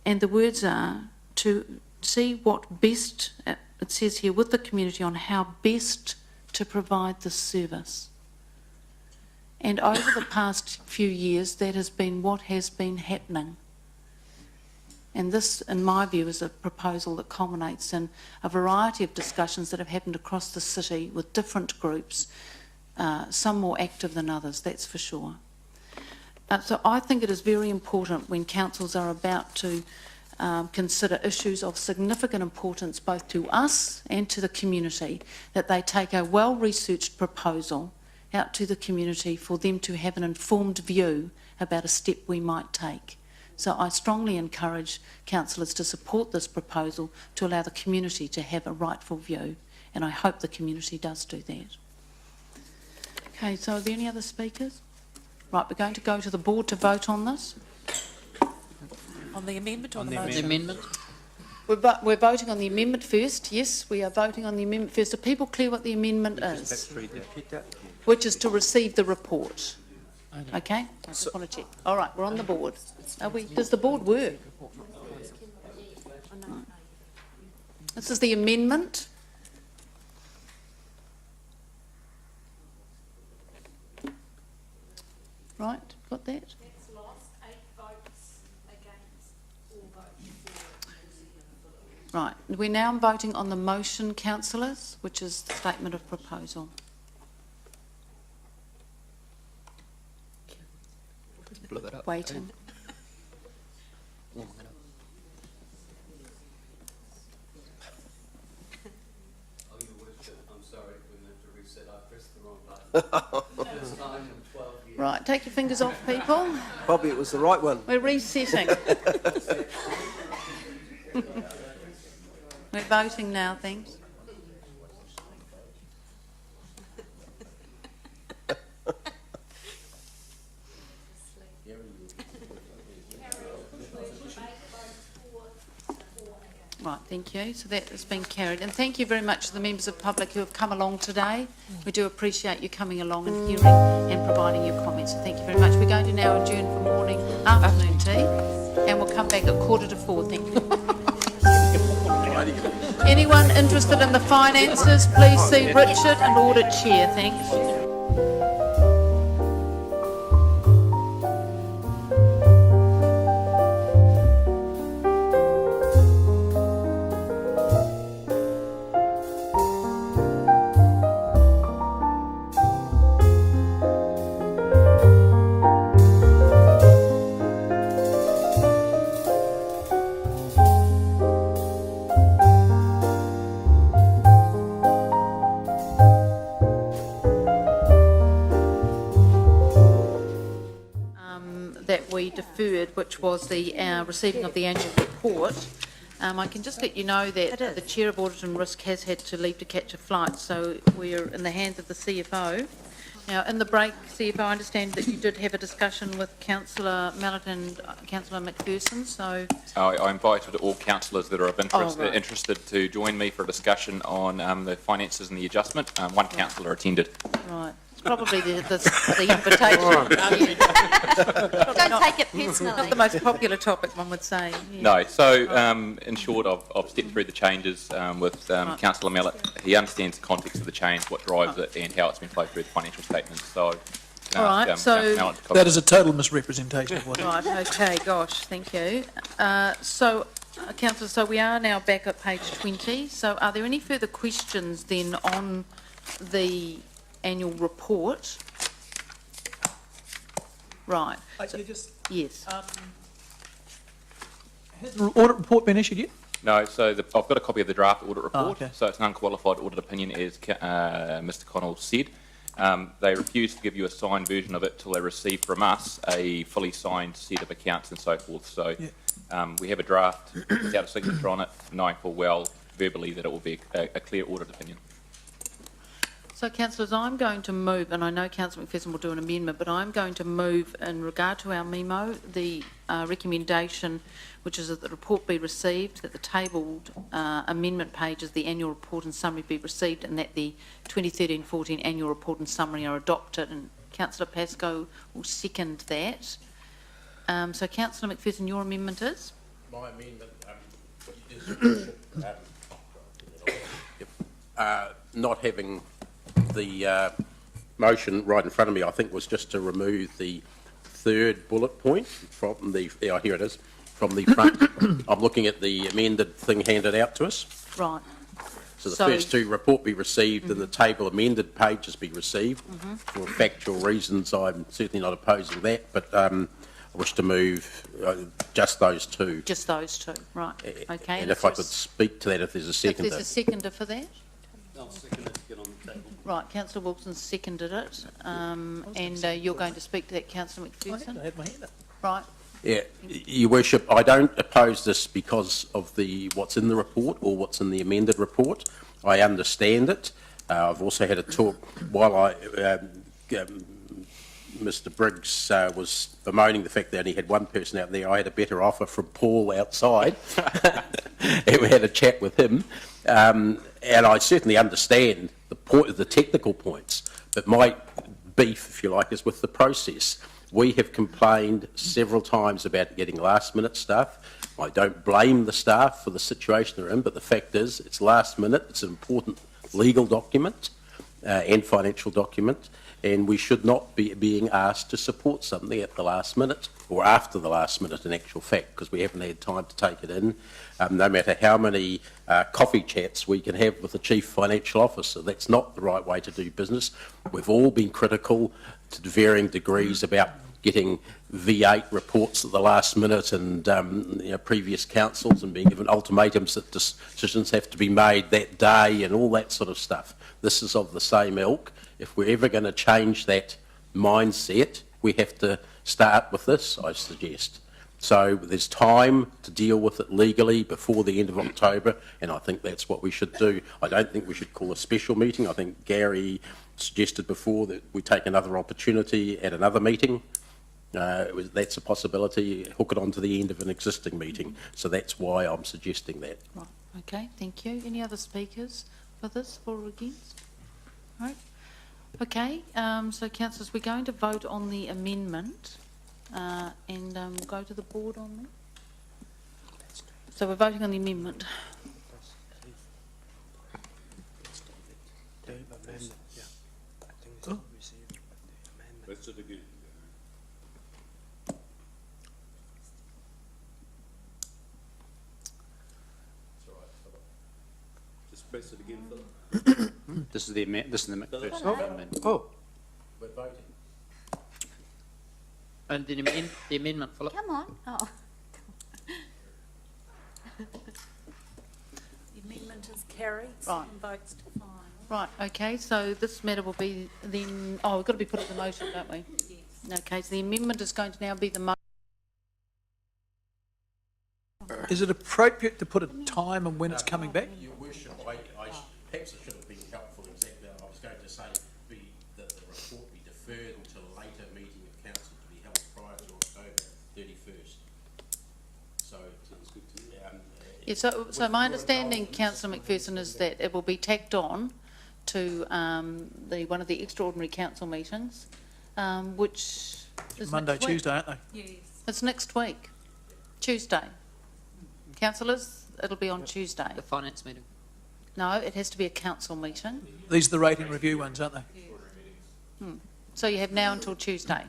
Speaker 3: and the words are to see what best, it says here, with the community on how best to provide this service. And over the past few years, that has been what has been happening. And this, in my view, is a proposal that culminates in a variety of discussions that have happened across the city with different groups, some more active than others, that's for sure. So I think it is very important when councils are about to consider issues of significant importance both to us and to the community, that they take a well-researched proposal out to the community for them to have an informed view about a step we might take. So I strongly encourage councillors to support this proposal to allow the community to have a rightful view, and I hope the community does do that. Okay, so are there any other speakers? Right, we're going to go to the board to vote on this.
Speaker 9: On the amendment or the motion?
Speaker 2: The amendment.
Speaker 3: We're voting on the amendment first. Yes, we are voting on the amendment first. Are people clear what the amendment is? Which is to receive the report. Okay, I just want to check. All right, we're on the board. Are we? Does the board work? This is the amendment. Right, got that?
Speaker 8: That's lost 8 votes against, 4 votes for.
Speaker 3: Right, we're now voting on the motion, councillors, which is the statement of proposal.
Speaker 2: Blow it up.
Speaker 3: Waiting.
Speaker 2: Warming it up.
Speaker 16: Oh, your worship, I'm sorry, we have to reset. I pressed the wrong button. First time in 12 years.
Speaker 3: Right, take your fingers off, people.
Speaker 1: Probably it was the right one.
Speaker 3: We're resetting. We're voting now, thanks. Right, thank you. So that has been carried. And thank you very much to the members of the public who have come along today. We do appreciate you coming along and hearing and providing your comments. So thank you very much. We're going to now adjourn for afternoon tea, and we'll come back at 3:45. Thank you. Anyone interested in the finances, please see Richard and Audit Chair. Thanks. That we deferred, which was the receiving of the annual report. I can just let you know that the Chair of Audit and Risk has had to leave to catch a flight, so we're in the hands of the CFO. Now, in the break, CFO, I understand that you did have a discussion with Councillor Mallet and Councillor McPherson, so...
Speaker 18: I invited all councillors that are of interest,
Speaker 3: right.
Speaker 18: interested to join me for a discussion on the finances and the adjustment. One councillor attended.
Speaker 3: Right. It's probably the invitation.
Speaker 8: Don't take it personally.
Speaker 3: Not the most popular topic, one would say. Yeah.
Speaker 18: No, so in short, I've stepped through the changes with Councillor Mallet. He understands the context of the change, what drives it, and how it's been flowed through the financial statements. So,
Speaker 3: all right, so
Speaker 17: that is a total misrepresentation of what it is.
Speaker 3: Right, okay, gosh, thank you. Councillor, so we are now back at page 20. So are there any further questions then on the annual report? Right.
Speaker 17: You just,
Speaker 3: Yes.
Speaker 17: has the audit report been issued yet?
Speaker 18: No, so I've got a copy of the draft audit report.
Speaker 17: okay.
Speaker 18: So it's an unqualified audit opinion, as Mr. Connell said. They refused to give you a signed version of it till they receive from us a fully signed set of accounts and so forth. So we have a draft without a signature on it, knowing full well verbally that it will be a clear audit opinion.
Speaker 3: So, councillors, I'm going to move, and I know Councillor McPherson will do an amendment, but I'm going to move in regard to our memo, the recommendation, which is that the report be received, that the tabled amendment pages, the annual report and summary be received, and that the 2013-14 annual report and summary are adopted. And Councillor Pascoe will second that. So, Councillor McPherson, your amendment is?
Speaker 5: My amendment is not having the motion right in front of me, I think, was just to remove the third bullet point from the, here it is, from the front. I'm looking at the amended thing handed out to us.
Speaker 3: Right.
Speaker 5: So the first two, report be received and the table amended pages be received. For factual reasons, I'm certainly not opposing that, but I wish to move just those two.
Speaker 3: Just those two, right. Okay.
Speaker 5: And if I could speak to that, if there's a seconder.
Speaker 3: If there's a seconder for that?
Speaker 16: I'll second it to get on the table.
Speaker 3: Right, Councillor Wilson seconded it, and you're going to speak to that, Councillor McPherson?
Speaker 17: I had my hand up.
Speaker 3: Right.
Speaker 5: Yeah, Your Worship, I don't oppose this because of what's in the report or what's in the amended report. I understand it. I've also had a talk while Mr Briggs was bemoaning the fact that only had one person out there. I had a better offer from Paul outside, and we had a chat with him. And I certainly understand the technical points, but my beef, if you like, is with the process. We have complained several times about getting last-minute stuff. I don't blame the staff for the situation they're in, but the fact is it's last minute, it's an important legal document and financial document, and we should not be being asked to support something at the last minute, or after the last minute in actual fact, because we haven't had time to take it in. No matter how many coffee chats we can have with the Chief Financial Officer, that's not the right way to do business. We've all been critical to varying degrees about getting V8 reports at the last minute and previous councils and being given ultimatums that decisions have to be made that day and all that sort of stuff. This is of the same ilk. If we're ever going to change that mindset, we have to start with this, I suggest. So there's time to deal with it legally before the end of October, and I think that's what we should do. I don't think we should call a special meeting. I think Gary suggested before that we take another opportunity at another meeting. That's a possibility. Hook it on to the end of an existing meeting. So that's why I'm suggesting that.
Speaker 3: Right. Okay, thank you. Any other speakers for this, for or against? Right. Okay, so councillors, we're going to vote on the amendment and we'll go to the board on that. So we're voting on the amendment.
Speaker 16: Press it again, Philip.
Speaker 10: This is the McPherson amendment.
Speaker 5: Oh, we're voting.
Speaker 2: And the amendment, Philip?
Speaker 8: Come on. Oh.
Speaker 14: The amendment is carried
Speaker 3: Right.
Speaker 14: and votes to fine.
Speaker 3: Right, okay, so this matter will be then, oh, we've got to be put at the motion, don't we?
Speaker 14: Yes.
Speaker 3: Okay, so the amendment is going to now be the motion.
Speaker 17: Is it appropriate to put a time and when it's coming back?
Speaker 5: Your Worship, perhaps it should have been helpful exactly. I was going to say that the report be deferred until a later meeting of council to be held prior to October 31st. So it sounds good to me.
Speaker 3: Yeah, so my understanding, Councillor McPherson, is that it will be tacked on to one of the extraordinary council meetings, which is
Speaker 17: Monday,
Speaker 3: next week.
Speaker 17: Tuesday, aren't they?
Speaker 14: Yes.
Speaker 3: It's next week, Tuesday. Councillors, it'll be on Tuesday.
Speaker 2: The finance meeting.
Speaker 3: No, it has to be a council meeting.
Speaker 17: These are the rating review ones, aren't they?
Speaker 3: So you have now until Tuesday.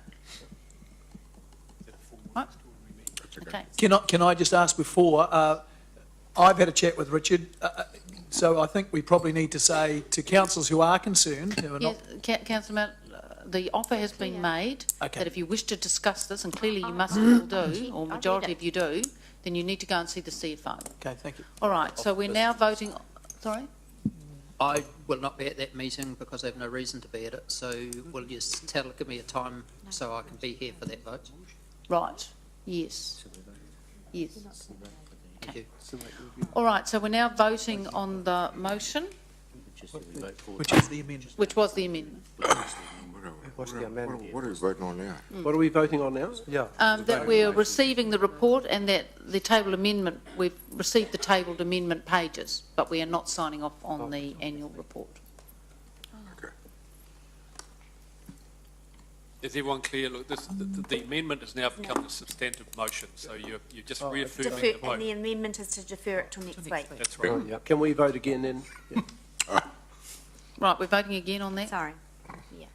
Speaker 3: What? Okay.
Speaker 17: Can I just ask before, I've had a chat with Richard, so I think we probably need to say to councillors who are concerned, who are not...
Speaker 3: Yes, Councillor the offer has been made
Speaker 17: Okay.
Speaker 3: that if you wish to discuss this, and clearly you must all do, or majority of you do, then you need to go and see the CFO.
Speaker 17: Okay, thank you.
Speaker 3: All right, so we're now voting, sorry?
Speaker 2: I will not be at that meeting because I have no reason to be at it, so will you give me a time so I can be here for that vote?
Speaker 3: Right, yes. Yes.
Speaker 2: Thank you.
Speaker 3: All right, so we're now voting on the motion,
Speaker 17: Which is the amendment.
Speaker 3: which was the amendment.
Speaker 11: What's the amendment? What are we voting on now?
Speaker 1: What are we voting on now?
Speaker 11: Yeah.
Speaker 3: That we're receiving the report and that the tabled amendment, we've received the tabled amendment pages, but we are not signing off on the annual report.
Speaker 22: Is everyone clear? Look, the amendment has now become a substantive motion, so you're just reaffirming the vote.
Speaker 8: And the amendment is to defer it till next week.
Speaker 22: That's right.
Speaker 1: Yeah. Can we vote again then? Yeah.
Speaker 3: Right, we're voting again on that?
Speaker 8: Sorry. Yeah.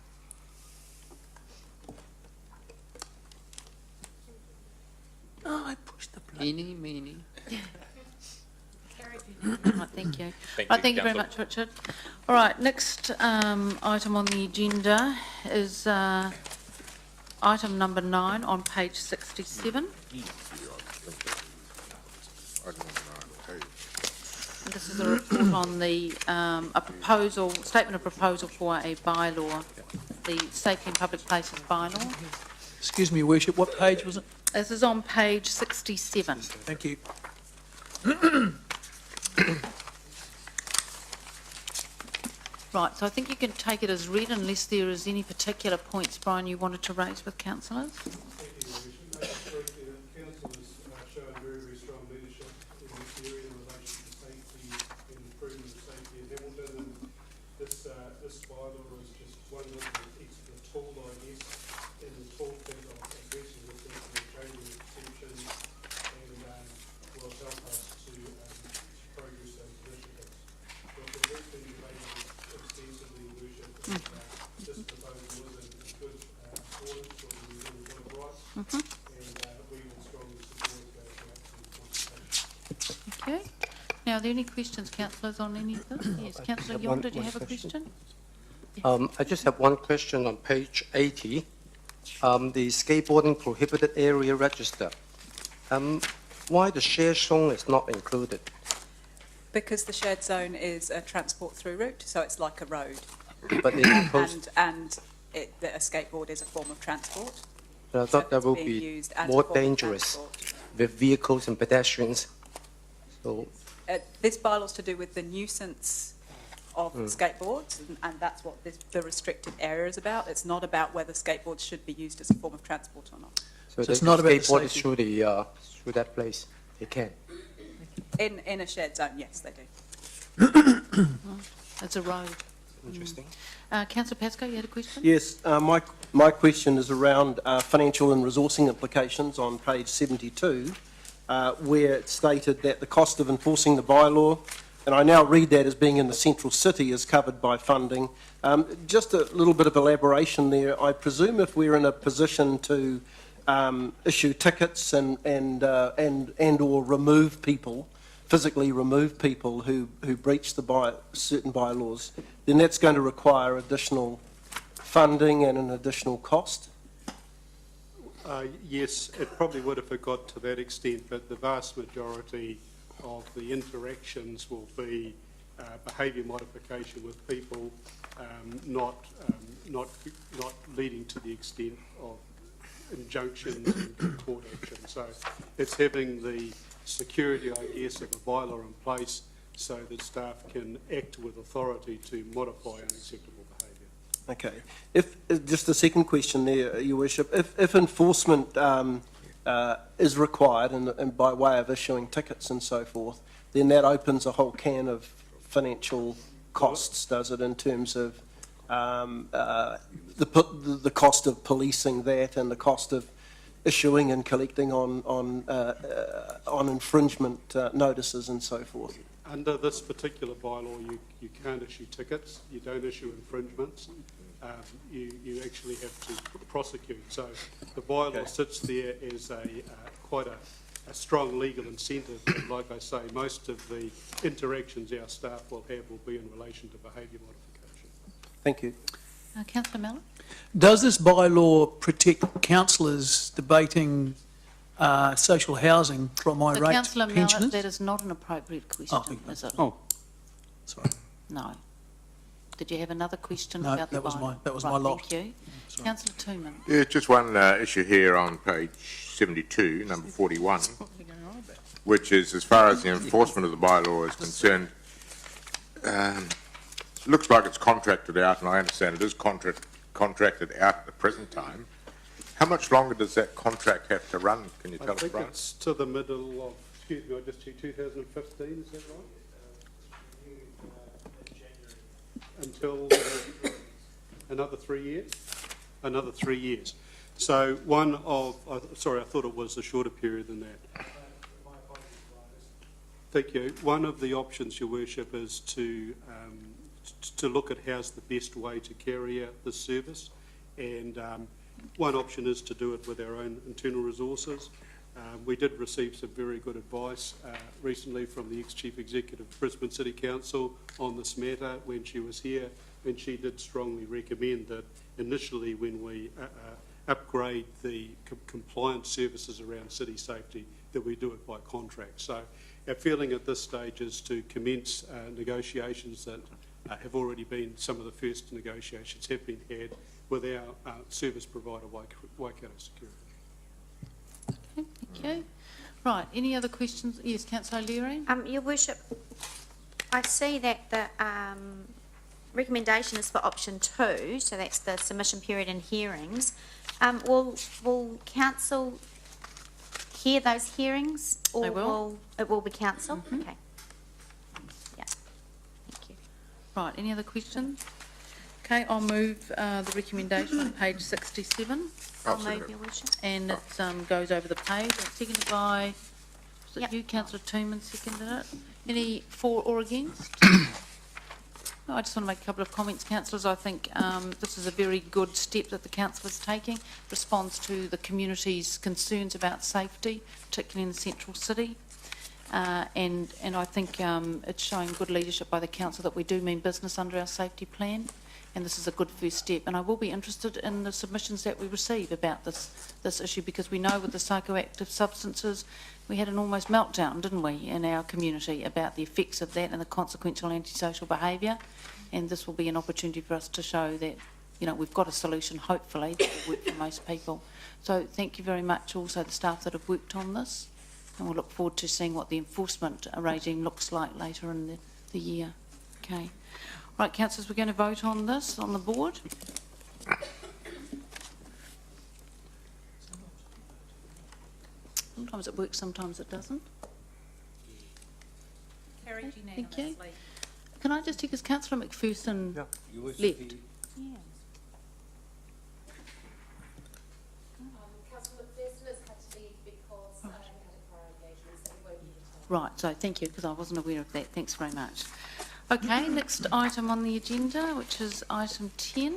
Speaker 17: Oh, I pushed the button.
Speaker 2: Eeny, meeny.
Speaker 3: Right, thank you.
Speaker 18: Thank
Speaker 3: Right,
Speaker 18: you,
Speaker 3: thank you very
Speaker 18: Councillor.
Speaker 3: much, Richard. All right, next item on the agenda is item number 9 on page 67. This is a report on the statement of proposal for a bylaw, the Safety in Public Places bylaw.
Speaker 17: Excuse me, Your Worship, what page was it?
Speaker 3: This is on page 67.
Speaker 17: Thank you.
Speaker 3: Right, so I think you can take it as read unless there is any particular points, Brian, you wanted to raise with councillors.
Speaker 6: Councillors shown very, very strong leadership in this area in relation to safety and improvement of safety in Hamilton. And this bylaw is just one little extra tool, I guess, in the toolkit of addressing this issue of training exceptions and will help us to progress those initiatives. But the work being debated extensively, Your Worship, this proposal is a good accordance with the New Zealand Bill of Rights. We will strongly support it goes out to consultation.
Speaker 3: Okay. Now, are there any questions, councillors, on any of this? Yes, councillor Yong, did you have a question?
Speaker 11: I just have one question on page 80, the skateboarding prohibited area register. Why the share zone is not included?
Speaker 23: Because the shared zone is a transport through route, so it's like a road.
Speaker 11: But it
Speaker 23: and a skateboard is a form of transport.
Speaker 11: I thought that will
Speaker 23: being
Speaker 11: be
Speaker 23: used as a
Speaker 11: more
Speaker 23: form of
Speaker 11: dangerous
Speaker 23: transport.
Speaker 11: with vehicles and pedestrians. So,
Speaker 23: This bylaw's to do with the nuisance of skateboards, and that's what the restricted area is about. It's not about whether skateboards should be used as a form of transport or not.
Speaker 11: so
Speaker 17: it's
Speaker 11: the
Speaker 17: not about the
Speaker 11: skateboarders
Speaker 17: safety.
Speaker 11: through that place, they can.
Speaker 23: In a shared zone, yes, they do.
Speaker 3: It's a road.
Speaker 11: Interesting.
Speaker 3: Councillor Pascoe, you had a question?
Speaker 1: Yes, my question is around financial and resourcing implications on page 72, where it's stated that the cost of enforcing the bylaw, and I now read that as being in the central city, is covered by funding. Just a little bit of elaboration there. I presume if we're in a position to issue tickets and or remove people, physically remove people who breach certain bylaws, then that's going to require additional funding and an additional cost.
Speaker 6: Yes, it probably would if it got to that extent, but the vast majority of the interactions will be behaviour modification with people, not leading to the extent of injunctions and court action. So it's having the security, I guess, of a bylaw in place so that staff can act with authority to modify unacceptable behaviour.
Speaker 1: Okay. Just a second question there, Your Worship. If enforcement is required and by way of issuing tickets and so forth, then that opens a whole can of financial costs, does it, in terms of the cost of policing that and the cost of issuing and collecting on infringement notices and so forth?
Speaker 6: Under this particular bylaw, you can't issue tickets, you don't issue infringements, you actually have to prosecute. So the bylaw sits there as quite a strong legal incentive. And like I say, most of the interactions our staff will have will be in relation to behaviour modification.
Speaker 1: Thank you.
Speaker 3: Councillor Mallett?
Speaker 17: Does this bylaw protect councillors debating social housing from
Speaker 3: So
Speaker 17: irate
Speaker 3: Councillor Mallett,
Speaker 17: pensioners?
Speaker 3: that is not an appropriate question, is it?
Speaker 17: Oh, sorry.
Speaker 3: No. Did you have another question
Speaker 17: No,
Speaker 3: about the
Speaker 17: that was
Speaker 3: bylaw?
Speaker 17: that was
Speaker 3: Right,
Speaker 17: my lot.
Speaker 3: Thank you. Councillor Tooman.
Speaker 12: Yeah, just one issue here on page 72, number 41, which is as far as the enforcement of the bylaw is concerned, it looks like it's contracted out, and I understand it is contracted out at the present time. How much longer does that contract have to run? Can you tell us,
Speaker 4: I think
Speaker 12: Brian?
Speaker 4: it's to the middle of, excuse me, I just checked, 2015, is that right? Until another 3 years? Another 3 years. So one of, sorry, I thought it was a shorter period than that. Thank you. One of the options, Your Worship, is to look at how's the best way to carry out this service. And one option is to do it with our own internal resources. We did receive some very good advice recently from the ex-Chief Executive of Brisbane City Council on this matter when she was here, and she did strongly recommend that initially when we upgrade the compliance services around city safety, that we do it by contract. So our feeling at this stage is to commence negotiations that have already been, some of the first negotiations have been had with our service provider, Waikato Security.
Speaker 3: Okay. Right, any other questions? Yes, Councillor Leary?
Speaker 8: Your Worship, I see that the recommendation is for option 2, so that's the submission period and hearings. Will council hear those hearings? Or
Speaker 3: They will.
Speaker 8: It will be council? Okay. Yeah. Thank you.
Speaker 3: Right, any other questions? Okay, I'll move the recommendation on page 67.
Speaker 8: I'll move, Your Worship.
Speaker 3: And it goes over the page. It's seconded by, was it you, Councillor Tooman, seconded it? Any for or against? No, I just want to make a couple of comments, councillors. I think this is a very good step that the council is taking. Responds to the community's concerns about safety, particularly in the central city. And I think it's showing good leadership by the council that we do mean business under our safety plan. And this is a good first step. And I will be interested in the submissions that we receive about this issue, because we know with the psychoactive substances, we had an almost meltdown, didn't we, in our community about the effects of that and the consequential antisocial behaviour. And this will be an opportunity for us to show that, you know, we've got a solution, hopefully, that will work for most people. So thank you very much also the staff that have worked on this. And we'll look forward to seeing what the enforcement regime looks like later in the year. Okay. Right, councillors, we're going to vote on this on the board. Sometimes it works, sometimes it doesn't.
Speaker 23: Carried
Speaker 3: Thank you. Can I just check, is Councillor McPherson left?
Speaker 8: Yeah.
Speaker 3: Right, so thank you, because I wasn't aware of that. Thanks very much. Okay, next item on the agenda, which is item 10.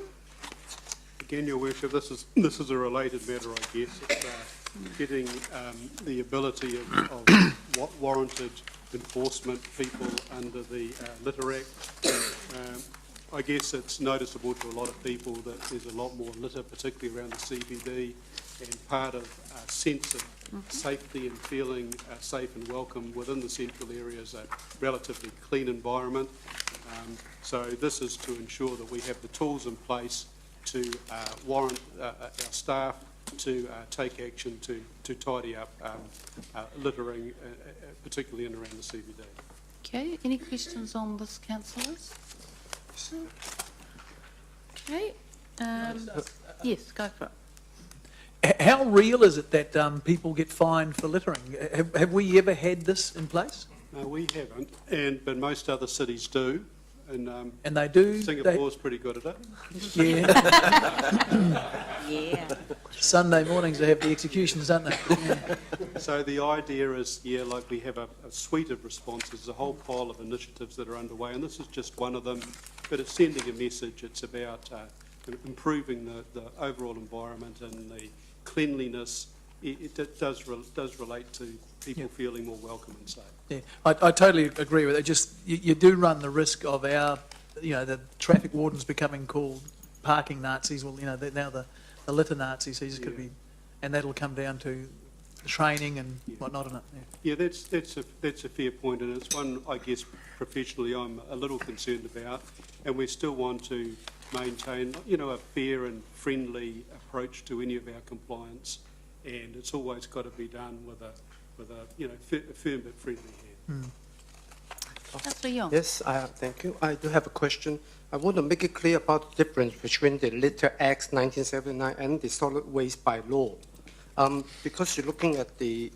Speaker 4: Again, Your Worship, this is a related matter, I guess. It's getting the ability of warranted enforcement people under the Litter Act. I guess it's noticeable to a lot of people that there's a lot more litter, particularly around the CBD, and part of a sense of safety and feeling safe and welcome within the central area is a relatively clean environment. So this is to ensure that we have the tools in place to warrant our staff to take action to tidy up littering, particularly in and around the CBD.
Speaker 3: Okay, any questions on this, councillors? Okay, yes, go for it.
Speaker 17: How real is it that people get fined for littering? Have we ever had this in place?
Speaker 4: No, we haven't, but most other cities do. And
Speaker 17: they do.
Speaker 4: Singapore's pretty good at it.
Speaker 17: Yeah.
Speaker 8: Yeah.
Speaker 17: Sunday mornings they have the executions, don't they? Yeah.
Speaker 4: So the idea is, yeah, like we have a suite of responses, there's a whole pile of initiatives that are underway, and this is just one of them, but it's sending a message. It's about improving the overall environment and the cleanliness. It does relate to people feeling more welcome and safe.
Speaker 17: Yeah, I totally agree with it. Just you do run the risk of the traffic wardens becoming called parking Nazis, well, now the litter Nazis, he's going to be, and that'll come down to training and whatnot in it.
Speaker 13: Yeah, that's a fair point, and it's one I guess professionally I'm a little concerned about, and we still want to maintain, a fair and friendly approach to any of our compliance, and it's always got to be done with a firm but friendly hand.
Speaker 3: Councillor Yong.
Speaker 11: Yes, thank you. I do have a question. I want to make it clear about the difference between the Litter Act 1979 and the Solid Waste by Law. Because you're looking at the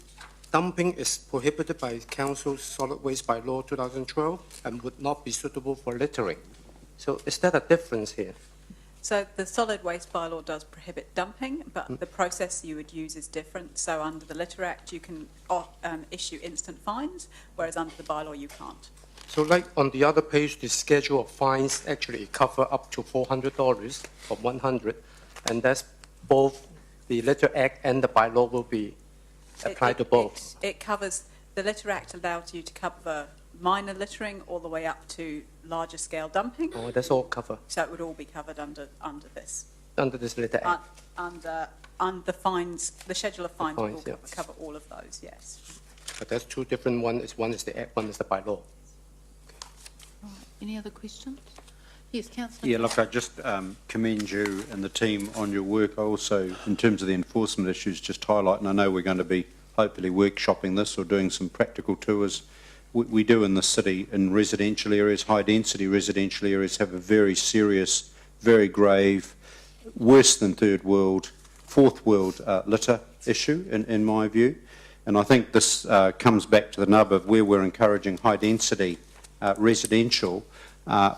Speaker 11: dumping is prohibited by Council's Solid Waste by Law 2012 and would not be suitable for littering. So is that a difference here?
Speaker 23: So the solid waste bylaw does prohibit dumping, but the process you would use is different. So under the Litter Act, you can issue instant fines, whereas under the bylaw, you can't.
Speaker 11: So like on the other page, the schedule of fines actually cover up to $400 or 100, and that's both the Litter Act and the bylaw will be applied to both.
Speaker 23: It covers, the Litter Act allows you to cover minor littering all the way up to larger scale dumping.
Speaker 11: Oh, that's all covered.
Speaker 23: So it would all be covered under this.
Speaker 11: Under this Litter Act.
Speaker 23: Under the fines, the schedule of fines will
Speaker 11: yeah.
Speaker 23: cover all of those, yes.
Speaker 11: But that's two different ones. One is the Act, one is the bylaw.
Speaker 3: Right. Any other questions? Yes, Councillor.
Speaker 4: Yeah, look, I just commend you and the team on your work. I also, in terms of the enforcement issues, just highlight, and I know we're going to be hopefully workshopping this or doing some practical tours. We do in the city, in residential areas, high-density residential areas, have a very serious, very grave, worse than third world, fourth world litter issue, in my view. And I think this comes back to the nub of where we're encouraging high-density residential.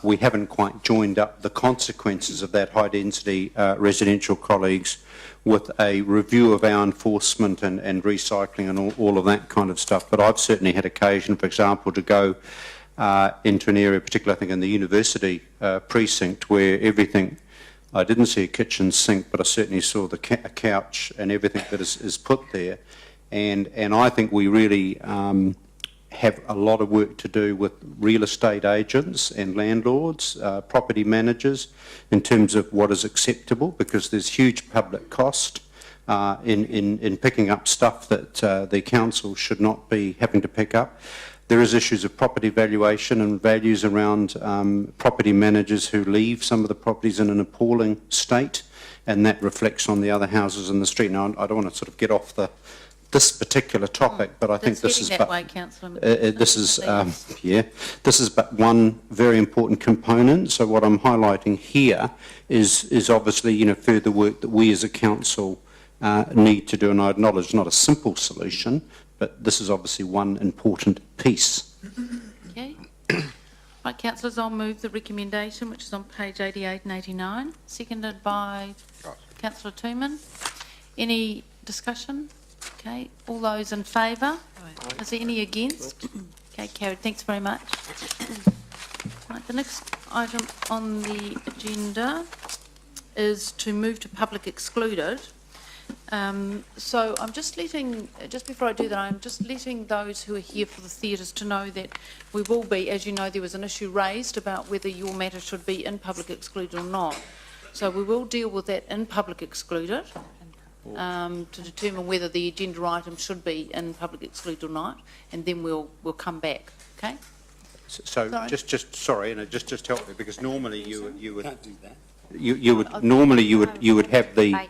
Speaker 4: We haven't quite joined up the consequences of that high-density residential, colleagues, with a review of our enforcement and recycling and all of that kind of stuff. But I've certainly had occasion, for example, to go into an area, particularly I think in the university precinct, where everything, I didn't see a kitchen sink, but I certainly saw a couch and everything that is put there. And I think we really have a lot of work to do with real estate agents and landlords, property managers, in terms of what is acceptable, because there's huge public cost in picking up stuff that the council should not be having to pick up. There is issues of property valuation and values around property managers who leave some of the properties in an appalling state, and that reflects on the other houses in the street. Now, I don't want to sort of get off this particular topic, but I think this is
Speaker 3: that way, Councillor.
Speaker 4: this is but one very important component. So what I'm highlighting here is obviously further work that we as a council need to do, and I acknowledge it's not a simple solution, but this is obviously one important piece.
Speaker 3: Okay. Right, councillors, I'll move the recommendation, which is on page 88 and 89, seconded by Councillor Tooman. Any discussion? Okay, all those in favour? Is there any against? Okay, carried. Thanks very much. Right, the next item on the agenda is to move to public excluded. So I'm just before I do that, I'm just letting those who are here for the theatres to know that we will be, as you know, there was an issue raised about whether your matter should be in public excluded or not. So we will deal with that in public excluded. To determine whether the agenda item should be in public excluded or not, and then we'll come back. Okay.
Speaker 4: So
Speaker 3: sorry.
Speaker 4: Sorry, and just help me, because normally you would have the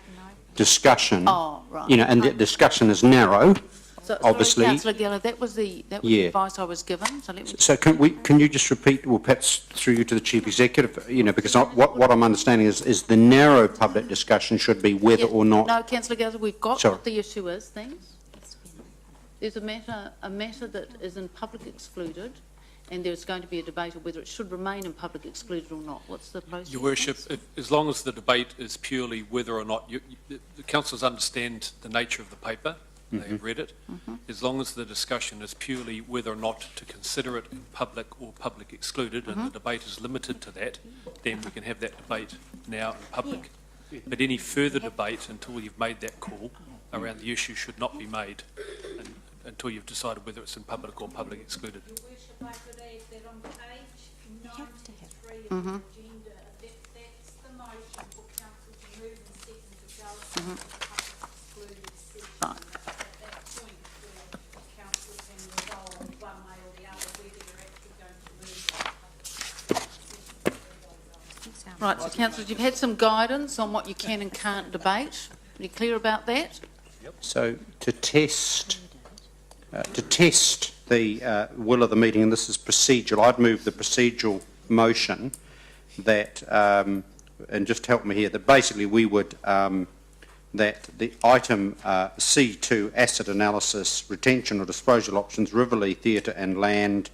Speaker 4: discussion.
Speaker 3: Oh, right.
Speaker 4: And the discussion is narrow.
Speaker 3: So,
Speaker 4: obviously.
Speaker 3: Sorry, Councillor Geller, that was the advice I was given. So, let me
Speaker 4: so can you just repeat, well, perhaps through you to the Chief Executive, because what I'm understanding is the narrow public discussion should be whether or not.
Speaker 3: No, Councillor Geller, we've got what the issue is. Thanks. There's a matter that is in public excluded, and there's going to be a debate of whether it should remain in public excluded or not. What's the process?
Speaker 22: Your Worship, as long as the debate is purely whether or not the councillors understand the nature of the paper. They have read it. As long as the discussion is purely whether or not to consider it in public or public excluded, and the debate is limited to that, then we can have that debate now in public. But any further debate until you've made that call around the issue should not be made until you've decided whether it's in public or public excluded.
Speaker 14: Your Worship, I could add that on page 93 of the agenda, that's the motion
Speaker 3: Right. Right, so councillors, you've had some guidance on what you can and can't debate. Are you clear about that?
Speaker 4: So to test the will of the meeting, and this is procedural, I'd move the procedural motion that, and just help me here, that basically we would, that the item C2, asset analysis, retention or disposal options, Riverlea Theatre and land,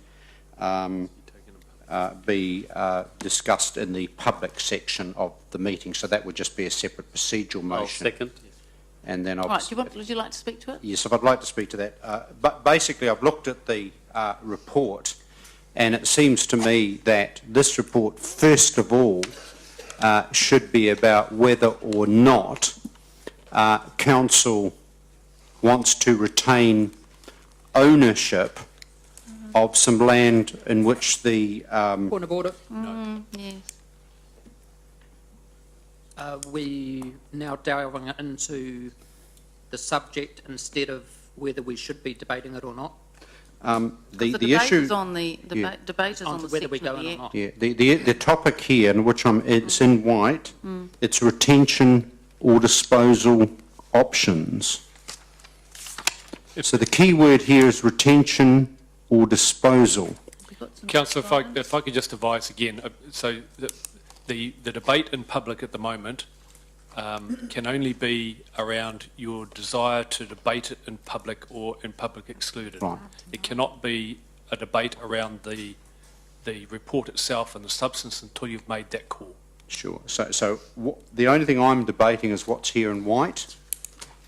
Speaker 4: be discussed in the public section of the meeting. So that would just be a separate procedural motion.
Speaker 16: I'll second.
Speaker 4: And then
Speaker 3: Right, would you like to speak to it?
Speaker 4: Yes, if I'd like to speak to that. But basically, I've looked at the report, and it seems to me that this report, first of all, should be about whether or not council wants to retain ownership of some land in which the...
Speaker 2: Point of order.
Speaker 3: Yes.
Speaker 2: We now delving into the subject instead of whether we should be debating it or not.
Speaker 4: The
Speaker 3: debate
Speaker 4: issue
Speaker 3: is on the debate is on the
Speaker 2: whether we
Speaker 3: section
Speaker 2: go
Speaker 3: of the
Speaker 2: in or
Speaker 3: Act.
Speaker 2: not.
Speaker 4: Yeah, the topic here, in which it's in white, it's retention or disposal options. So the key word here is retention or disposal.
Speaker 22: Councillor, if I could just advise again, so the debate in public at the moment can only be around your desire to debate it in public or in public excluded.
Speaker 4: Right.
Speaker 22: It cannot be a debate around the report itself and the substance until you've made that call.
Speaker 4: Sure. So the only thing I'm debating is what's here in white,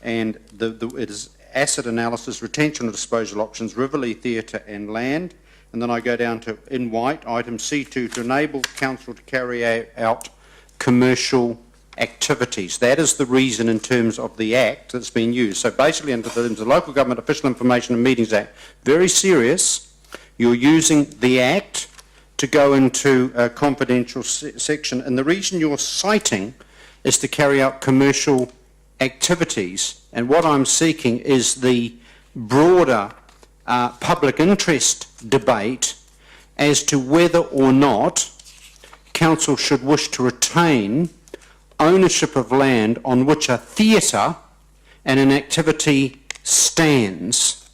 Speaker 4: and it is asset analysis, retention or disposal options, Riverlea Theatre and land, and then I go down to in white, item C2, to enable council to carry out commercial activities. That is the reason in terms of the Act that's been used. So basically, under the Local Government Official Information and Meetings Act, very serious, you're using the Act to go into a confidential section, and the reason you're citing is to carry out commercial activities. And what I'm seeking is the broader public interest debate as to whether or not council should wish to retain ownership of land on which a theatre and an activity stands.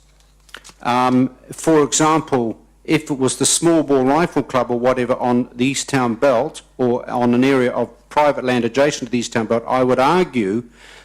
Speaker 4: For example, if it was the Small Ball Rifle Club or whatever on the East Town Belt, or on an area of private land adjacent to the East Town Belt, I would argue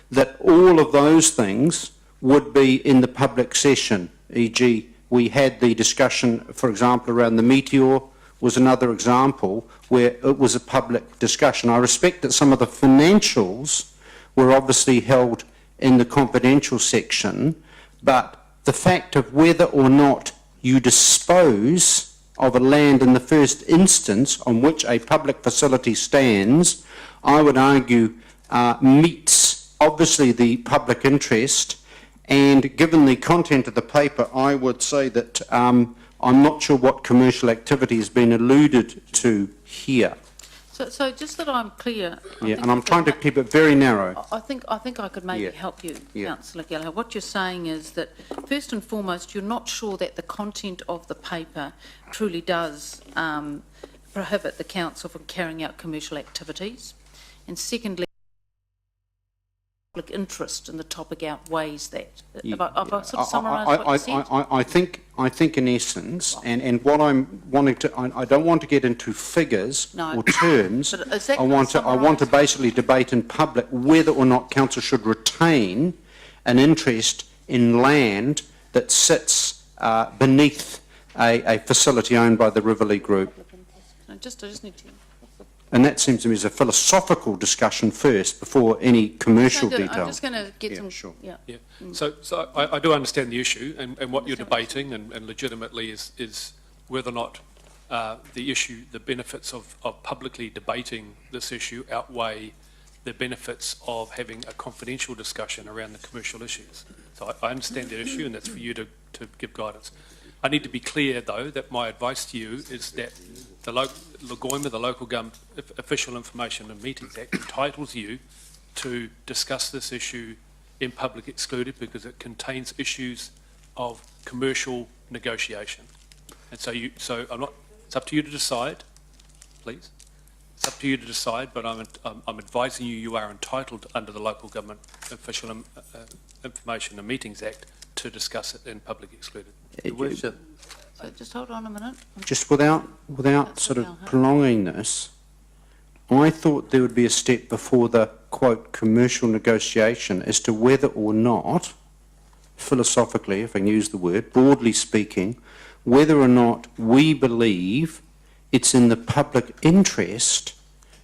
Speaker 4: that all of those things would be in the public session. E.g., we had the discussion, for example, around the Meteor was another example where it was a public discussion. I respect that some of the financials were obviously held in the confidential section, but the fact of whether or not you dispose of a land in the first instance on which a public facility stands, I would argue meets obviously the public interest, and given the content of the paper, I would say that I'm not sure what commercial activity has been alluded to here.
Speaker 3: So just that I'm clear.
Speaker 4: Yeah, and I'm trying to keep it very narrow.
Speaker 3: I think I could maybe help you, Councillor Gallagher. What you're saying is that, first and foremost, you're not sure that the content of the paper truly does prohibit the council from carrying out commercial activities. And secondly, public interest in the topic outweighs that. Have I sort of summarised what you said?
Speaker 4: I think in essence, and what I'm wanting to, I don't want to get into figures or terms.
Speaker 3: But is that
Speaker 4: I want to basically debate in public whether or not council should retain an interest in land that sits beneath a facility owned by the Riverlea Group.
Speaker 3: I just need to...
Speaker 4: And that seems to me as a philosophical discussion first before any commercial detail.
Speaker 3: I'm just going to get some...
Speaker 4: Sure.
Speaker 22: Yeah. So I do understand the issue, and what you're debating, and legitimately is whether or not the issue, the benefits of publicly debating this issue outweigh the benefits of having a confidential discussion around the commercial issues. So I understand that issue, and that's for you to give guidance. I need to be clear, though, that my advice to you is that the LGOIMA, the Local Government Official Information and Meetings Act, entitles you to discuss this issue in public excluded because it contains issues of commercial negotiation. And so it's up to you to decide, please. It's up to you to decide, but I'm advising you, you are entitled under the Local Government Official Information and Meetings Act to discuss it in public excluded.
Speaker 16: Your Worship.
Speaker 3: So just hold on a minute.
Speaker 4: Just without sort of prolonging this, I thought there would be a step before the, quote, commercial negotiation as to whether or not, philosophically, if I can use the word, broadly speaking, whether or not we believe it's in the public interest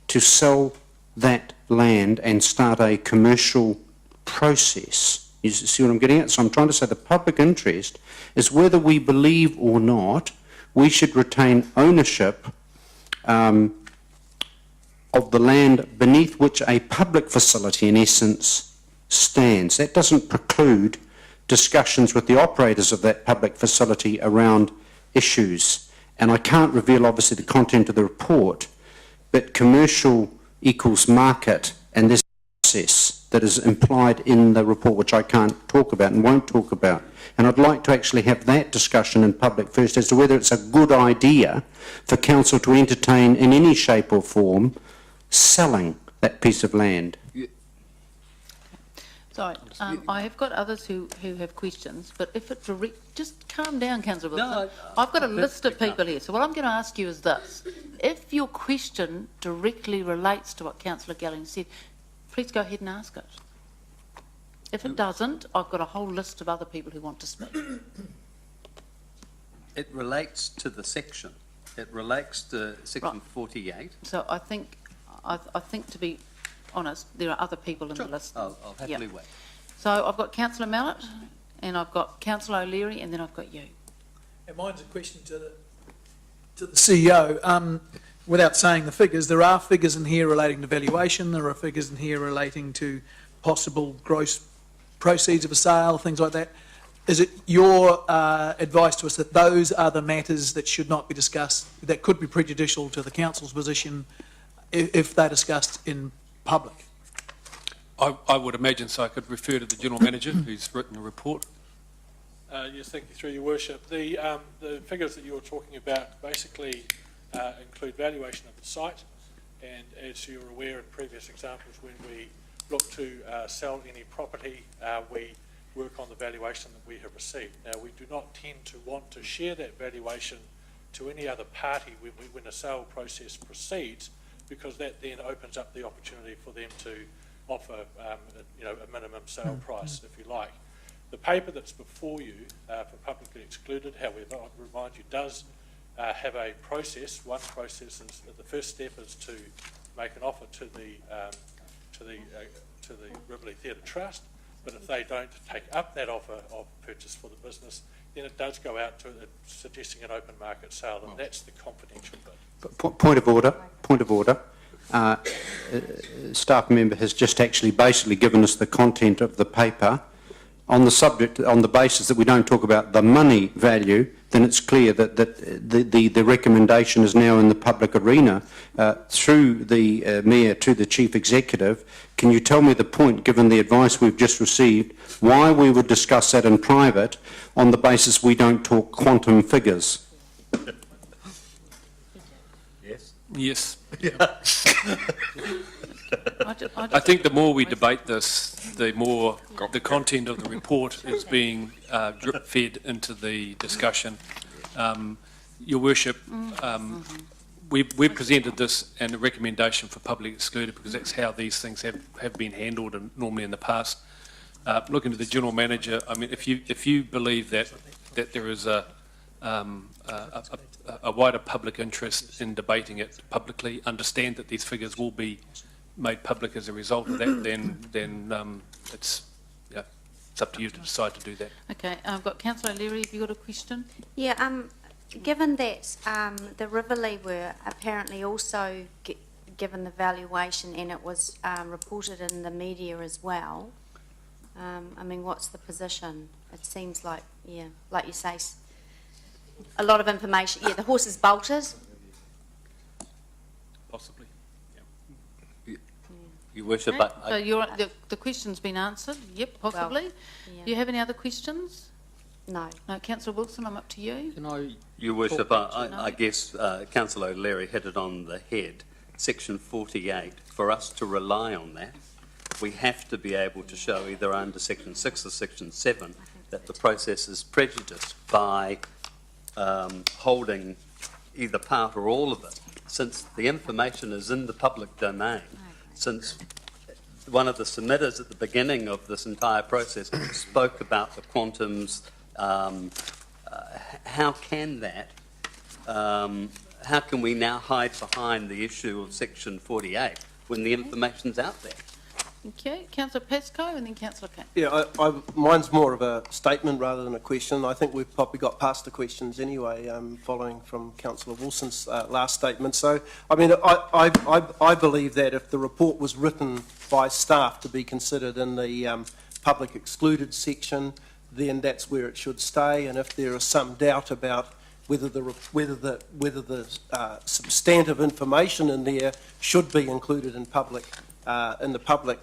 Speaker 4: to sell that land and start a commercial process. You see what I'm getting at? So I'm trying to say the public interest is whether we believe or not we should retain ownership of the land beneath which a public facility, in essence, stands. That doesn't preclude discussions with the operators of that public facility around issues. And I can't reveal, obviously, the content of the report, but commercial equals market, and this process that is implied in the report, which I can't talk about and won't talk about. And I'd like to actually have that discussion in public first as to whether it's a good idea for council to entertain in any shape or form selling that piece of land.
Speaker 3: Sorry, I have got others who have questions, but if it just calm down, Councillor Wilson. I've got a list of people here, so what I'm going to ask you is this. If your question directly relates to what Councillor Gelling said, please go ahead and ask it. If it doesn't, I've got a whole list of other people who want to speak.
Speaker 16: It relates to the section. It relates to section 48.
Speaker 3: So I think, to be honest, there are other people in the list.
Speaker 16: I'll happily wait.
Speaker 3: So I've got Councillor Mallett, and I've got Councillor O'Leary, and then I've got you.
Speaker 17: And mine's a question to the CEO. Without saying the figures, there are figures in here relating to valuation, there are figures in here relating to possible gross proceeds of a sale, things like that. Is it your advice to us that those are the matters that should not be discussed, that could be prejudicial to the council's position if they're discussed in public?
Speaker 22: I would imagine so. I could refer to the General Manager who's written a report.
Speaker 6: Yes, thank you, through your worship. The figures that you're talking about basically include valuation of the site, and as you're aware in previous examples, when we look to sell any property, we work on the valuation that we have received. Now, we do not tend to want to share that valuation to any other party when a sale process proceeds, because that then opens up the opportunity for them to offer a minimum sale price, if you like. The paper that's before you for publicly excluded, however, I remind you, does have a process. One process is the first step is to make an offer to the Rivoli Theatre Trust, but if they don't take up that offer of purchase for the business, then it does go out to suggesting an open market sale, and that's the confidential bit.
Speaker 4: Point of order. Staff member has just actually basically given us the content of the paper. On the subject, on the basis that we don't talk about the money value, then it's clear that the recommendation is now in the public arena through the Mayor to the Chief Executive. Can you tell me the point, given the advice we've just received, why we would discuss that in private on the basis we don't talk quantum figures?
Speaker 22: Yes. I think the more we debate this, the more the content of the report is being drip-fed into the discussion. Your Worship, we presented this and a recommendation for public excluded because that's how these things have been handled and normally in the past. Looking to the General Manager, I mean, if you believe that there is a wider public interest in debating it publicly, understand that these figures will be made public as a result of that, then it's up to you to decide to do that.
Speaker 3: Okay, I've got Councillor O'Leary. Have you got a question?
Speaker 8: Yeah, given that the Rivoli were apparently also given the valuation and it was reported in the media as well, I mean, what's the position? It seems like, like you say, a lot of information. Yeah, the horse is bolted.
Speaker 22: Possibly.
Speaker 16: Your Worship,
Speaker 3: Okay, so the question's been answered. Yep, possibly.
Speaker 8: yeah.
Speaker 3: Do you have any other questions?
Speaker 8: No.
Speaker 3: No, Councillor Wilson, I'm up to you.
Speaker 2: Can I?
Speaker 16: Your Worship,
Speaker 2: talk
Speaker 16: I guess Councillor O'Leary hit it on the head. Section 48, for us to rely on that, we have to be able to show either under Section 6 or Section 7 that the process is prejudiced by holding either part or all of it. Since the information is in the public domain, since one of the submitters at the beginning of this entire process spoke about the quantums, how can that, how can we now hide behind the issue of Section 48 when the information's out there?
Speaker 3: Okay, Councillor Pascoe and then Councillor King.
Speaker 1: Yeah, mine's more of a statement rather than a question. I think we've probably got past the questions anyway, following from Councillor Wilson's last statement. So, I mean, I believe that if the report was written by staff to be considered in the public excluded section, then that's where it should stay. And if there is some doubt about whether the substantive information in there should be included in the public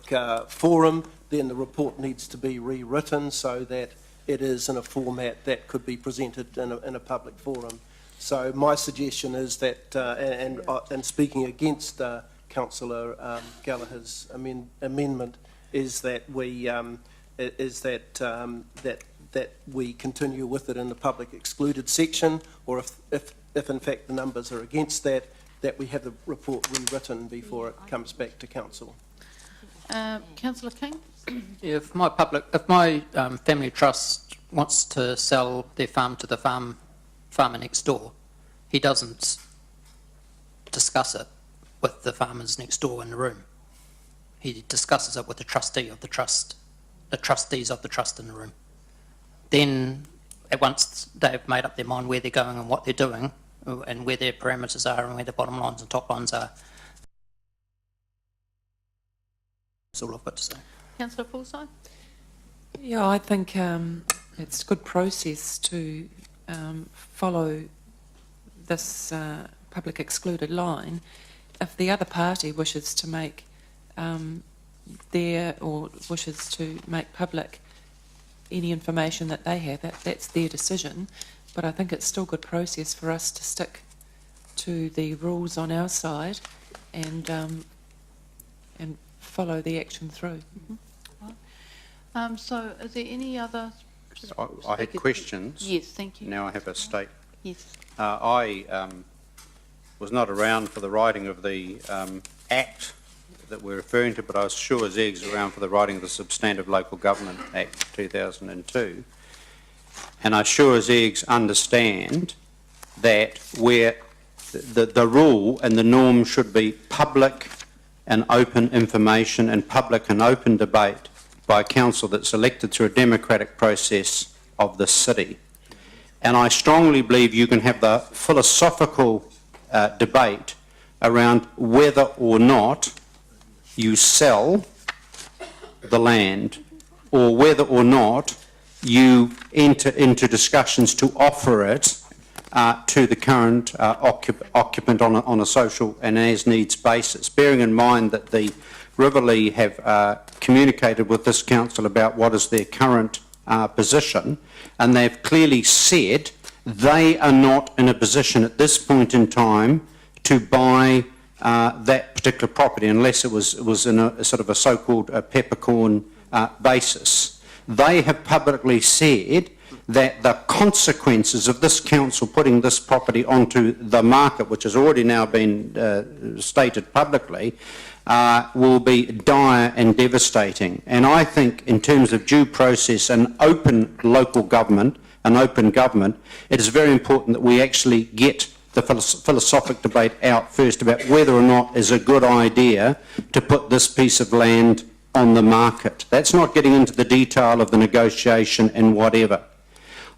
Speaker 1: forum, then the report needs to be rewritten so that it is in a format that could be presented in a public forum. So my suggestion is that, and speaking against Councillor Gallagher's amendment, is that we that we continue with it in the public excluded section, or if in fact the numbers are against that we have the report rewritten before it comes back to council.
Speaker 3: Councillor King?
Speaker 2: If my family trust wants to sell their farm to the farmer next door, he doesn't discuss it with the farmers next door in the room. He discusses it with the trustee of the trust, the trustees of the trust in the room. Then, once they've made up their mind where they're going and what they're doing, and where their parameters are and where the bottom lines and top lines are, that's all I've got to say.
Speaker 3: Councillor Forsyth?
Speaker 21: Yeah, I think it's good process to follow this public excluded line. If the other party wishes to make wishes to make public any information that they have, that's their decision. But I think it's still good process for us to stick to the rules on our side and follow the action through.
Speaker 3: Mm-hmm. So is there any other...
Speaker 4: I had questions.
Speaker 3: Yes, thank you.
Speaker 4: Now I have a statement.
Speaker 3: Yes.
Speaker 4: I was not around for the writing of the Act that we're referring to, but I was sure as eggs around for the writing of the Substantive Local Government Act 2002. And I sure as eggs understand that where the rule and the norm should be public and open information and public and open debate by council that's elected through a democratic process of the city. And I strongly believe you can have the philosophical debate around whether or not you sell the land or whether or not you enter into discussions to offer it to the current occupant on a social and as-needs basis, bearing in mind that the Riverlea have communicated with this council about what is their current position, and they've clearly said they are not in a position at this point in time to buy that particular property unless it was in a sort of a so-called peppercorn basis. They have publicly said that the consequences of this council putting this property onto the market, which has already now been stated publicly, will be dire and devastating. And I think in terms of due process and open local government and open government, it is very important that we actually get the philosophic debate out first about whether or not it's a good idea to put this piece of land on the market. That's not getting into the detail of the negotiation and whatever.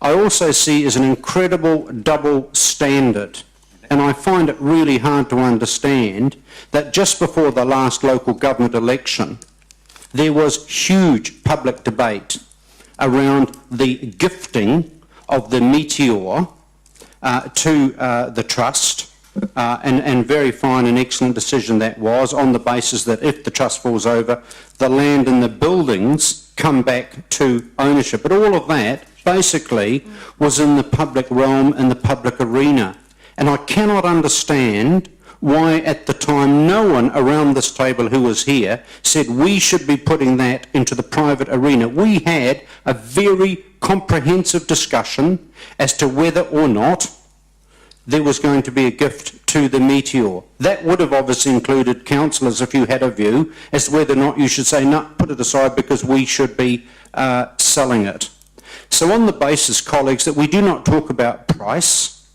Speaker 4: I also see as an incredible double standard, and I find it really hard to understand that just before the last local government election, there was huge public debate around the gifting of the Meteor to the Trust and very fine and excellent decision that was, on the basis that if the trust falls over, the land and the buildings come back to ownership. But all of that basically was in the public realm and the public arena. And I cannot understand why at the time no one around this table who was here said we should be putting that into the private arena. We had a very comprehensive discussion as to whether or not there was going to be a gift to the Meteor. That would have obviously included councillors, if you had a view, as to whether or not you should say, no, put it aside because we should be selling it. So on the basis, colleagues, that we do not talk about price,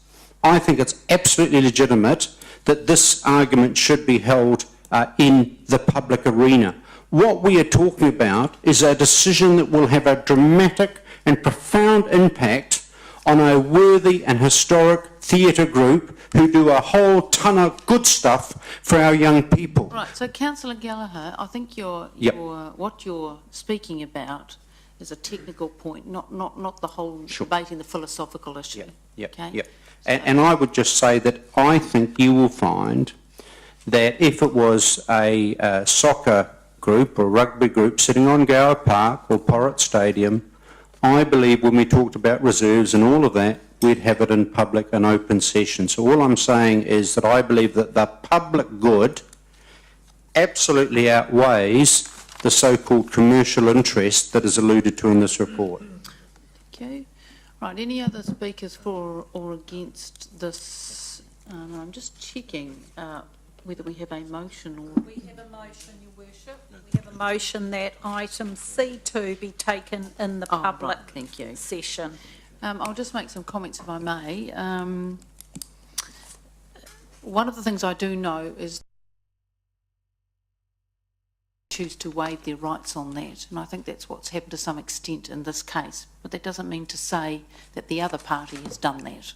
Speaker 4: I think it's absolutely legitimate that this argument should be held in the public arena. What we are talking about is a decision that will have a dramatic and profound impact on a worthy and historic theatre group who do a whole ton of good stuff for our young people.
Speaker 3: Right, so Councillor Gallagher, I think what you're speaking about is a technical point, not the whole debate in the philosophical issue. Okay?
Speaker 4: And I would just say that I think you will find that if it was a soccer group or rugby group sitting on Gower Park or Porritt Stadium, I believe when we talked about reserves and all of that, we'd have it in public and open session. So all I'm saying is that I believe that the public good absolutely outweighs the so-called commercial interest that is alluded to in this report.
Speaker 3: Okay. Right, any other speakers for or against this? I'm just checking whether we have a motion or...
Speaker 14: We have a motion, Your Worship. We have a motion that item C2 be taken in the public session.
Speaker 3: I'll just make some comments if I may. One of the things I do know is choose to waive their rights on that, and I think that's what's happened to some extent in this case, but that doesn't mean to say that the other party has done that.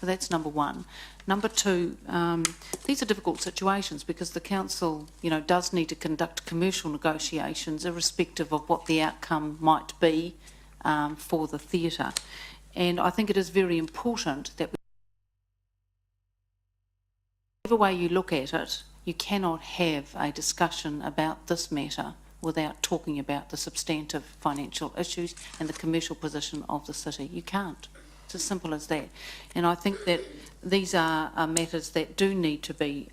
Speaker 3: So that's number one. Number two, these are difficult situations because the council, does need to conduct commercial negotiations irrespective of what the outcome might be for the theatre. And I think it is very important that whichever way you look at it, you cannot have a discussion about this matter without talking about the substantive financial issues and the commercial position of the city. You can't. It's as simple as that. And I think that these are matters that do need to be,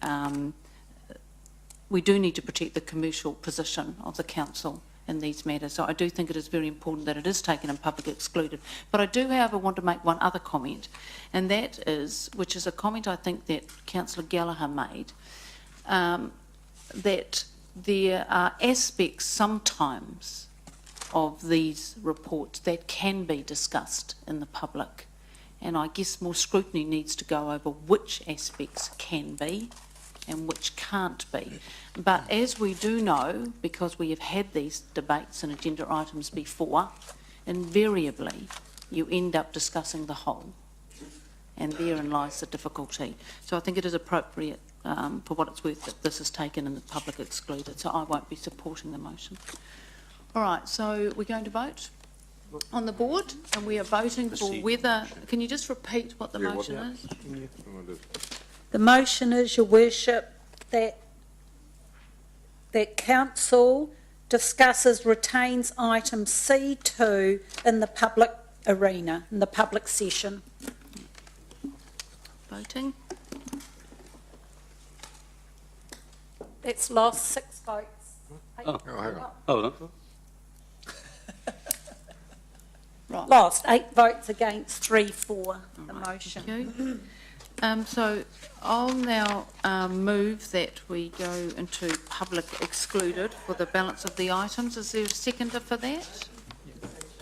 Speaker 3: we do need to protect the commercial position of the council in these matters. So I do think it is very important that it is taken in public excluded. But I do, however, want to make one other comment, and that is, which is a comment I think that Councillor Gallagher made, that there are aspects sometimes of these reports that can be discussed in the public, and I guess more scrutiny needs to go over which aspects can be and which can't be. But as we do know, because we have had these debates and agenda items before, invariably you end up discussing the whole, and therein lies the difficulty. So I think it is appropriate, for what it's worth, that this is taken and the public excluded, so I won't be supporting the motion. All right, so we're going to vote on the board, and we are voting for whether... Can you just repeat what the motion is?
Speaker 14: The motion is, Your Worship, that Council discusses, retains item C2 in the public arena, in the public session.
Speaker 3: Voting.
Speaker 14: It's lost 6 votes.
Speaker 16: Oh, hang on. Hold on.
Speaker 3: Right.
Speaker 14: Lost 8 votes against 3 for the motion.
Speaker 3: Thank you. So I'll now move that we go into public excluded for the balance of the items. Is there a seconder for that?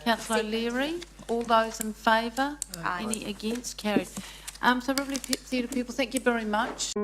Speaker 3: Councillor O'Leary, all those in favour? Any against? Carried. So Rivoli Theatre people, thank you very much.